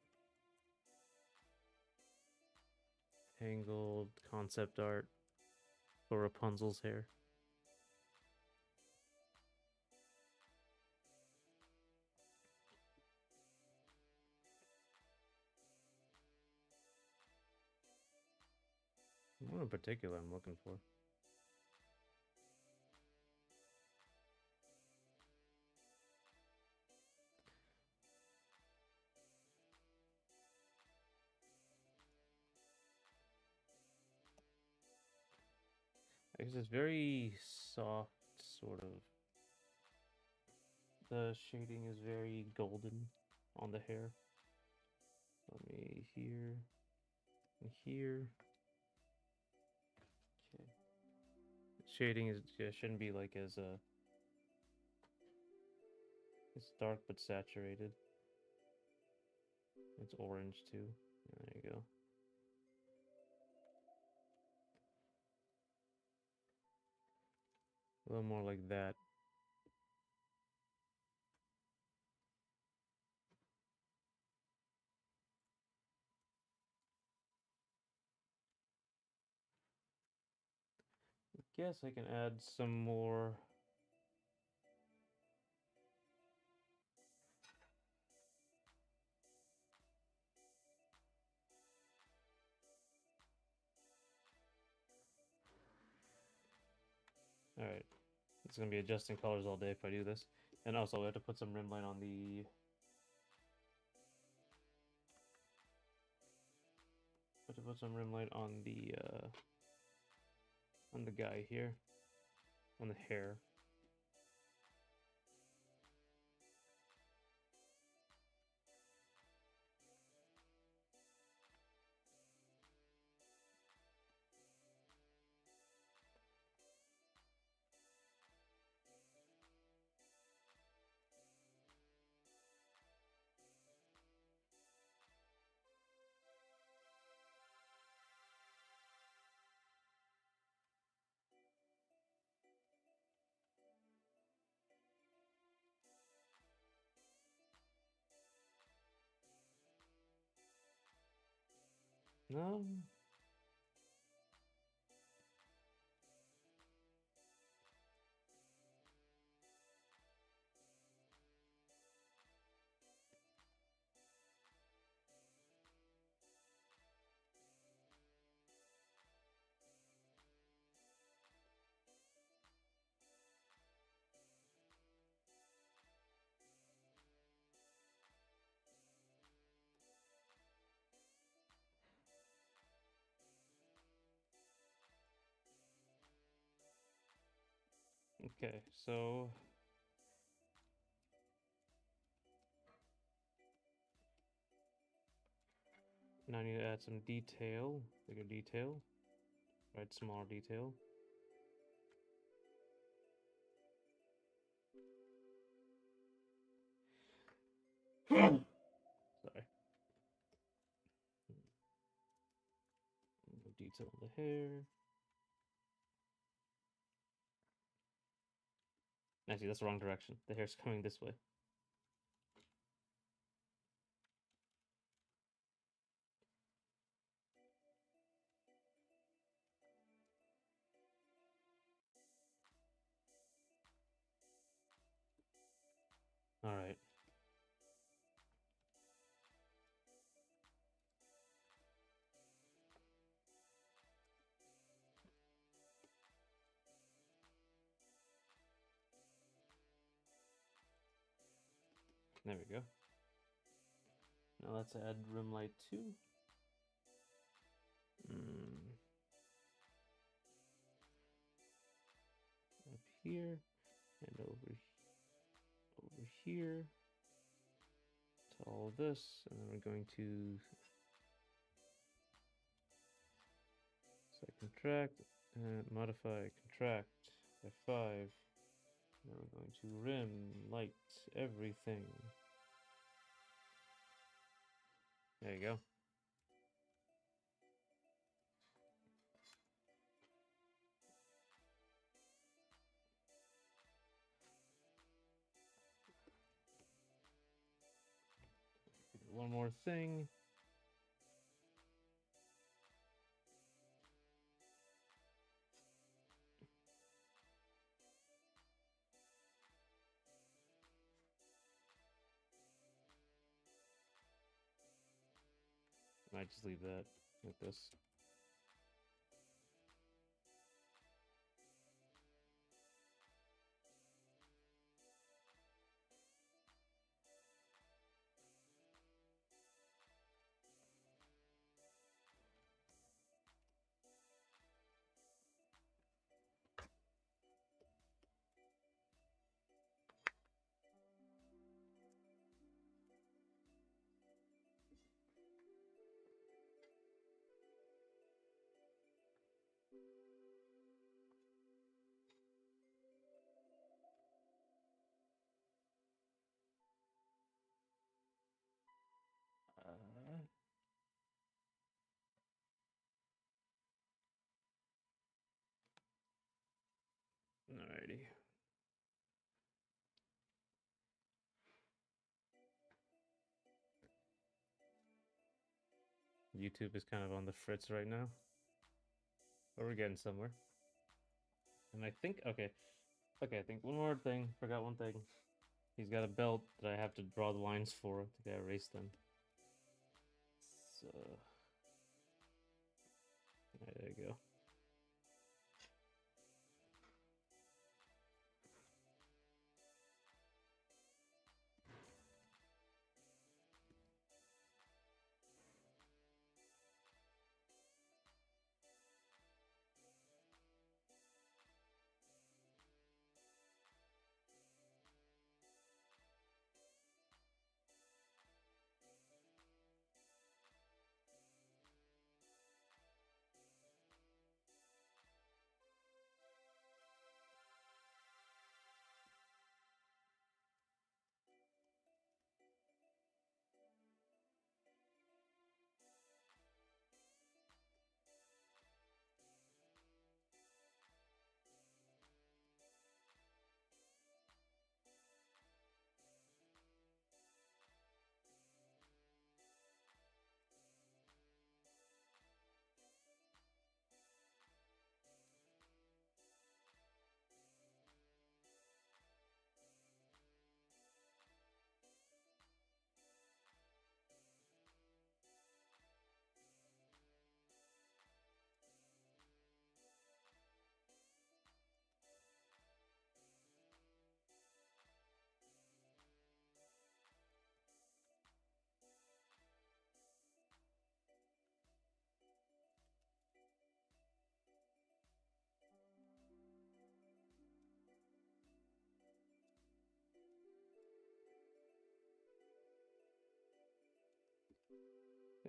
Speaker 1: Tangled concept art for Rapunzel's hair. What in particular I'm looking for? I guess it's very soft, sort of. The shading is very golden on the hair. Let me here and here. Okay. Shading is shouldn't be like as it's dark but saturated. It's orange too. There you go. A little more like that. I guess I can add some more. Alright. It's gonna be adjusting colors all day if I do this. And also I have to put some rim light on the on the guy here. On the hair. No. Okay, so now I need to add some detail, bigger detail, right? Smaller detail. Sorry. Detail on the hair. Actually, that's the wrong direction. The hair's coming this way. All right. There we go. Now let's add rim light 2. Up here and over here to all of this, and then we're going to set contract, modify contract by 5. And then we're going to rim light everything. There you go. One more thing. I might just leave that like this. Alrighty. YouTube is kind of on the fritz right now. But we're getting somewhere. And I think, okay, I think one more thing. Forgot one thing. He's got a belt that I have to draw the lines for to get erase them. So, there you go.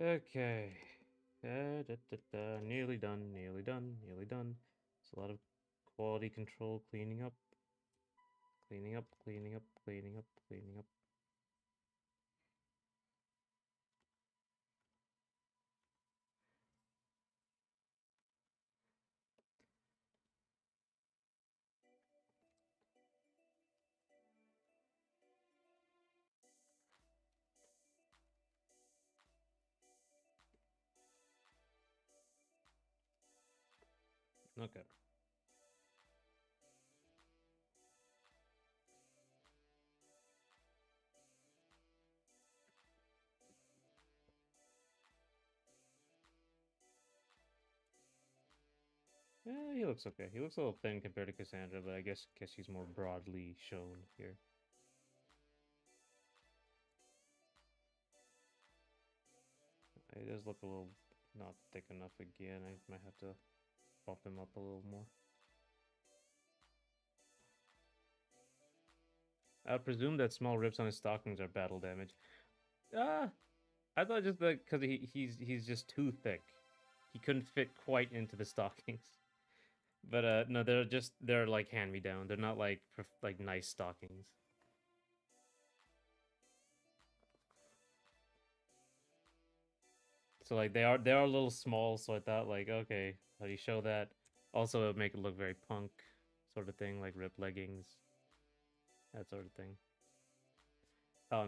Speaker 1: Okay. Nearly done, nearly done, nearly done. It's a lot of quality control cleaning up. Cleaning up, cleaning up, cleaning up, cleaning up. Okay. Yeah, he looks okay. He looks a little thin compared to Cassandra, but I guess he's more broadly shown here. He does look a little not thick enough again. I might have to bump him up a little more. I would presume that small rips on his stockings are battle damage. Ah, I thought just that because he's just too thick. He couldn't fit quite into the stockings. But no, they're like hand me down. They're not like like nice stockings. So like they are a little small. So I thought like okay, how do you show that? Also, it would make it look very punk sort of thing, like ripped leggings, that sort of thing.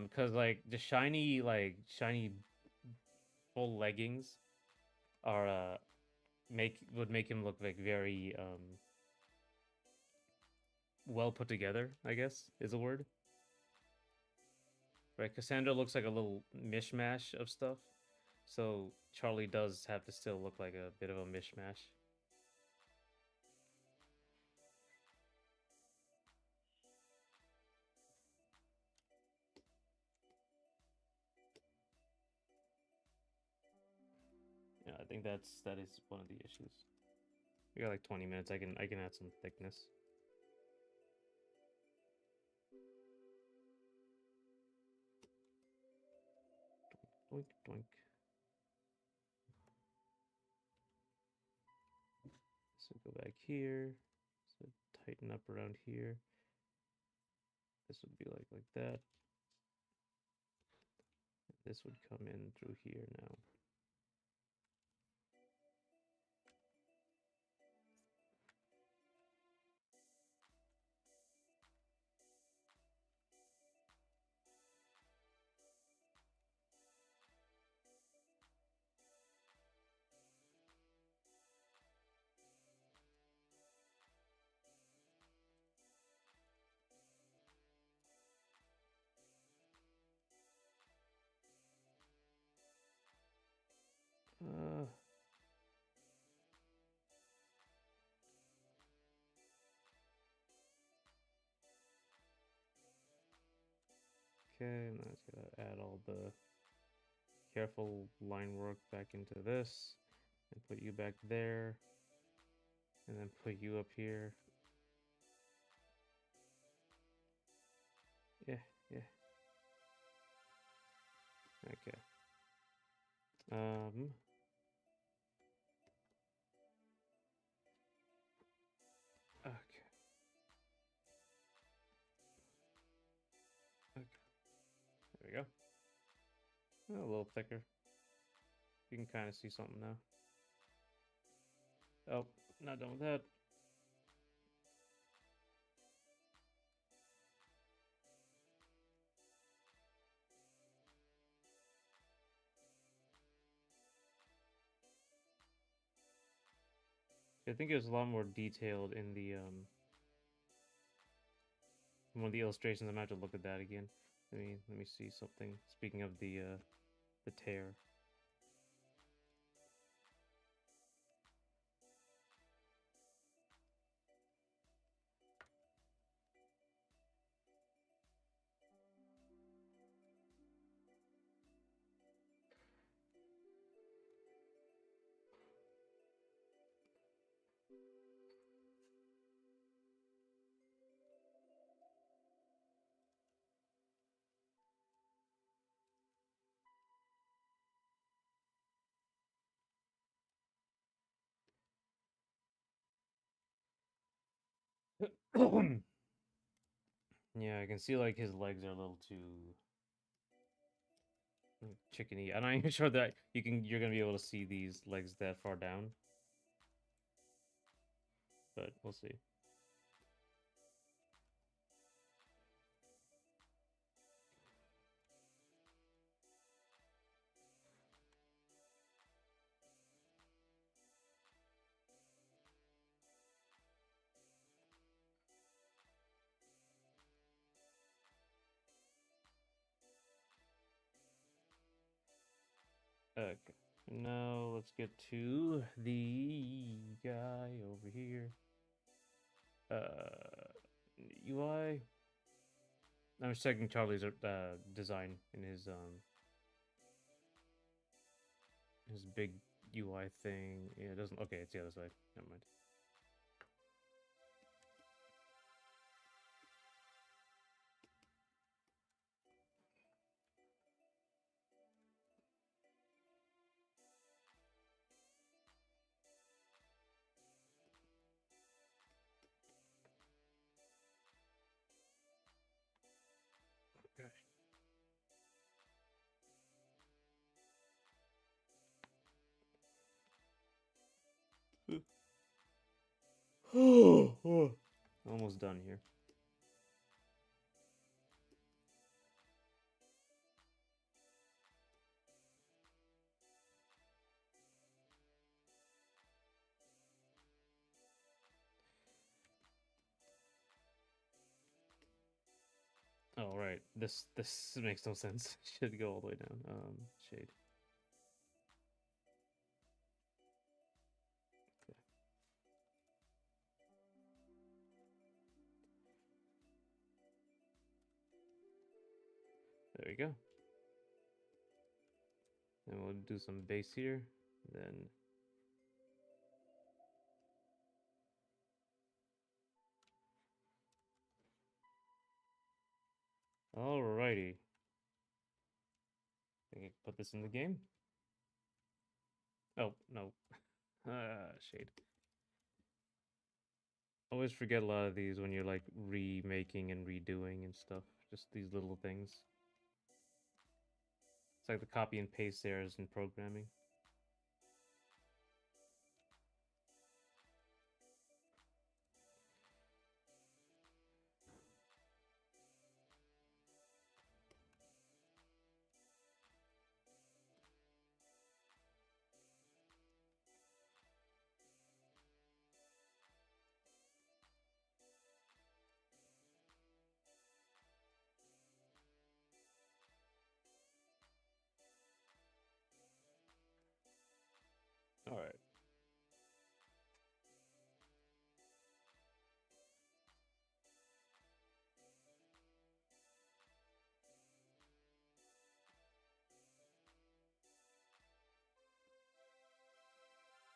Speaker 1: Because like the shiny full leggings are would make him look like very well put together, I guess is a word. Right? Cassandra looks like a little mishmash of stuff. So Charlie does have to still look like a bit of a mishmash. Yeah, I think that is one of the issues. We got like 20 minutes. I can add some thickness. Doink doink. So go back here. So tighten up around here. This would be like that. This would come in through here now. Uh, okay, now it's gonna add all the careful line work back into this and put you back there and then put you up here. Yeah, yeah. Okay. Um okay. Okay. There we go. A little thicker. You can kind of see something now. Oh, not done with that. I think it was a lot more detailed in the one of the illustrations. I'm gonna have to look at that again. Let me see something. Speaking of the tear. Yeah, I can see like his legs are a little too chickeny. I'm not even sure that you're gonna be able to see these legs that far down, but we'll see. Okay. Now let's get to the guy over here. UI. I'm just checking Charlie's design in his big UI thing. Yeah, it doesn't. Okay, it's the other side. Never mind. Okay. Almost done here. Oh right, this makes no sense. Should go all the way down. Shade. Okay. There we go. And we'll do some base here. Then alrighty. I can put this in the game. Oh no. Shade. Always forget a lot of these when you're like remaking and redoing and stuff. Just these little things. It's like the copy and paste errors in programming. Alright.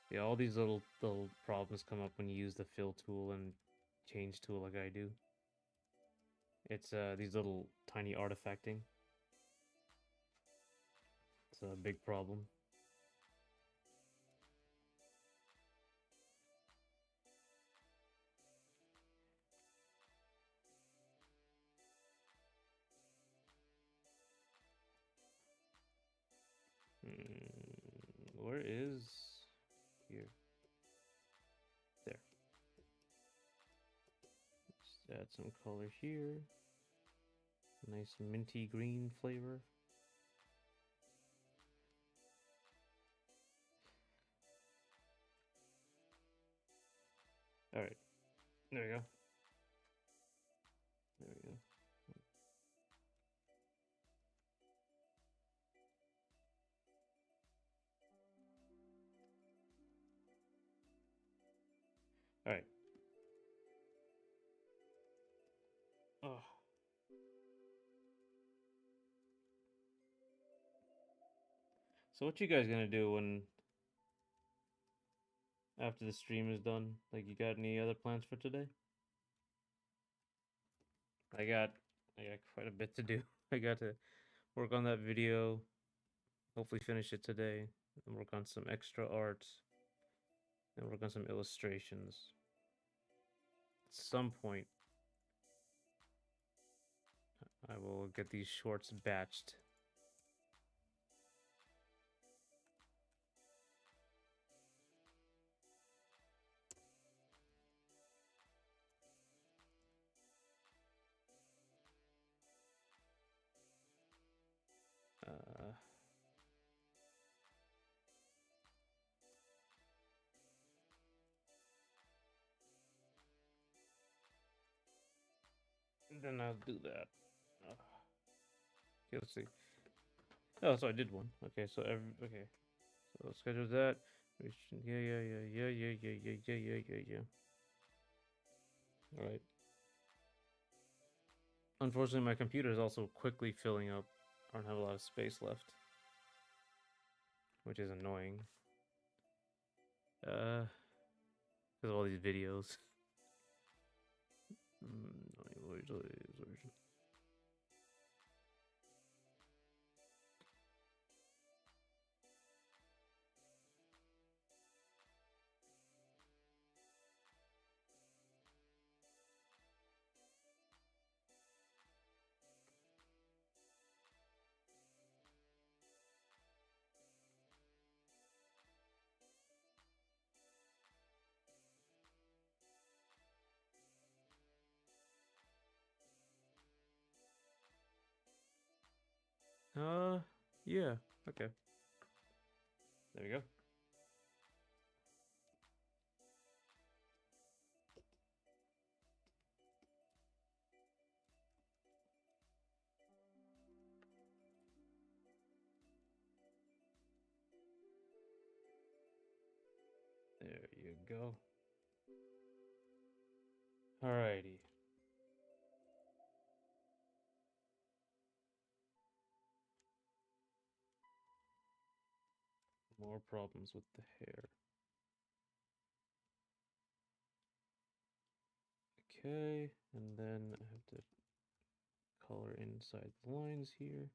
Speaker 1: Yeah, all these little problems come up when you use the fill tool and change tool like I do. It's these little tiny artifacting. It's a big problem. Where is here? There. Just add some color here. Nice minty green flavor. All right, there we go. There we go. All right. Oh. So what you guys gonna do when after the stream is done? Like, you got any other plans for today? I got quite a bit to do. I got to work on that video, hopefully finish it today, and work on some extra art, and work on some illustrations. At some point, I will get these shorts batched. Uh, then I'll do that. Okay, let's see. Oh, so I did one. Okay, so okay. So let's schedule that. Yeah. All right. Unfortunately, my computer is also quickly filling up. I don't have a lot of space left, which is annoying. Because of all these videos. Yeah. Okay. There we go. There you go. Alrighty. More problems with the hair. Okay, and then I have to color inside the lines here.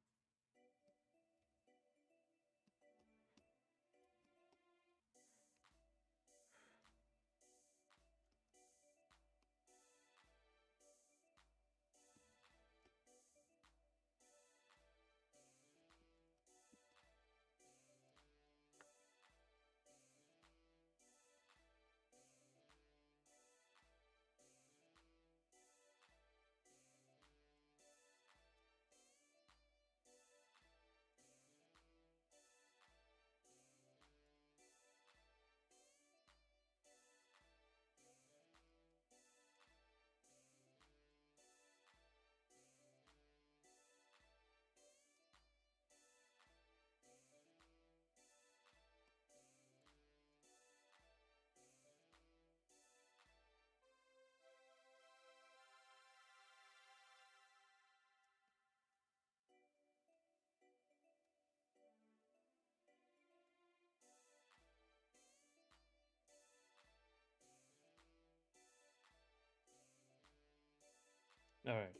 Speaker 1: Alright.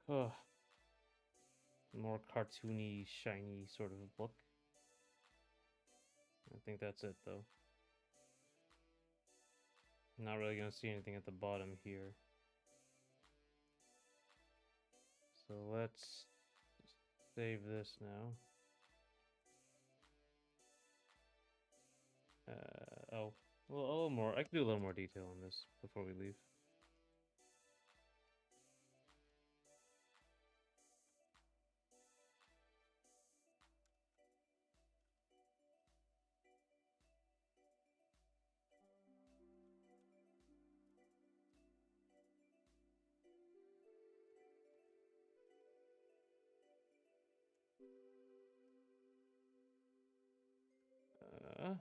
Speaker 1: Oh, more cartoony, shiny sort of look. I think that's it though. Not really gonna see anything at the bottom here. So let's save this now. Oh, well, a little more. I can do a little more detail on this before we leave. Uh,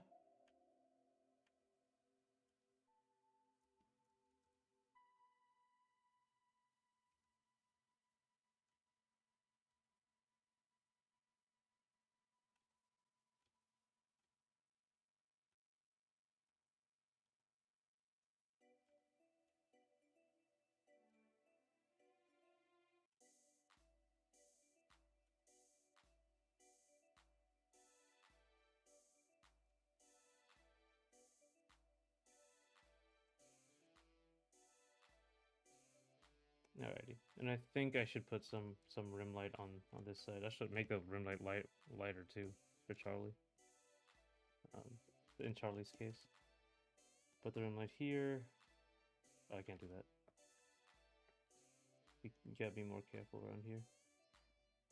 Speaker 1: Alrighty, and I think I should put some rim light on this side. I should make the rim light lighter too for Charlie. Um, in Charlie's case, put the rim light here. Oh, I can't do that. You gotta be more careful around here.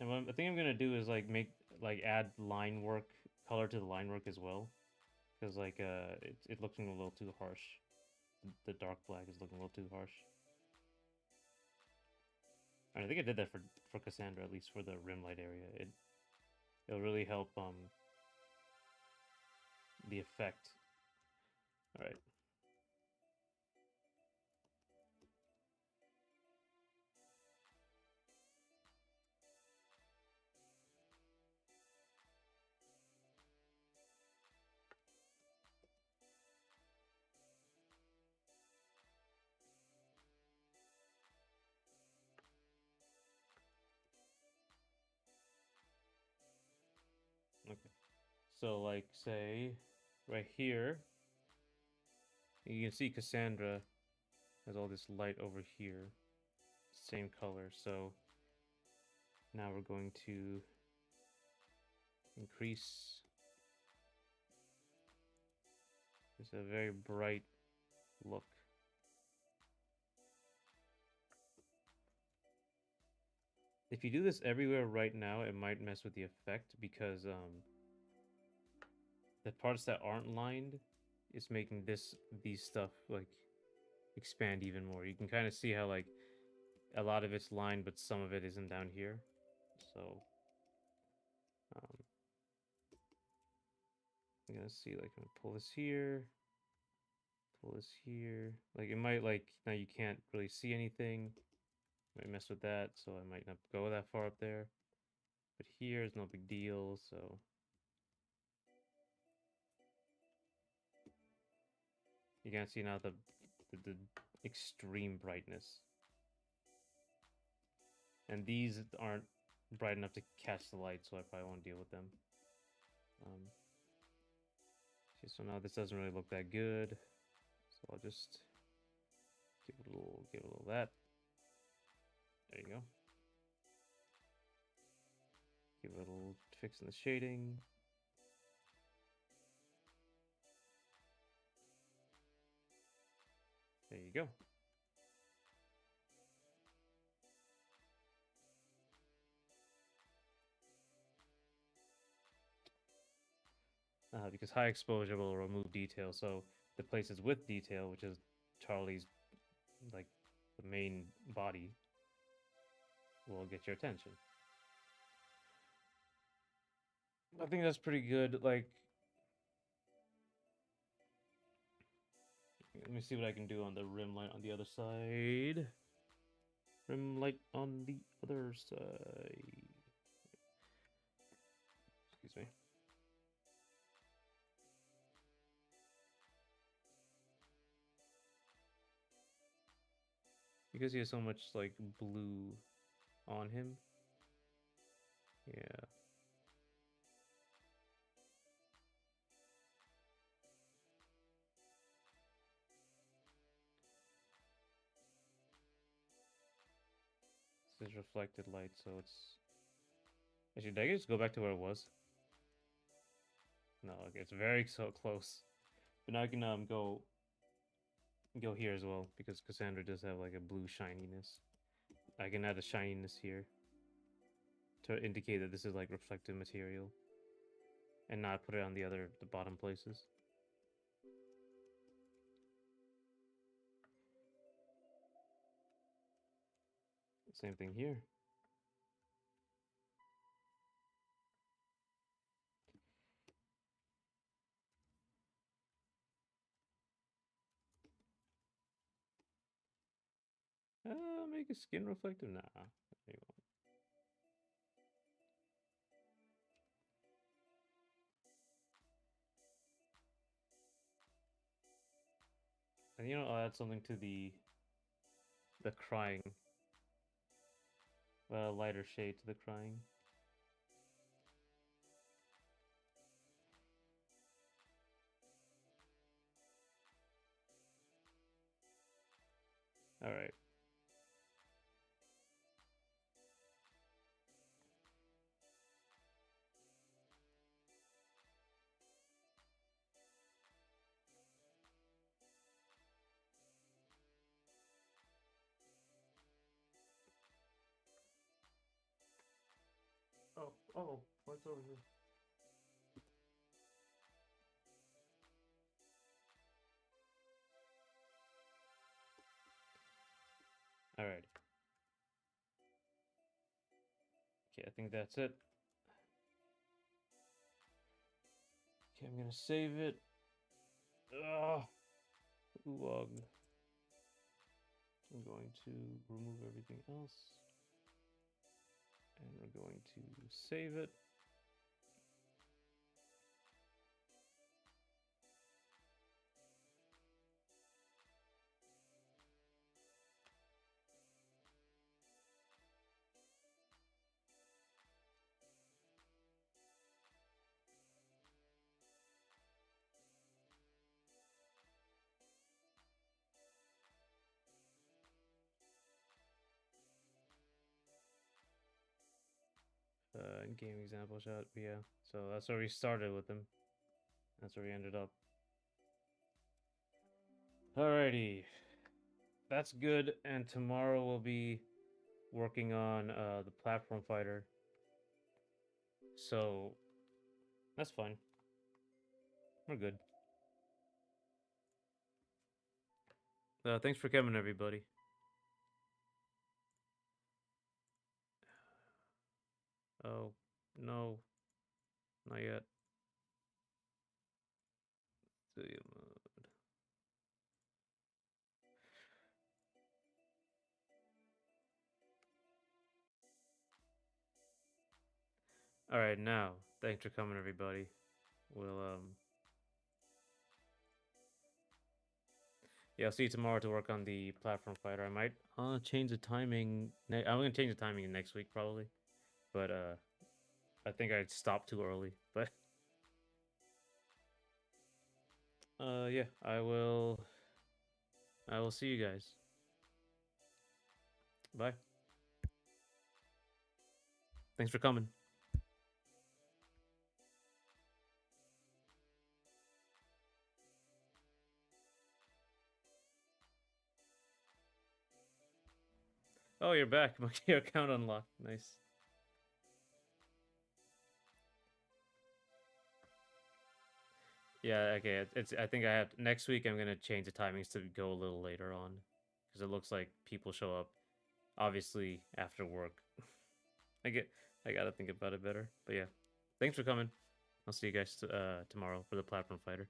Speaker 1: And what I think I'm gonna do is like add line work, color to the line work as well, because it's looking a little too harsh. The dark black is looking a little too harsh. I think I did that for Cassandra, at least for the rim light area. It'll really help the effect. All right. Okay. So like say right here, you can see Cassandra has all this light over here, same color. So now we're going to increase. It's a very bright look. If you do this everywhere right now, it might mess with the effect because the parts that aren't lined is making these stuff like expand even more. You can kind of see how like a lot of it's lined, but some of it isn't down here. So I'm gonna see like I'm gonna pull this here, pull this here. Like it might like now you can't really see anything. Might mess with that, so I might not go that far up there. But here is no big deal, so you can see now the extreme brightness. And these aren't bright enough to catch the light, so I probably won't deal with them. Okay, so now this doesn't really look that good. So I'll just give it a little that. There you go. Give it a little fix in the shading. There you go. Because high exposure will remove detail, so the places with detail, which is Charlie's like the main body, will get your attention. I think that's pretty good. Like, let me see what I can do on the rim light on the other side. Rim light on the other side. Excuse me. Because he has so much like blue on him. Yeah. This is reflected light, so it's actually did I just go back to where it was? No, okay, it's very so close. But now I can go here as well because Cassandra does have like a blue shininess. I can add a shininess here to indicate that this is like reflective material and not put it on the bottom places. Same thing here. Make a skin reflective? Nah. There you go. And you know, I'll add something to the crying. A lighter shade to the crying. All right. Oh, what's over here? All right. I think that's it. Okay, I'm gonna save it. Ugh. Ulog. I'm going to remove everything else. And we're going to save it. Game example shot, yeah. So that's where we started with them. That's where we ended up. Alrighty. That's good. And tomorrow we'll be working on the platform fighter. So that's fine. We're good. Thanks for coming, everybody. Oh, no. Not yet. Studio mode. Alright, now. Thanks for coming, everybody. We'll, yeah, I'll see you tomorrow to work on the platform fighter. I might change the timing. I'm gonna change the timing next week, probably. But, I think I stopped too early. But, yeah, I will see you guys. Bye. Thanks for coming. Oh, you're back. Your account unlocked. Nice. Yeah, okay. It's. I think I have next week. I'm gonna change the timings to go a little later on, because it looks like people show up, obviously after work. I get. I gotta think about it better. But yeah, thanks for coming. I'll see you guys tomorrow for the platform fighter.